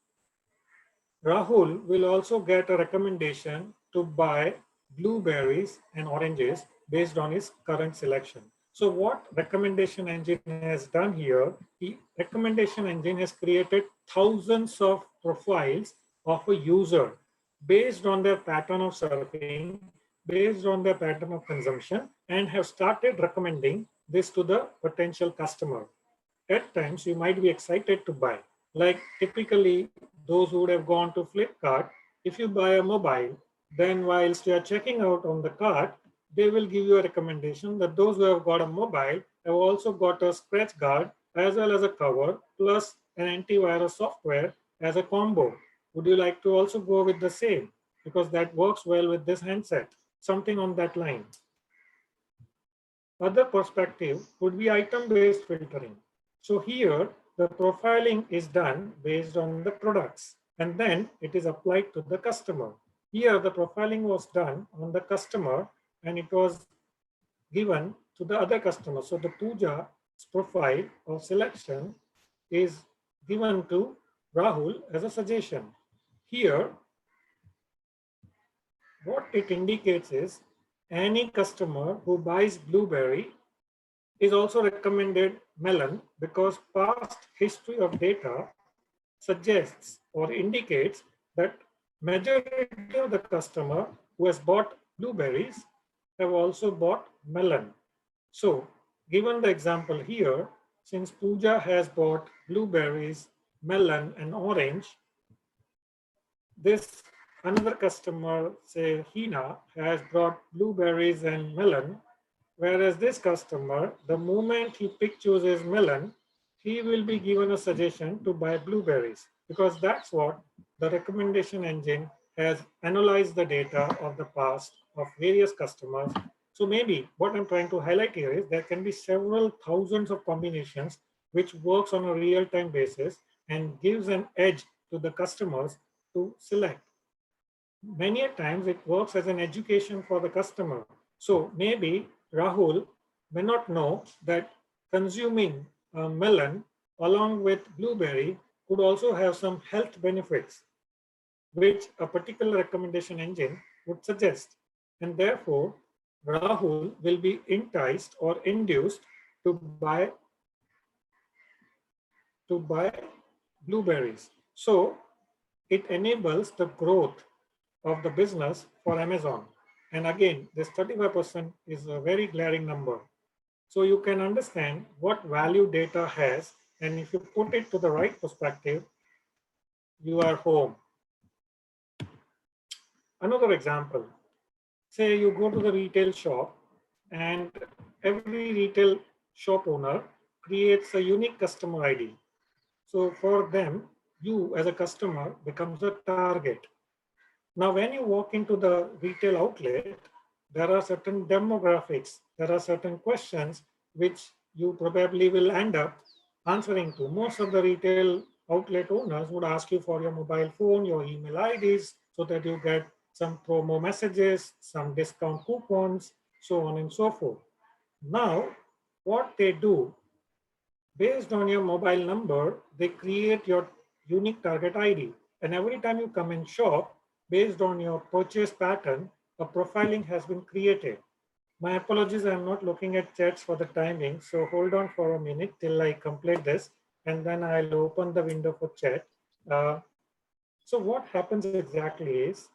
Speaker 12: Rahul will also get a recommendation to buy blueberries and oranges based on his current selection. So what recommendation engine has done here, the recommendation engine has created thousands of profiles of a user based on their pattern of surfing, based on their pattern of consumption, and have started recommending this to the potential customer. At times, you might be excited to buy. Like typically, those who would have gone to Flipkart, if you buy a mobile, Then whilst you are checking out on the cart, they will give you a recommendation that those who have got a mobile have also got a scratch guard as well as a cover plus an antivirus software as a combo. Would you like to also go with the same? Because that works well with this handset, something on that line. Other perspective would be item-based filtering. So here, the profiling is done based on the products, and then it is applied to the customer. Here, the profiling was done on the customer, and it was given to the other customer. So the Pooja's profile or selection is given to Rahul as a suggestion. Here, what it indicates is any customer who buys blueberry is also recommended melon because past history of data suggests or indicates that majority of the customer who has bought blueberries have also bought melon. So given the example here, since Pooja has bought blueberries, melon and orange, this another customer, say Hina, has brought blueberries and melon. Whereas this customer, the moment he chooses melon, he will be given a suggestion to buy blueberries because that's what the recommendation engine has analyzed the data of the past of various customers. So maybe what I'm trying to highlight here is there can be several thousands of combinations which works on a real-time basis and gives an edge to the customers to select. Many a times it works as an education for the customer. So maybe Rahul may not know that consuming a melon along with blueberry could also have some health benefits, which a particular recommendation engine would suggest. And therefore, Rahul will be enticed or induced to buy blueberries. So it enables the growth of the business for Amazon. And again, this 35% is a very glaring number. So you can understand what value data has, and if you put it to the right perspective, you are home. Another example, say you go to the retail shop and every retail shop owner creates a unique customer ID. So for them, you as a customer becomes a target. Now, when you walk into the retail outlet, there are certain demographics, there are certain questions which you probably will end up answering to. Most of the retail outlet owners would ask you for your mobile phone, your email IDs, so that you get some promo messages, some discount coupons, so on and so forth. Now, what they do, based on your mobile number, they create your unique target ID. And every time you come and shop, based on your purchase pattern, a profiling has been created. My apologies, I'm not looking at chats for the timing. So hold on for a minute till I complete this, and then I'll open the window for chat. So what happens exactly is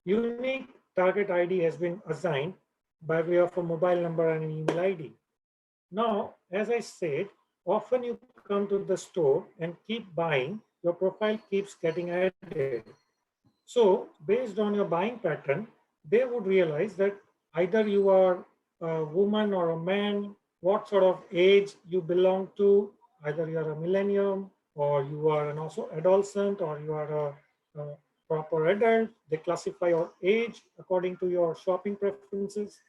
Speaker 12: unique target ID has been assigned by way of a mobile number and an email ID. Now, as I said, often you come to the store and keep buying, your profile keeps getting added. So based on your buying pattern, they would realize that either you are a woman or a man, what sort of age you belong to, either you are a millennium or you are an also adolescent or you are a proper adult. They classify your age according to your shopping preferences.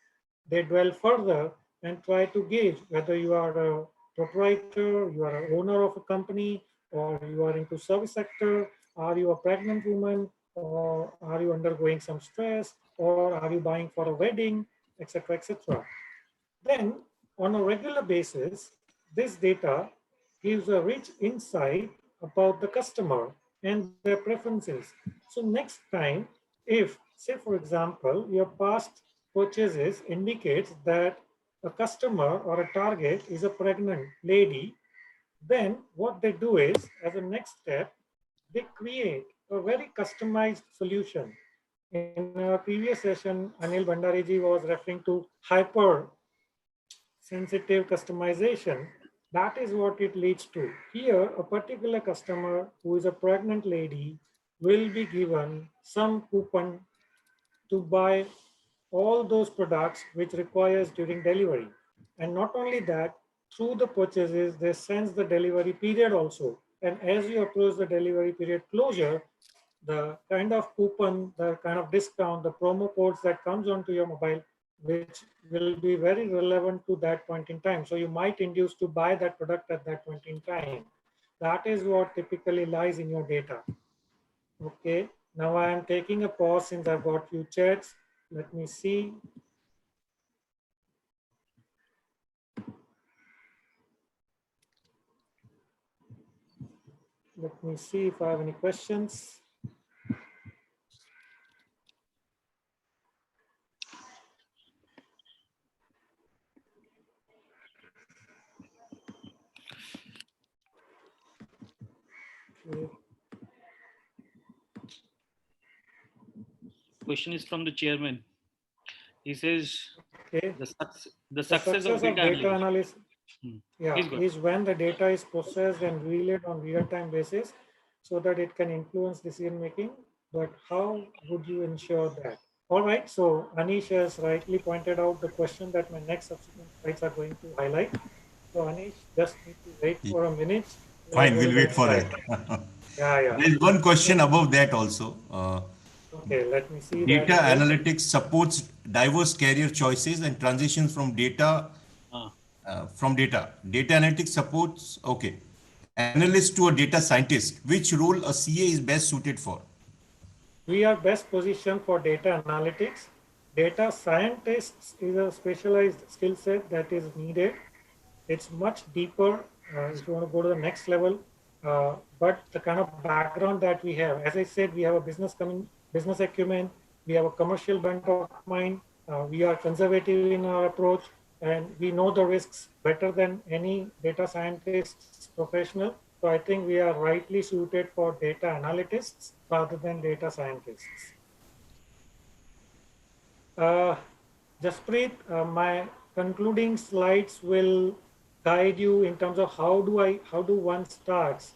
Speaker 12: They dwell further and try to gauge whether you are a proprietor, you are an owner of a company, or you are into service sector, are you a pregnant woman, or are you undergoing some stress, or are you buying for a wedding, etc., etc. Then on a regular basis, this data gives a rich insight about the customer and their preferences. So next time, if, say for example, your past purchases indicates that a customer or a target is a pregnant lady, then what they do is, as a next step, they create a very customized solution. In our previous session, Anil Bhandari ji was referring to hyper sensitive customization. That is what it leads to. Here, a particular customer who is a pregnant lady will be given some coupon to buy all those products which requires during delivery. And not only that, through the purchases, they sense the delivery period also. And as you approach the delivery period closure, the kind of coupon, the kind of discount, the promo codes that comes onto your mobile, which will be very relevant to that point in time. So you might induce to buy that product at that point in time. That is what typically lies in your data. Okay, now I am taking a pause since I've got few chats. Let me see. Let me see if I have any questions. Okay.
Speaker 3: Question is from the chairman. He says,
Speaker 12: Okay.
Speaker 3: the success of data
Speaker 12: analysis yeah,
Speaker 3: Please go ahead.
Speaker 12: is when the data is processed and relayed on real-time basis so that it can influence decision making. But how would you ensure that? All right, so Anish has rightly pointed out the question that my next subsequent slides are going to highlight. So Anish, just need to wait for a minute.
Speaker 5: Fine, we'll wait for that.
Speaker 12: Yeah.
Speaker 5: There is one question above that also.
Speaker 12: Okay, let me see.
Speaker 5: Data
Speaker 12: that
Speaker 5: analytics supports diverse career choices and transitions from data. Data analytics supports, okay. Analyst to a data scientist. Which role a CA is best suited for?
Speaker 12: We are best positioned for data analytics. Data scientists is a specialized skill set that is needed. It's much deeper if you want to go to the next level. But the kind of background that we have, as I said, we have a business acumen, we have a commercial bent of mind, we are conservative in our approach, and we know the risks better than any data scientist professional. So I think we are rightly suited for data analytics rather than data scientists. Jasprit, my concluding slides will guide you in terms of how do one starts,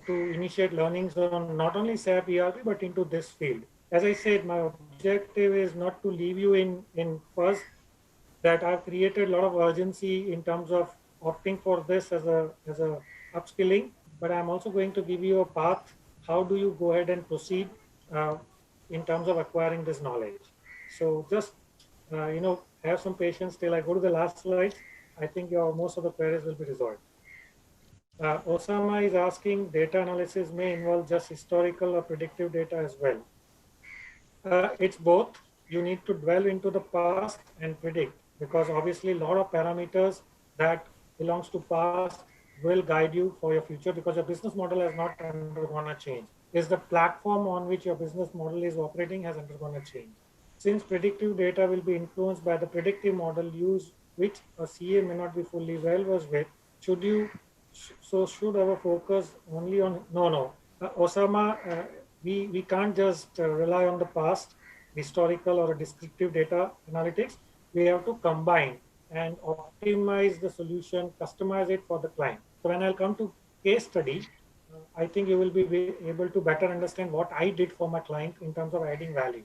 Speaker 12: to initiate learnings on not only SAP ERP, but into this field. As I said, my objective is not to leave you in first that I've created a lot of urgency in terms of opting for this as a upskilling, but I'm also going to give you a path. How do you go ahead and proceed in terms of acquiring this knowledge? So just, have some patience till I go to the last slide. I think most of the queries will be resolved. Osama is asking, data analysis may involve just historical or predictive data as well. It's both. You need to dwell into the past and predict, because obviously a lot of parameters that belongs to past will guide you for your future, because your business model has not undergone a change. Is the platform on which your business model is operating has undergone a change. Since predictive data will be influenced by the predictive model used, which a CA may not be fully well versed with, should our focus only on, Osama, we can't just rely on the past, historical or descriptive data analytics. We have to combine and optimize the solution, customize it for the client. So when I'll come to case study, I think you will be able to better understand what I did for my client in terms of adding value.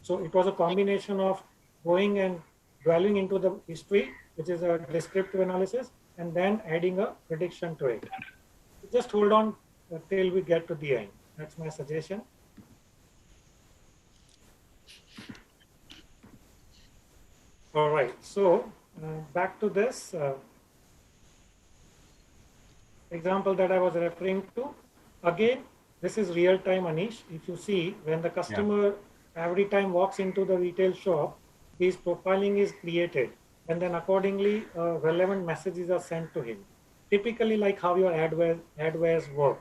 Speaker 12: So it was a combination of going and dwelling into the history, which is a descriptive analysis, and then adding a prediction to it. Just hold on till we get to the end. That's my suggestion. All right, so back to this example that I was referring to. Again, this is real time, Anish. If you see, when the customer every time walks into the retail shop, his profiling is created, and then accordingly relevant messages are sent to him. Typically like how your adwares work.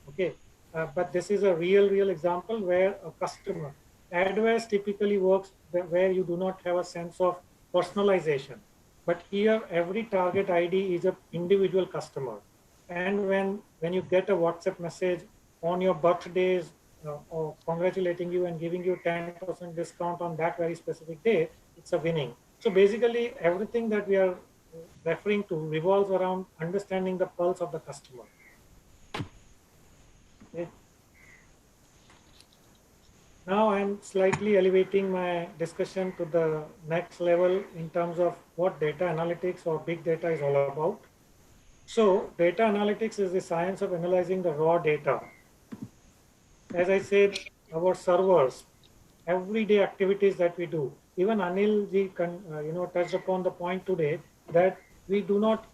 Speaker 12: Okay, but this is a real example where a customer, adwares typically works where you do not have a sense of personalization. But here every target ID is an individual customer. And when you get a WhatsApp message on your birthdays or congratulating you and giving you 10% discount on that very specific day, it's a winning. So basically everything that we are referring to revolves around understanding the pulse of the customer. Okay. Now I'm slightly elevating my discussion to the next level in terms of what data analytics or big data is all about. So data analytics is the science of analyzing the raw data. As I said, our servers, everyday activities that we do. Even Anil ji touched upon the point today that we do not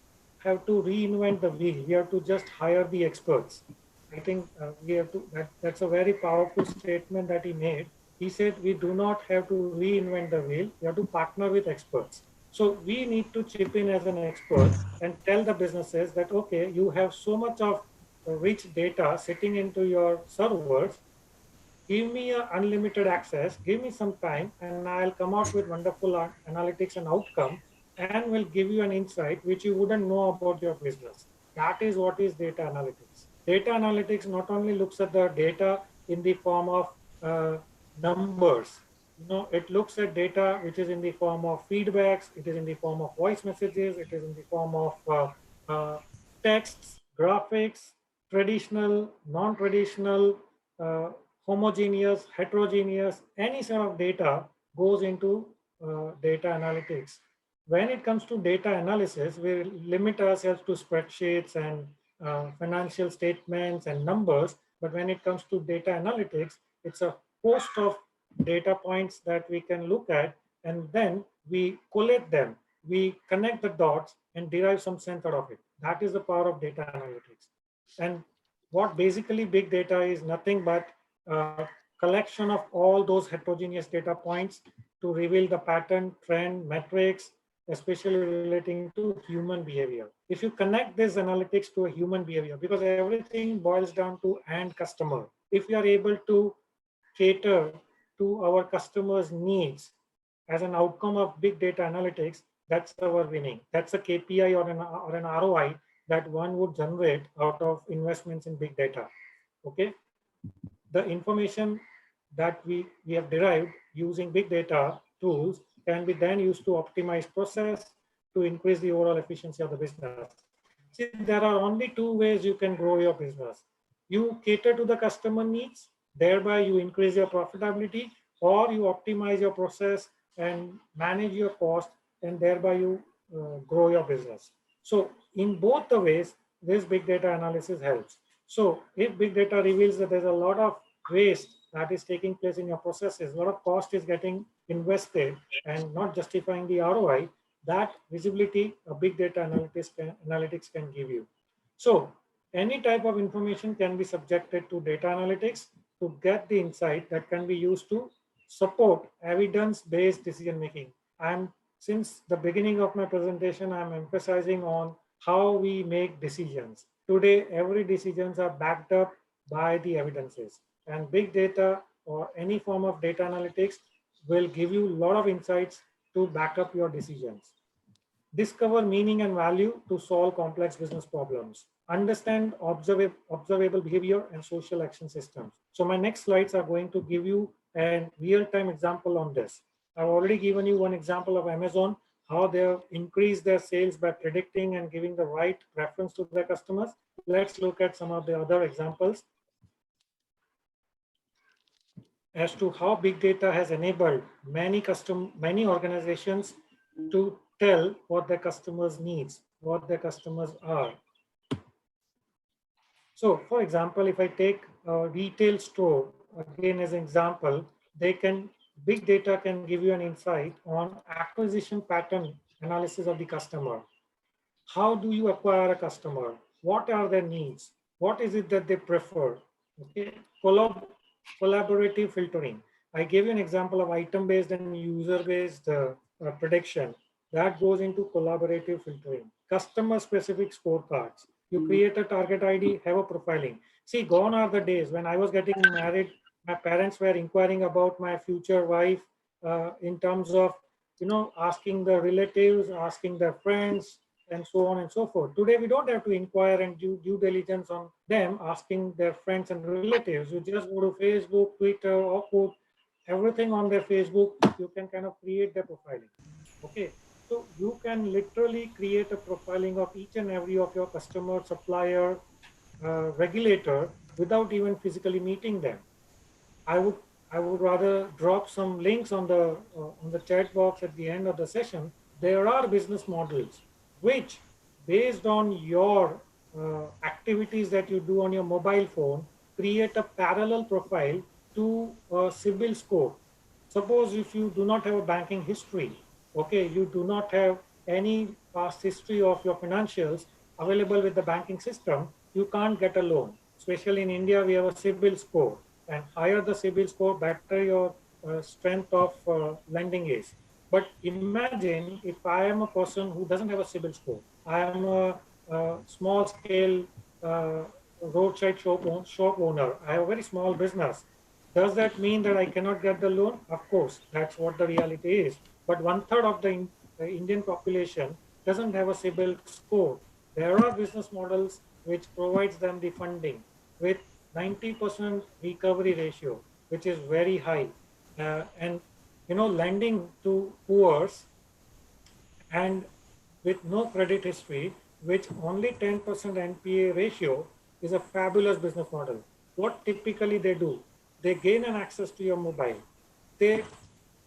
Speaker 12: have to reinvent the wheel. We have to just hire the experts. I think we have to. That's a very powerful statement that he made. He said we do not have to reinvent the wheel. We have to partner with experts. So we need to chip in as an expert and tell the businesses that okay, you have so much of rich data sitting into your servers. Give me unlimited access, give me some time, and I'll come out with wonderful analytics and outcome, and will give you an insight which you wouldn't know about your business. That is what is data analytics. Data analytics not only looks at the data in the form of numbers. It looks at data which is in the form of feedbacks, it is in the form of voice messages, it is in the form of texts, graphics, traditional, non-traditional, homogeneous, heterogeneous, any sort of data goes into data analytics. When it comes to data analysis, we limit ourselves to spreadsheets and financial statements and numbers. But when it comes to data analytics, it's a host of data points that we can look at, and then we collate them, we connect the dots and derive some sense out of it. That is the power of data analytics. And what basically big data is nothing but a collection of all those heterogeneous data points to reveal the pattern, trend, metrics, especially relating to human behavior. If you connect this analytics to a human behavior, because everything boils down to end customer, if we are able to cater to our customers' needs as an outcome of big data analytics, that's our winning. That's a KPI or an ROI that one would generate out of investments in big data. Okay, the information that we have derived using big data tools can be then used to optimize process to increase the overall efficiency of the business. See, there are only two ways you can grow your business. You cater to the customer needs, thereby you increase your profitability, or you optimize your process and manage your cost, and thereby you grow your business. So in both the ways, this big data analysis helps. So if big data reveals that there's a lot of waste that is taking place in your processes, a lot of cost is getting invested and not justifying the ROI, that visibility a big data analytics can give you. So any type of information can be subjected to data analytics to get the insight that can be used to support evidence-based decision making. Since the beginning of my presentation, I'm emphasizing on how we make decisions. Today, every decisions are backed up by the evidences, and big data or any form of data analytics will give you a lot of insights to back up your decisions. Discover meaning and value to solve complex business problems. Understand observable behavior and social action systems. So my next slides are going to give you a real-time example on this. I've already given you one example of Amazon, how they have increased their sales by predicting and giving the right preference to their customers. Let's look at some of the other examples as to how big data has enabled many organizations to tell what their customers needs, what their customers are. So for example, if I take a retail store again as an example, big data can give you an insight on acquisition pattern analysis of the customer. How do you acquire a customer? What are their needs? What is it that they prefer? Okay, collaborative filtering. I gave you an example of item-based and user-based prediction. That goes into collaborative filtering. Customer-specific scorecards. You create a target ID, have a profiling. See, gone are the days when I was getting married, my parents were inquiring about my future wife in terms of, asking the relatives, asking their friends, and so on and so forth. Today, we don't have to inquire and do due diligence on them, asking their friends and relatives. You just go to Facebook, Twitter, or put everything on their Facebook. You can kind of create their profiling. Okay, so you can literally create a profiling of each and every of your customer, supplier, regulator without even physically meeting them. I would rather drop some links on the chat box at the end of the session. There are business models which, based on your activities that you do on your mobile phone, create a parallel profile to a CIBIL score. Suppose if you do not have a banking history, okay, you do not have any past history of your financials available with the banking system, you can't get a loan. Especially in India, we have a CIBIL score, and higher the CIBIL score, better your strength of lending is. But imagine if I am a person who doesn't have a CIBIL score. I am a small scale roadside shop owner. I have a very small business. Does that mean that I cannot get the loan? Of course, that's what the reality is. But 1/3 of the Indian population doesn't have a CIBIL score. There are business models which provides them the funding with 90% recovery ratio, which is very high. And lending to poor and with no credit history, which only 10% NPA ratio, is a fabulous business model. What typically they do, they gain an access to your mobile. They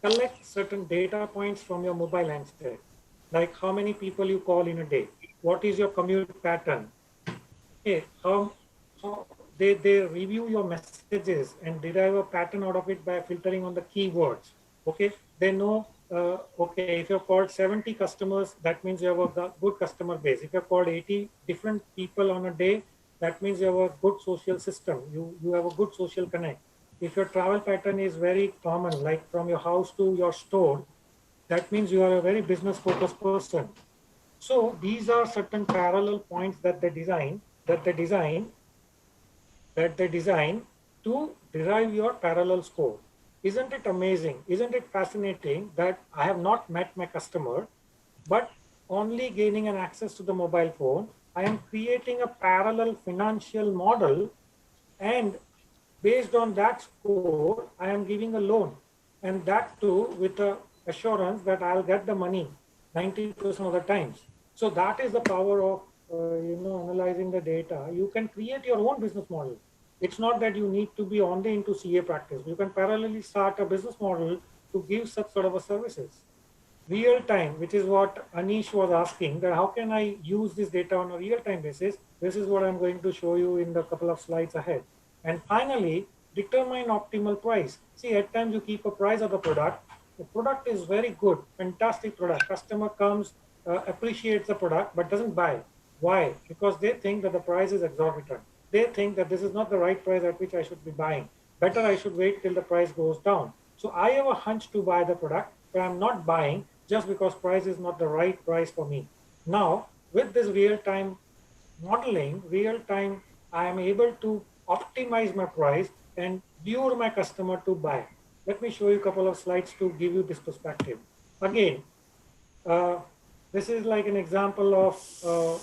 Speaker 12: collect certain data points from your mobile handset, like how many people you call in a day, what is your commute pattern, okay, how they review your messages and derive a pattern out of it by filtering on the keywords. Okay, they know, okay, if you've called 70 customers, that means you have a good customer base. If you've called 80 different people on a day, that means you have a good social system. You have a good social connect. If your travel pattern is very common, like from your house to your store, that means you are a very business focused person. So these are certain parallel points that they design to derive your parallel score. Isn't it amazing? Isn't it fascinating that I have not met my customer, but only gaining an access to the mobile phone, I am creating a parallel financial model, and based on that score, I am giving a loan, and that too with the assurance that I'll get the money 90% of the times. So that is the power of analyzing the data. You can create your own business model. It's not that you need to be only into CA practice. You can parallelly start a business model to give such sort of a services. Real time, which is what Anish was asking, that how can I use this data on a real time basis? This is what I'm going to show you in the couple of slides ahead. And finally, determine optimal price. See, at times you keep a price of the product. The product is very good, fantastic product. Customer comes, appreciates the product, but doesn't buy. Why? Because they think that the price is exorbitant. They think that this is not the right price at which I should be buying. Better I should wait till the price goes down. So I have a hunch to buy the product, but I'm not buying just because price is not the right price for me. Now, with this real-time modeling, real-time, I am able to optimize my price and lure my customer to buy. Let me show you a couple of slides to give you this perspective. Again, this is like an example of a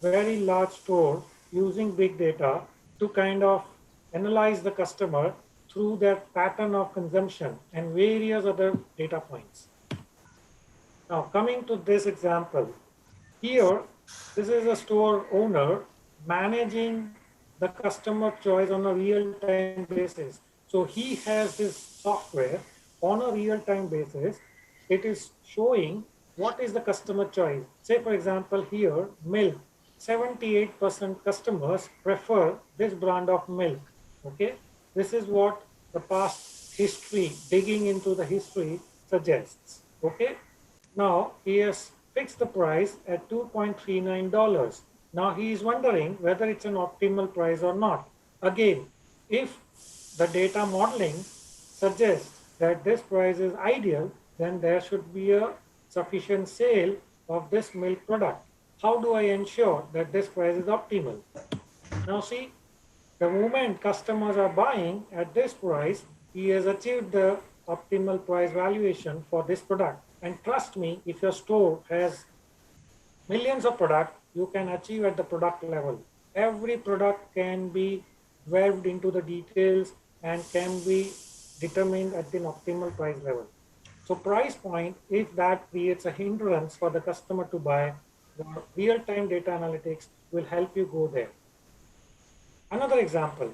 Speaker 12: very large store using big data to kind of analyze the customer through their pattern of consumption and various other data points. Now, coming to this example, here, this is a store owner managing the customer choice on a real-time basis. So he has this software on a real-time basis. It is showing what is the customer choice. Say, for example, here, milk. 78% customers prefer this brand of milk. Okay, this is what the past history, digging into the history, suggests. Okay, now he has fixed the price at $2.39. Now he is wondering whether it's an optimal price or not. Again, if the data modeling suggests that this price is ideal, then there should be a sufficient sale of this milk product. How do I ensure that this price is optimal? Now see, the moment customers are buying at this price, he has achieved the optimal price valuation for this product. And trust me, if your store has millions of products, you can achieve at the product level. Every product can be delved into the details and can be determined at the optimal price level. So price point, if that creates a hindrance for the customer to buy, the real-time data analytics will help you go there. Another example,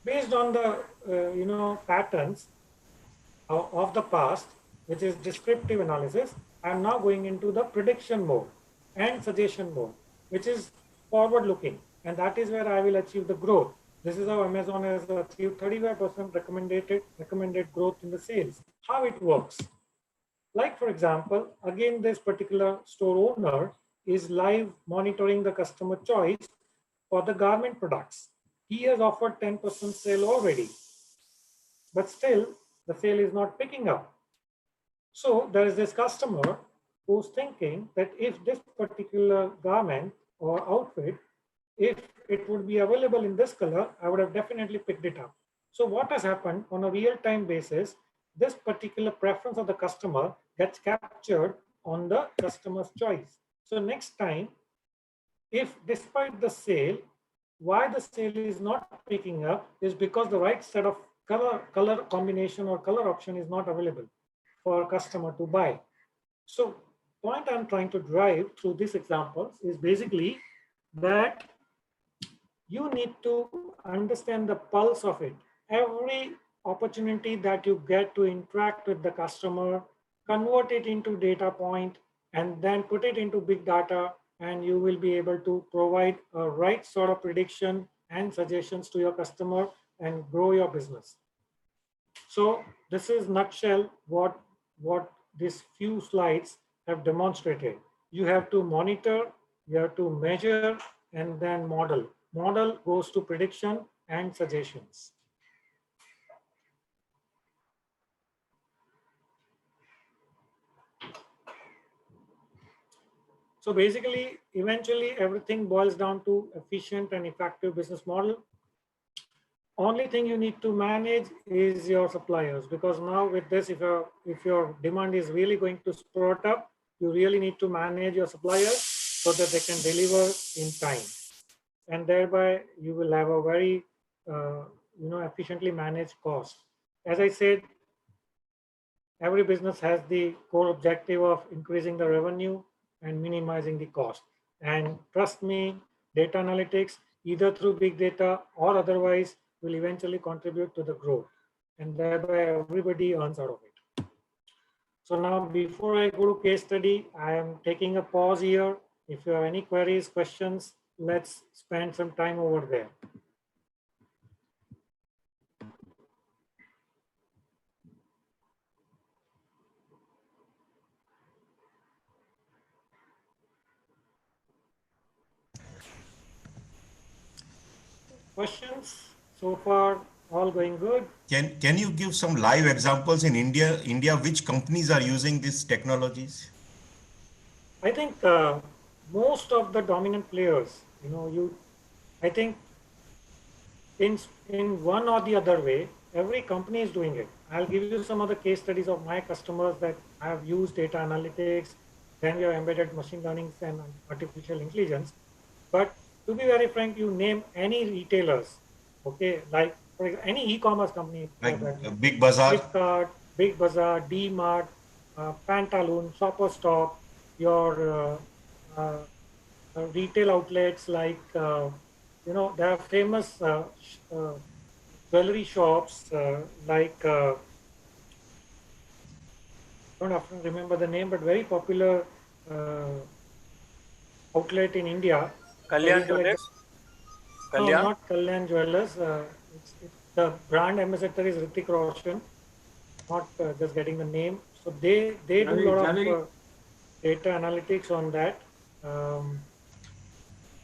Speaker 12: based on the patterns of the past, which is descriptive analysis, I'm now going into the prediction mode and suggestion mode, which is forward looking. And that is where I will achieve the growth. This is how Amazon has achieved 35% recommended growth in the sales. How it works. Like, for example, again, this particular store owner is live monitoring the customer choice for the garment products. He has offered 10% sale already, but still the sale is not picking up. So there is this customer who's thinking that if this particular garment or outfit, if it would be available in this color, I would have definitely picked it up. So what has happened on a real-time basis, this particular preference of the customer gets captured on the customer's choice. So next time, if despite the sale, why the sale is not picking up is because the right set of color combination or color option is not available for a customer to buy. So point I'm trying to drive through these examples is basically that you need to understand the pulse of it. Every opportunity that you get to interact with the customer, convert it into data point, and then put it into big data, and you will be able to provide a right sort of prediction and suggestions to your customer and grow your business. So this is nutshell what these few slides have demonstrated. You have to monitor, you have to measure, and then model. Model goes to prediction and suggestions. So basically, eventually everything boils down to efficient and effective business model. Only thing you need to manage is your suppliers, because now with this, if your demand is really going to spurt up, you really need to manage your suppliers so that they can deliver in time, and thereby you will have a very efficiently managed cost. As I said, every business has the core objective of increasing the revenue and minimizing the cost. And trust me, data analytics, either through big data or otherwise, will eventually contribute to the growth. And thereby everybody earns out of it. So now before I go to case study, I am taking a pause here. If you have any queries, questions, let's spend some time over there. Questions? So far, all going good.
Speaker 2: Can you give some live examples in India, which companies are using these technologies?
Speaker 12: I think most of the dominant players, I think in one or the other way, every company is doing it. I'll give you some other case studies of my customers that have used data analytics, then we have embedded machine learning and artificial intelligence. But to be very frank, you name any retailers, okay, like for example, any e-commerce company,
Speaker 2: Like Big Bazaar?
Speaker 12: Flipkart, Big Bazaar, D-Mart, Pantaloon, Shopper Stop, your retail outlets like, there are famous jewelry shops like, don't often remember the name, but very popular outlet in India.
Speaker 11: Kalyan Jewelers?
Speaker 12: No, not Kalyan Jewelers. The brand ambassador is Hrithik Roshan. Not just getting the name. So they do a lot of data analytics on that.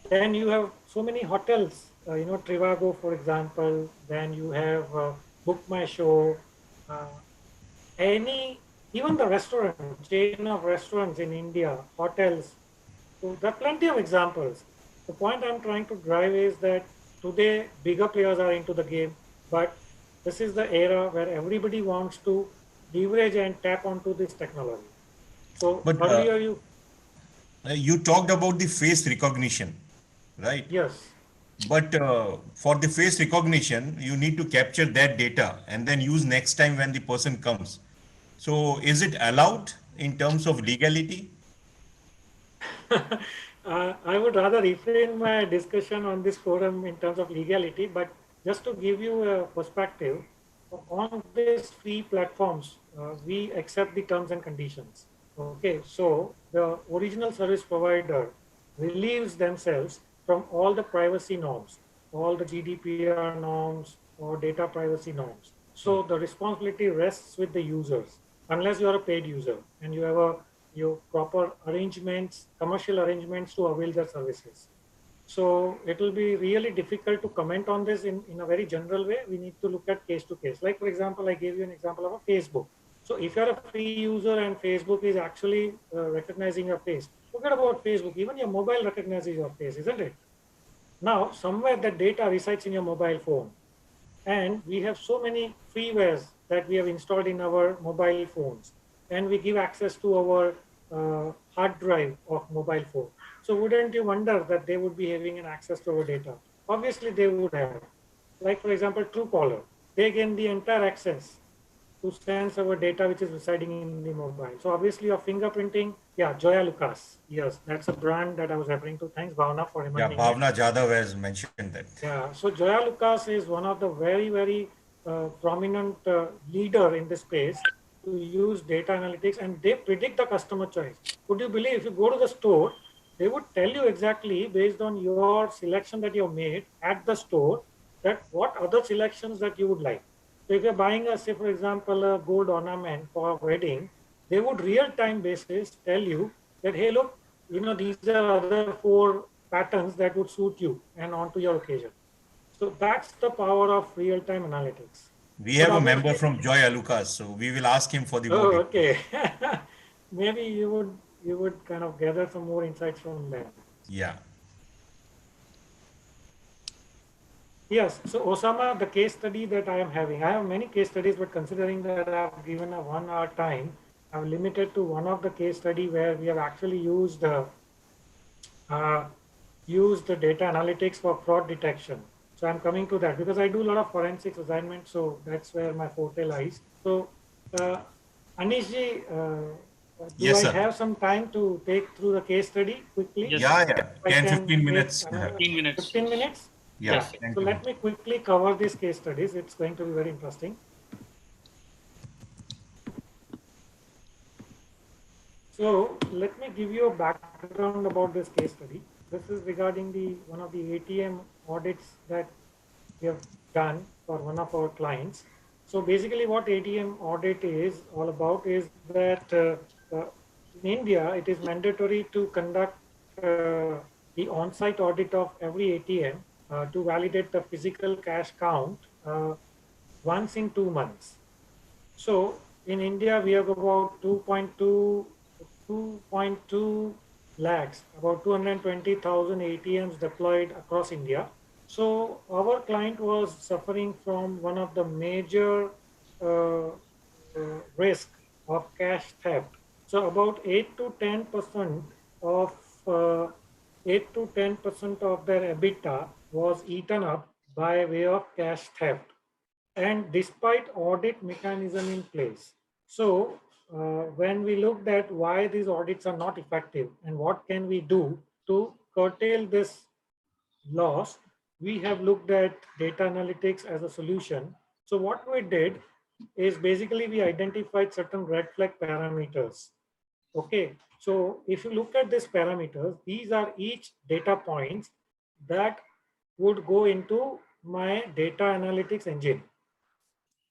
Speaker 12: Then you have so many hotels, Trivago, for example. Then you have Book My Show. Even the restaurant, chain of restaurants in India, hotels. So there are plenty of examples. The point I'm trying to drive is that today bigger players are into the game, but this is the era where everybody wants to leverage and tap onto this technology. So
Speaker 2: but,
Speaker 12: earlier
Speaker 2: you talked about the face recognition, right?
Speaker 12: Yes.
Speaker 2: But for the face recognition, you need to capture that data and then use next time when the person comes. So is it allowed in terms of legality?
Speaker 12: I would rather refrain my discussion on this forum in terms of legality, but just to give you a perspective, on these free platforms, we accept the terms and conditions. Okay, so the original service provider relieves themselves from all the privacy norms, all the GDPR norms or data privacy norms. So the responsibility rests with the users, unless you are a paid user and you have your proper arrangements, commercial arrangements to avail their services. So it will be really difficult to comment on this in a very general way. We need to look at case to case. Like, for example, I gave you an example of a Facebook. So if you're a free user and Facebook is actually recognizing your face, forget about Facebook, even your mobile recognizes your face, isn't it? Now, somewhere that data resides in your mobile phone. And we have so many freewares that we have installed in our mobile phones. And we give access to our hard drive of mobile phone. So wouldn't you wonder that they would be having an access to our data? Obviously, they would have. Like, for example, Truecaller, they gain the entire access to sense our data which is residing in the mobile. So obviously your fingerprinting, yeah, Joya Lucas. Yes, that's a brand that I was referring to. Thanks, Bhavna, for reminding
Speaker 13: me. Yeah, Bhavna Jadhav has mentioned that.
Speaker 12: Yeah, so Joya Lucas is one of the very prominent leader in this space to use data analytics, and they predict the customer choice. Could you believe if you go to the store, they would tell you exactly based on your selection that you made at the store that what other selections that you would like. So if you're buying a, say for example, a gold ornament for a wedding, they would real-time basis tell you that, hey, look, you know, these are other 4 patterns that would suit you and onto your occasion. So that's the power of real-time analytics.
Speaker 13: We have a member from Joya Lucas, so we will ask him for the
Speaker 12: vote. Oh, okay. Maybe you would kind of gather some more insights from them.
Speaker 13: Yeah.
Speaker 12: Yes. So Osama, the case study that I am having, I have many case studies, but considering that I have given a 1 hour time, I'm limited to one of the case study where we have actually used the data analytics for fraud detection. So I'm coming to that because I do a lot of forensics assignments, so that's where my forte lies. So Anishji, do I have some time to take through the case study quickly?
Speaker 13: Yes. Yeah. 10-15 minutes.
Speaker 12: 15 minutes. 15 minutes?
Speaker 13: Yes.
Speaker 12: Yeah. So let me quickly cover these case studies. It's going to be very interesting. So let me give you a background about this case study. This is regarding one of the ATM audits that we have done for one of our clients. So basically what ATM audit is all about is that in India, it is mandatory to conduct the on-site audit of every ATM to validate the physical cash count once in 2 months. So in India, we have about 2.2 lakhs, about 220,000 ATMs deployed across India. So our client was suffering from one of the major risk of cash theft. So about 8 to 10% of 8 to 10% of their EBITDA was eaten up by way of cash theft, and despite audit mechanism in place. So when we looked at why these audits are not effective and what can we do to curtail this loss, we have looked at data analytics as a solution. So what we did is basically we identified certain red flag parameters. Okay, so if you look at these parameters, these are each data points that would go into my data analytics engine.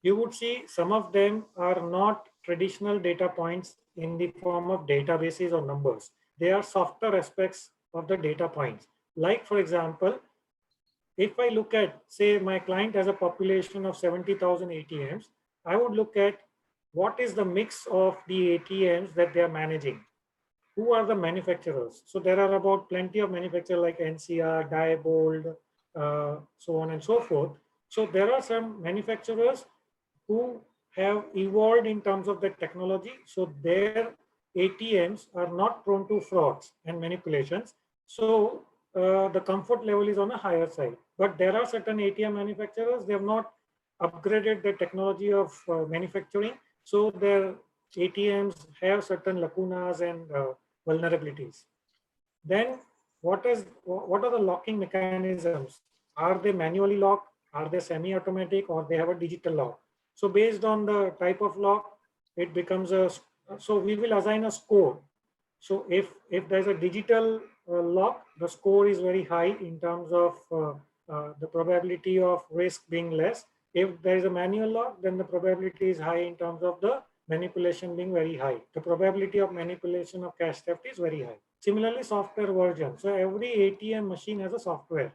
Speaker 12: You would see some of them are not traditional data points in the form of databases or numbers. They are softer aspects of the data points. Like, for example, if I look at, say, my client has a population of 70,000 ATMs, I would look at what is the mix of the ATMs that they are managing. Who are the manufacturers? So there are about plenty of manufacturers like NCR, Diebold, so on and so forth. So there are some manufacturers who have evolved in terms of the technology. So their ATMs are not prone to frauds and manipulations. So the comfort level is on a higher side. But there are certain ATM manufacturers, they have not upgraded the technology of manufacturing. So their ATMs have certain lacunas and vulnerabilities. Then what are the locking mechanisms? Are they manually locked? Are they semi-automatic or they have a digital lock? So based on the type of lock, it becomes so we will assign a score. So if there's a digital lock, the score is very high in terms of the probability of risk being less. If there is a manual lock, then the probability is high in terms of the manipulation being very high. The probability of manipulation of cash theft is very high. Similarly, software version. So every ATM machine has a software.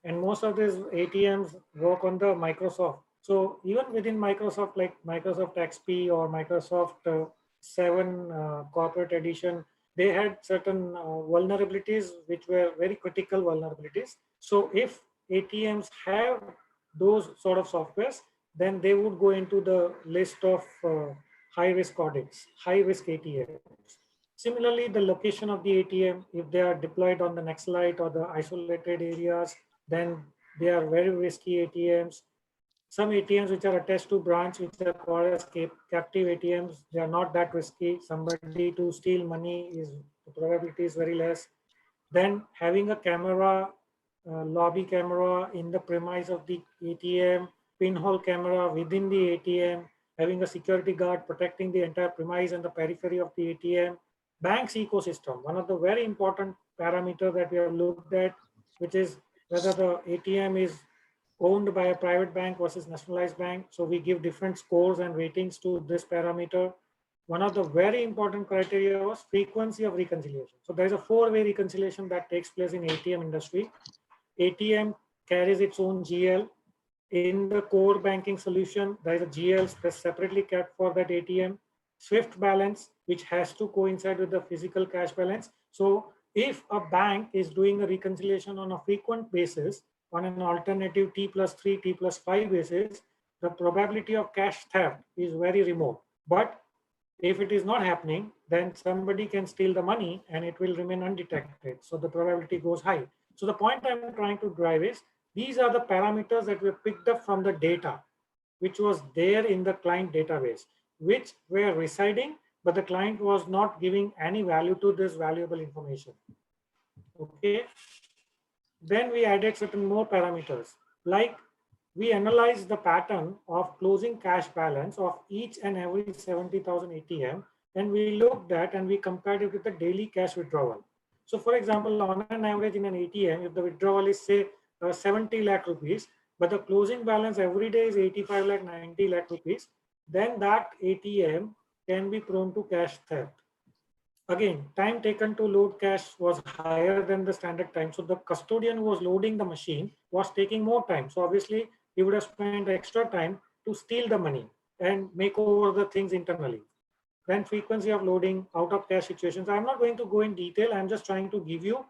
Speaker 12: And most of these ATMs work on the Microsoft. So even within Microsoft, like Microsoft XP or Microsoft 7 Corporate Edition, they had certain vulnerabilities which were very critical vulnerabilities. So if ATMs have those sort of softwares, then they would go into the list of high-risk audits, high-risk ATMs. Similarly, the location of the ATM, if they are deployed on the Naxalite or the isolated areas, then they are very risky ATMs. Some ATMs which are attached to branch, which are called as captive ATMs, they are not that risky. Somebody to steal money is, the probability is very less. Then having a camera, lobby camera in the premise of the ATM, pinhole camera within the ATM, having a security guard protecting the entire premise and the periphery of the ATM. Banks ecosystem, one of the very important parameters that we have looked at, which is whether the ATM is owned by a private bank versus nationalized bank. So we give different scores and ratings to this parameter. One of the very important criteria was frequency of reconciliation. So there's a 4-way reconciliation that takes place in ATM industry. ATM carries its own GL. In the core banking solution, there is a GL separately kept for that ATM. Swift balance, which has to coincide with the physical cash balance. So if a bank is doing a reconciliation on a frequent basis, on an alternative T+3, T+5 basis, the probability of cash theft is very remote. But if it is not happening, then somebody can steal the money and it will remain undetected. So the probability goes high. So the point I'm trying to drive is, these are the parameters that were picked up from the data, which was there in the client database, which were residing, but the client was not giving any value to this valuable information. Okay. Then we added certain more parameters, like we analyzed the pattern of closing cash balance of each and every 70,000 ATM, and we looked at and we compared it with the daily cash withdrawal. So for example, on an average in an ATM, if the withdrawal is say 70 lakh rupees, but the closing balance every day is 85 lakh, 90 lakh rupees, then that ATM can be prone to cash theft. Again, time taken to load cash was higher than the standard time. So the custodian who was loading the machine was taking more time. So obviously he would have spent extra time to steal the money and make over the things internally. Then frequency of loading, out of cash situations. I'm not going to go in detail. I'm just trying to give you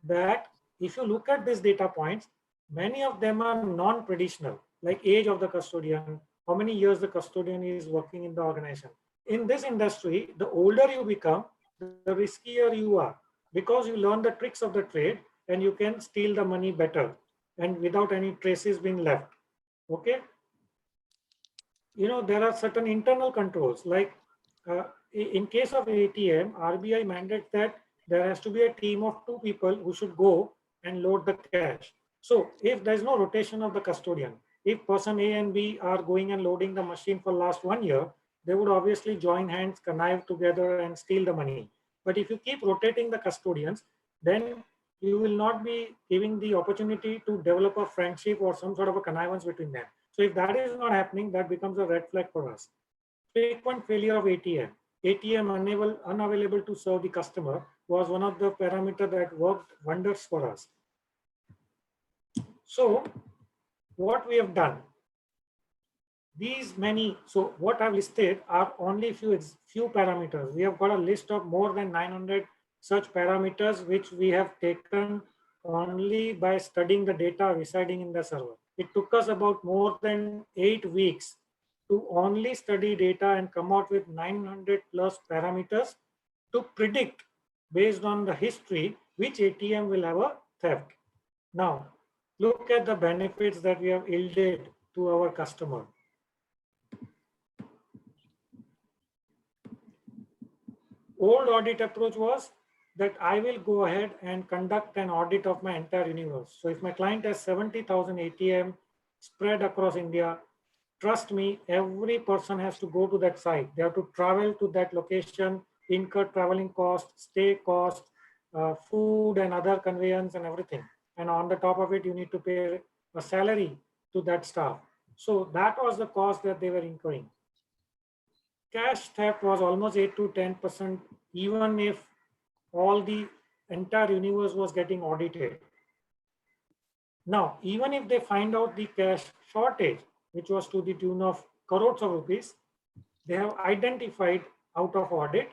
Speaker 12: that if you look at these data points, many of them are non-traditional, like age of the custodian, how many years the custodian is working in the organization. In this industry, the older you become, the riskier you are, because you learn the tricks of the trade and you can steal the money better and without any traces being left. Okay. You know, there are certain internal controls, like in case of ATM, RBI mandates that there has to be a team of 2 people who should go and load the cash. So if there's no rotation of the custodian, if person A and B are going and loading the machine for last 1 year, they would obviously join hands, connive together and steal the money. But if you keep rotating the custodians, then you will not be giving the opportunity to develop a friendship or some sort of a connivance between them. So if that is not happening, that becomes a red flag for us. Frequent failure of ATM. ATM unavailable to serve the customer was one of the parameters that worked wonders for us. So what we have done, these many, so what I've listed are only few parameters. We have got a list of more than 900 such parameters, which we have taken only by studying the data residing in the server. It took us about more than 8 weeks to only study data and come out with 900 plus parameters to predict based on the history which ATM will have a theft. Now, look at the benefits that we have yielded to our customer. Old audit approach was that I will go ahead and conduct an audit of my entire universe. So if my client has 70,000 ATM spread across India. Trust me, every person has to go to that site. They have to travel to that location, incur traveling cost, stay cost, food and other conveyance and everything. And on the top of it, you need to pay a salary to that staff. So that was the cost that they were incurring. Cash theft was almost 8 to 10%, even if all the entire universe was getting audited. Now, even if they find out the cash shortage, which was to the tune of crores of rupees, they have identified out of audit,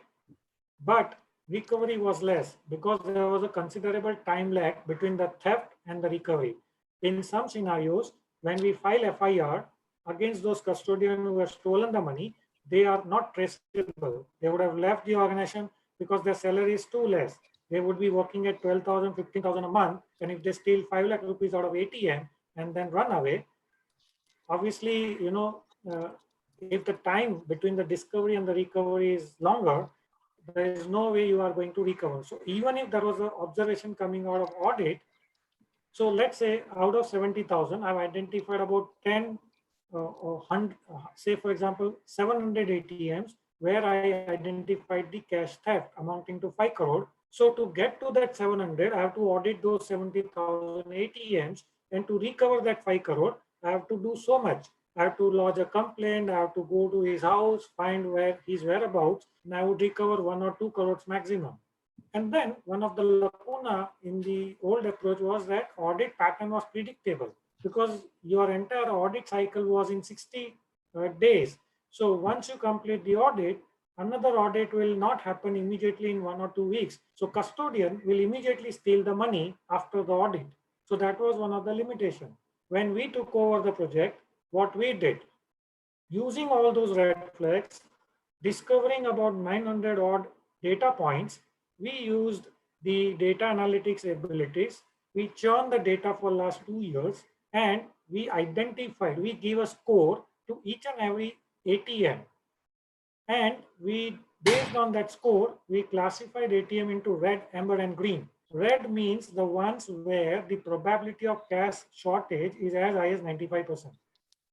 Speaker 12: but recovery was less because there was a considerable time lag between the theft and the recovery. In some scenarios, when we file FIR against those custodians who have stolen the money, they are not traceable. They would have left the organization because their salary is too less. They would be working at 12,000, 15,000 a month. And if they steal 5 lakh rupees out of ATM and then run away, obviously, if the time between the discovery and the recovery is longer, there is no way you are going to recover. So even if there was an observation coming out of audit, so let's say out of 70,000, I've identified about 10 or 100, say for example, 700 ATMs where I identified the cash theft amounting to 5 crore. So to get to that 700, I have to audit those 70,000 ATMs, and to recover that 5 crore, I have to do so much. I have to lodge a complaint, I have to go to his house, find where his whereabouts, and I would recover 1 or 2 crores maximum. And then one of the lacuna in the old approach was that audit pattern was predictable because your entire audit cycle was in 60 days. So once you complete the audit, another audit will not happen immediately in 1 or 2 weeks. So custodian will immediately steal the money after the audit. So that was one of the limitations. When we took over the project, what we did, using all those red flags, discovering about 900 odd data points, we used the data analytics abilities. We churned the data for last 2 years, and we identified, we gave a score to each and every ATM. And we, based on that score, we classified ATM into red, amber, and green. Red means the ones where the probability of cash shortage is as high as 95%.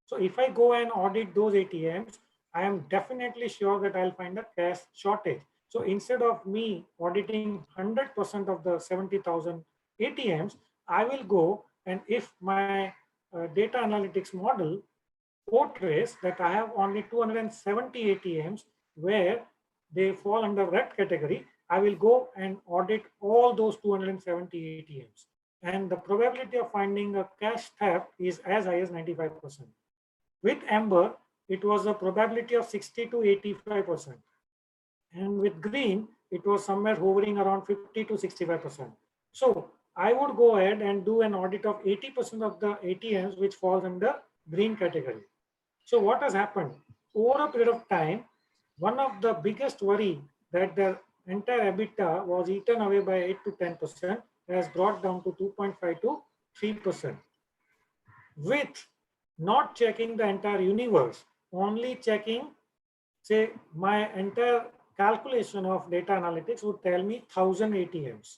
Speaker 12: So if I go and audit those ATMs, I am definitely sure that I'll find a cash shortage. So instead of me auditing 100% of the 70,000 ATMs, I will go, and if my data analytics model portrays that I have only 270 ATMs where they fall under red category, I will go and audit all those 270 ATMs. And the probability of finding a cash theft is as high as 95%. With amber, it was a probability of 60 to 85%. And with green, it was somewhere hovering around 50 to 65%. So I would go ahead and do an audit of 80% of the ATMs which falls under green category. So what has happened? Over a period of time, one of the biggest worry that the entire EBITDA was eaten away by 8 to 10% has brought down to 2.5 to 3%. With not checking the entire universe, only checking, say, my entire calculation of data analytics would tell me 1,000 ATMs,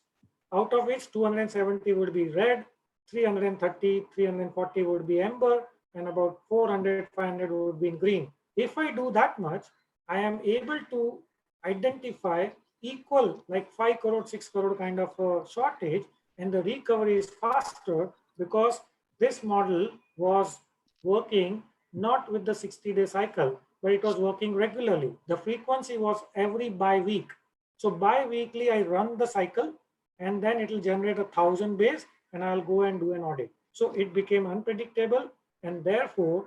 Speaker 12: out of which 270 would be red, 330, 340 would be amber, and about 400, 500 would be in green. If I do that much, I am able to identify equal, like 5 crore, 6 crore kind of a shortage, and the recovery is faster because this model was working not with the 60-day cycle, but it was working regularly. The frequency was every bi-week. So bi-weekly, I run the cycle, and then it will generate 1,000 base, and I'll go and do an audit. So it became unpredictable, and therefore,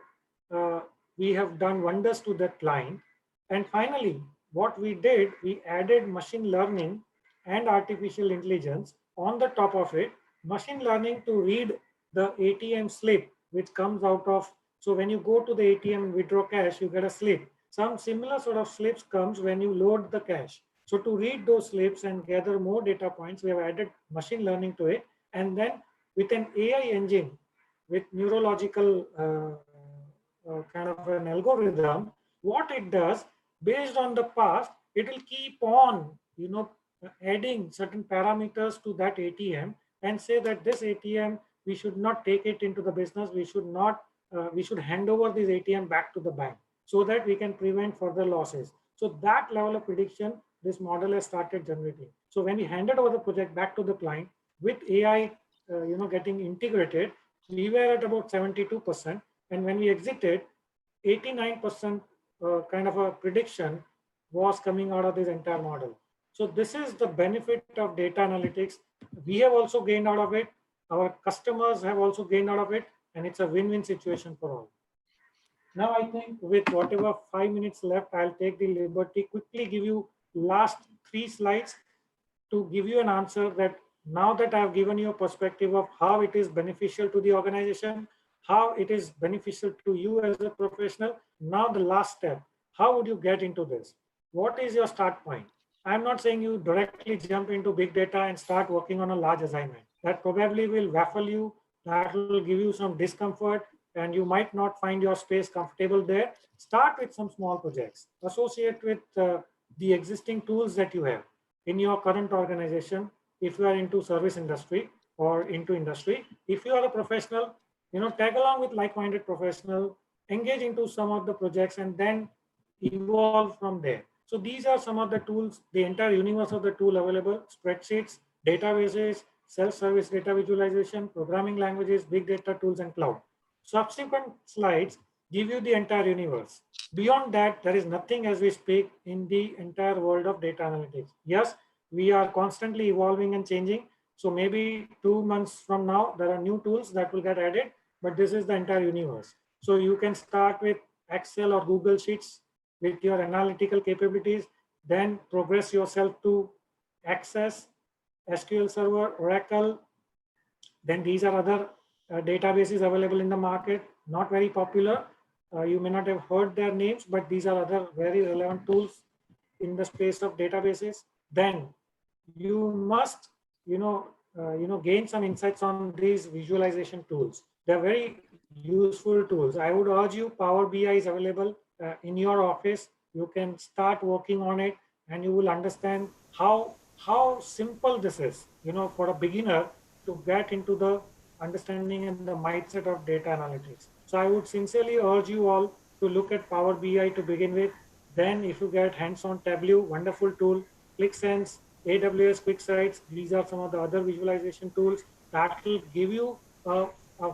Speaker 12: we have done wonders to that line. And finally, what we did, we added machine learning and artificial intelligence on the top of it. Machine learning to read the ATM slip, which comes out of, so when you go to the ATM and withdraw cash, you get a slip. Some similar sort of slips comes when you load the cash. So to read those slips and gather more data points, we have added machine learning to it. And then with an AI engine, with neurological kind of an algorithm, what it does, based on the past, it will keep on, adding certain parameters to that ATM and say that this ATM, we should not take it into the business. We should not we should hand over this ATM back to the bank so that we can prevent further losses. So that level of prediction, this model has started generating. So when we handed over the project back to the client with AI, getting integrated, we were at about 72%. And when we exited, 89% kind of a prediction was coming out of this entire model. So this is the benefit of data analytics. We have also gained out of it. Our customers have also gained out of it. And it's a win-win situation for all. Now, I think with whatever 5 minutes left, I'll take the liberty quickly give you last 3 slides to give you an answer that now that I've given you a perspective of how it is beneficial to the organization, how it is beneficial to you as a professional. Now the last step, how would you get into this? What is your start point? I'm not saying you directly jump into big data and start working on a large assignment. That probably will baffle you. That will give you some discomfort and you might not find your space comfortable there. Start with some small projects. Associate with the existing tools that you have in your current organization. If you are into service industry or into industry, if you are a professional, tag along with like-minded professional, engage into some of the projects and then evolve from there. So these are some of the tools, the entire universe of the tool available: spreadsheets, databases, self-service data visualization, programming languages, big data tools, and cloud. Subsequent slides give you the entire universe. Beyond that, there is nothing as we speak in the entire world of data analytics. Yes, we are constantly evolving and changing. So maybe 2 months from now, there are new tools that will get added, but this is the entire universe. So you can start with Excel or Google Sheets with your analytical capabilities, then progress yourself to Access, SQL Server, Oracle. Then these are other databases available in the market, not very popular. You may not have heard their names, but these are other very relevant tools in the space of databases. Then you must, gain some insights on these visualization tools. They're very useful tools. I would urge you, Power BI is available in your office. You can start working on it and you will understand how simple this is, for a beginner to get into the understanding and the mindset of data analytics. So I would sincerely urge you all to look at Power BI to begin with. Then if you get hands-on Tableau, wonderful tool, ClickSense, AWS QuickSights, these are some of the other visualization tools that will give you a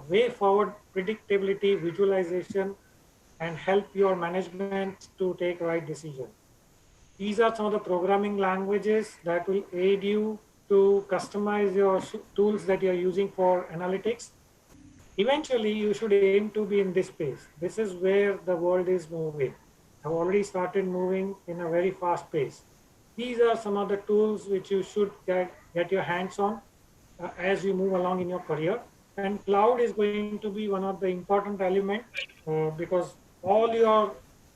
Speaker 12: way forward predictability, visualization, and help your management to take right decision. These are some of the programming languages that will aid you to customize your tools that you're using for analytics. Eventually, you should aim to be in this space. This is where the world is moving. I've already started moving in a very fast pace. These are some of the tools which you should get your hands on as you move along in your career. And cloud is going to be one of the important elements because all your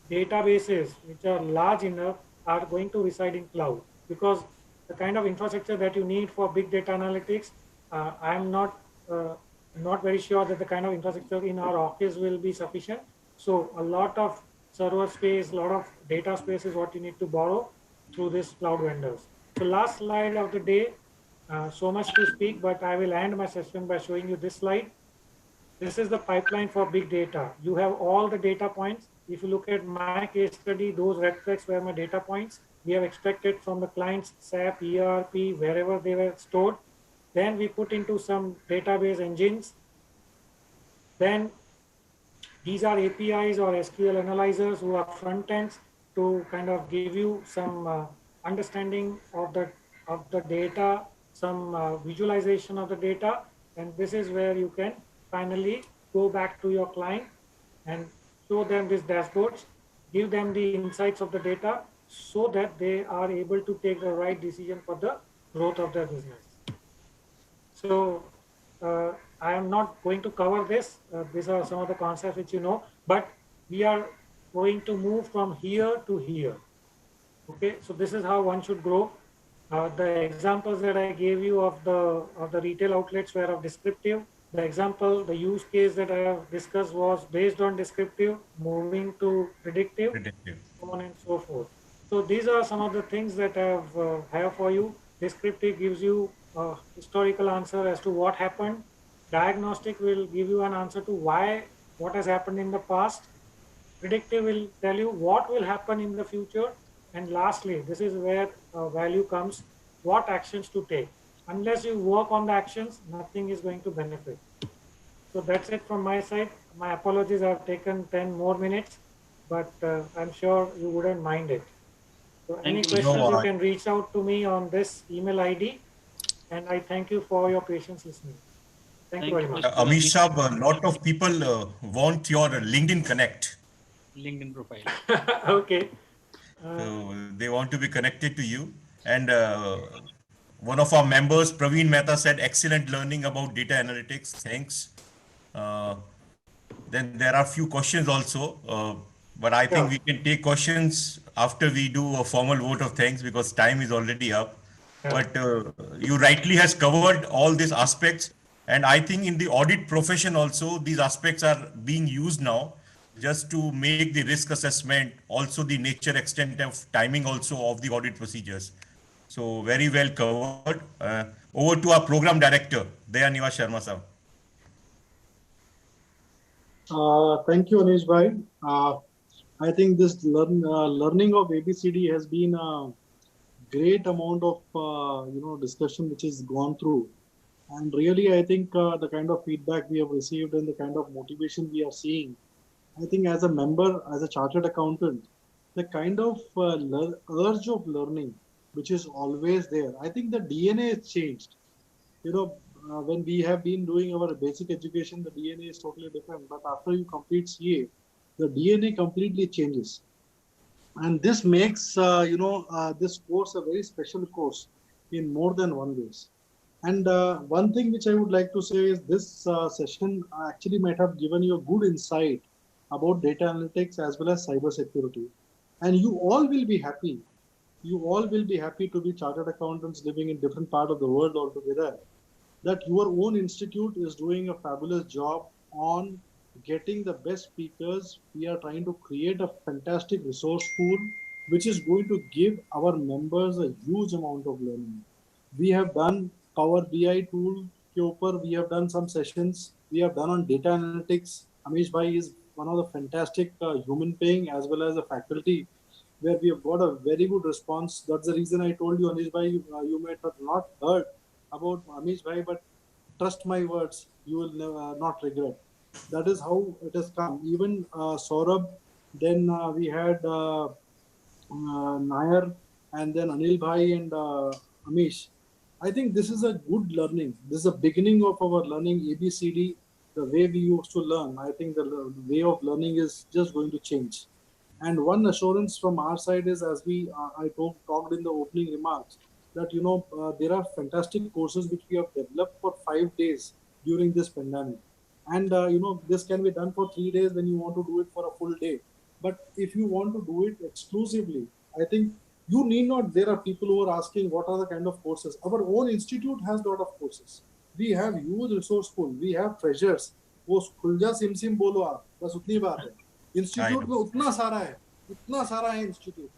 Speaker 12: databases, which are large enough, are going to reside in cloud, because the kind of infrastructure that you need for big data analytics, I'm not very sure that the kind of infrastructure in our office will be sufficient. So a lot of server space, a lot of data space is what you need to borrow through these cloud vendors. So last slide of the day, so much to speak, but I will end my session by showing you this slide. This is the pipeline for big data. You have all the data points. If you look at my case study, those red flags were my data points. We have extracted from the client's SAP, ERP, wherever they were stored. Then we put into some database engines. Then these are APIs or SQL analyzers who are front ends to kind of give you some understanding of the data, some visualization of the data. And this is where you can finally go back to your client and show them these dashboards, give them the insights of the data so that they are able to take the right decision for the growth of their business. So I am not going to cover this. These are some of the concepts which you know, but we are going to move from here to here. Okay, so this is how one should grow. The examples that I gave you of the retail outlets were of descriptive. The example, the use case that I have discussed was based on descriptive, moving to predictive, so on and so forth. So these are some of the things that I have for you. Descriptive gives you a historical answer as to what happened. Diagnostic will give you an answer to why what has happened in the past. Predictive will tell you what will happen in the future. And lastly, this is where value comes, what actions to take. Unless you work on the actions, nothing is going to benefit. So that's it from my side. My apologies, I've taken 10 more minutes, but I'm sure you wouldn't mind it. So any
Speaker 3: Thank you,
Speaker 12: questions,
Speaker 3: Mr.
Speaker 12: you can reach out to me on this email ID. And I thank you for your patience listening. Thank you very much.
Speaker 13: Amish Saab, a lot of people want your LinkedIn Connect.
Speaker 3: LinkedIn profile.
Speaker 12: Okay.
Speaker 13: So they want to be connected to you. And one of our members, Praveen Mehta, said, excellent learning about data analytics. Thanks. Uh, then there are a few questions also, but I think
Speaker 12: Sure.
Speaker 13: we can take questions after we do a formal vote of thanks because time is already up.
Speaker 12: Yeah.
Speaker 13: But you rightly has covered all these aspects. And I think in the audit profession also, these aspects are being used now just to make the risk assessment, also the nature, extent of timing also of the audit procedures. So very well covered. Over to our program director, Daya Nivas Sharma sir.
Speaker 1: Thank you, Anish bhai. I think this learning of ABCD has been a great amount of discussion which is gone through, and really I think the kind of feedback we have received and the kind of motivation we are seeing, I think as a member, as a chartered accountant, the kind of urge of learning which is always there. I think the DNA has changed. When we have been doing our basic education, the DNA is totally different. But after you complete CA, the DNA completely changes. And this makes, this course a very special course in more than one ways. And one thing which I would like to say is this session actually might have given you a good insight about data analytics as well as cybersecurity. And you all will be happy. You all will be happy to be chartered accountants living in different part of the world altogether, that your own institute is doing a fabulous job on getting the best speakers. We are trying to create a fantastic resource pool, which is going to give our members a huge amount of learning. We have done Power BI tool के ऊपर, we have done some sessions. We have done on data analytics. Amish Bhai is one of the fantastic human being as well as a faculty where we have got a very good response. That's the reason I told you, Anish Bhai, you might have not heard about Amish Bhai, but trust my words, you will never, not regret. That is how it has come. Even Saurabh, then we had Nair, and then Anil Bhai and Amish. I think this is a good learning. This is a beginning of our learning ABCD, the way we used to learn. I think the way of learning is just going to change. And one assurance from our side is, as I talked in the opening remarks, that there are fantastic courses which we have developed for 5 days during this pandemic, and this can be done for 3 days when you want to do it for a full day. But if you want to do it exclusively, I think you need not. There are people who are asking what are the kind of courses. Our own institute has a lot of courses. We have huge resource pool. We have treasures. वो खुलजा SIM SIM बोलो आप, बस उतनी बात है. Institute में उतना सारा है institute.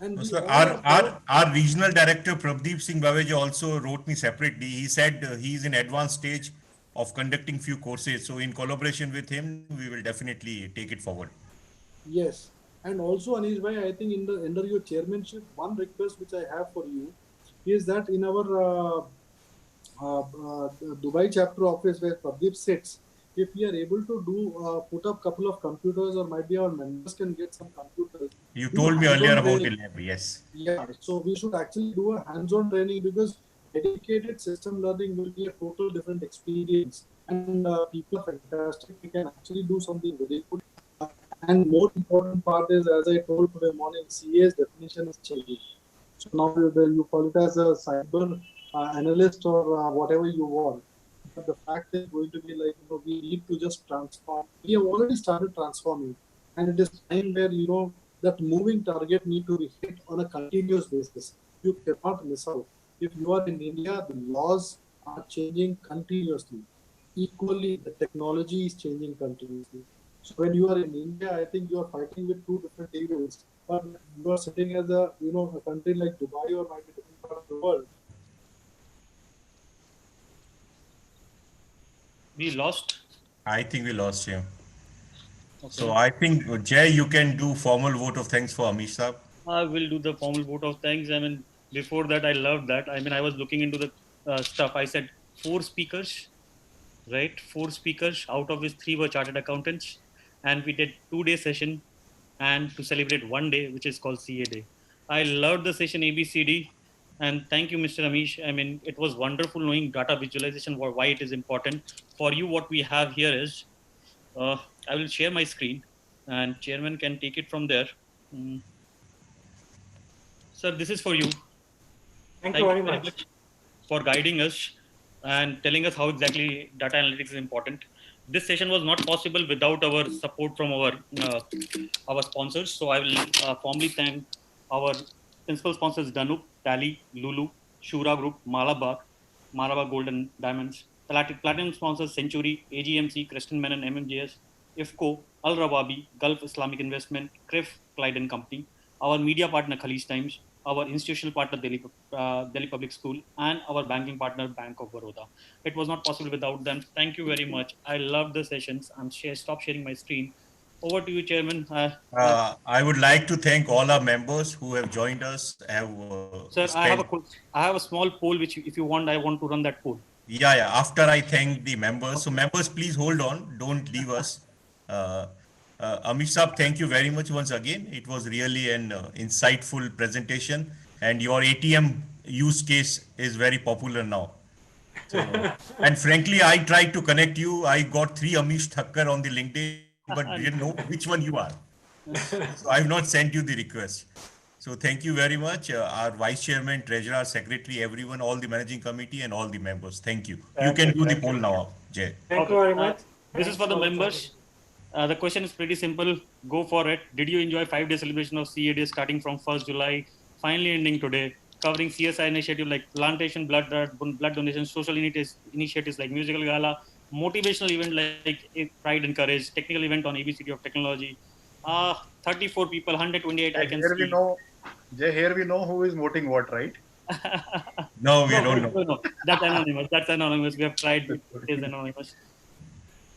Speaker 1: And
Speaker 13: No,
Speaker 1: we
Speaker 13: sir,
Speaker 1: all are
Speaker 13: our regional director Prabdeep Singh Baveja also wrote me separately. He said he's in advanced stage of conducting few courses. So in collaboration with him, we will definitely take it forward.
Speaker 1: Yes, and also Anish bhai, I think under your chairmanship, one request which I have for you is that in our Dubai chapter office where Pradeep sits, if we are able to put up couple of computers, or might be our members can get some computers.
Speaker 13: You
Speaker 1: do
Speaker 13: told me earlier
Speaker 1: hands-on
Speaker 13: about the
Speaker 1: training.
Speaker 13: lab, yes.
Speaker 1: Yeah, so we should actually do a hands-on training, because dedicated system learning will be a total different experience, and people are fantastic. We can actually do something very good. And more important part is, as I told today morning, CA's definition is changing. So now whether you call it as a cyber analyst or whatever you want, but the fact is going to be like, we need to just transform. We have already started transforming, and it is time where that moving target need to be hit on a continuous basis. You cannot miss out. If you are in India, the laws are changing continuously. Equally, the technology is changing continuously. So when you are in India, I think you are fighting with two different evils. But you are sitting as a country like Dubai or might be different part of the world.
Speaker 3: We lost.
Speaker 13: I think we lost him.
Speaker 3: Okay.
Speaker 13: So I think, Jay, you can do formal vote of thanks for Amish Saab.
Speaker 3: I will do the formal vote of thanks. I mean, before that, I loved that. I mean, I was looking into the stuff. I said 4 speakers, right? 4 speakers, out of which 3 were chartered accountants. And we did 2-day session and to celebrate one day, which is called CA Day. I loved the session ABCD. And thank you, Mr. Amish. I mean, it was wonderful knowing data visualization, why it is important. For you, what we have here is, I will share my screen and chairman can take it from there. Sir, this is for you.
Speaker 12: Thank you very much
Speaker 3: for guiding us and telling us how exactly data analytics is important. This session was not possible without our support from our sponsors. So I will formally thank our principal sponsors Danup, Tally, Lulu, Shura Group, Malabar Gold and Diamonds, Platinum sponsors Century, AGMC, Creston Menon, MMJS, IFCO, Al Rawabi, Gulf Islamic Investment, CRIF, Clyde and Company, our media partner Khalij Times, our institutional partner Delhi Public School, and our banking partner Bank of Baroda. It was not possible without them. Thank you very much. I love the sessions. Stop sharing my screen. Over to you, Chairman.
Speaker 13: I would like to thank all our members who have joined us, have
Speaker 3: Sir,
Speaker 13: spent.
Speaker 3: I have a small poll which, if you want, I want to run that poll.
Speaker 13: Yeah. After I thank the members. So members, please hold on. Don't leave us. Uh, Amish Saab, thank you very much once again. It was really an insightful presentation, and your ATM use case is very popular now. So, and frankly, I tried to connect you. I got 3 Amish Thakkar on the LinkedIn, but didn't know which one you are. So I have not sent you the request. So thank you very much, our Vice Chairman, Treasurer, Secretary, everyone, all the Managing Committee and all the members. Thank you. You can do the poll now, Jay.
Speaker 12: Thank you very much.
Speaker 3: This is for the members. The question is pretty simple. Go for it. Did you enjoy 5-day celebration of CA Day starting from 1st July, finally ending today, covering CSI initiative like plantation, blood donation, social initiatives like musical gala, motivational event like Pride and Courage, technical event on ABCD of technology. 34 people, 128 I can see.
Speaker 8: Here we know who is voting what, right?
Speaker 13: No, we don't know.
Speaker 3: No. That's anonymous. That's anonymous. We have tried. It is anonymous.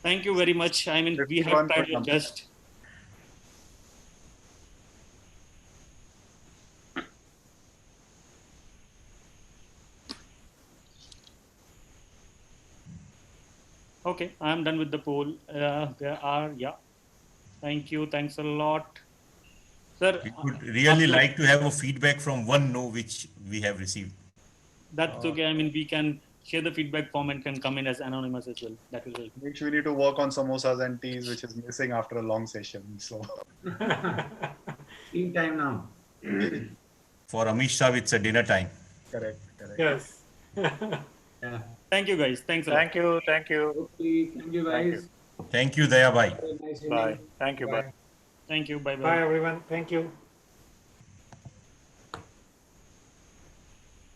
Speaker 3: Thank you very much. I mean, we have tried your best. Okay, I'm done with the poll. There are, yeah. Thank you. Thanks a lot. Sir,
Speaker 13: we would really like to have a feedback from one no, which we have received.
Speaker 3: That's okay. I mean, we can share the feedback form and can come in as anonymous as well. That will help.
Speaker 8: Which we need to work on samosas and teas, which is missing after a long session. So,
Speaker 5: in time now.
Speaker 13: For Amish Saab, it's a dinner time.
Speaker 8: Correct.
Speaker 12: Yes.
Speaker 5: Yeah.
Speaker 3: Thank you, guys. Thanks a lot.
Speaker 11: Thank you.
Speaker 5: Thank you, guys.
Speaker 13: Thank you, Daya. Bye.
Speaker 11: Bye. Thank you. Bye.
Speaker 3: Thank you. Bye-bye.
Speaker 12: Bye, everyone. Thank you.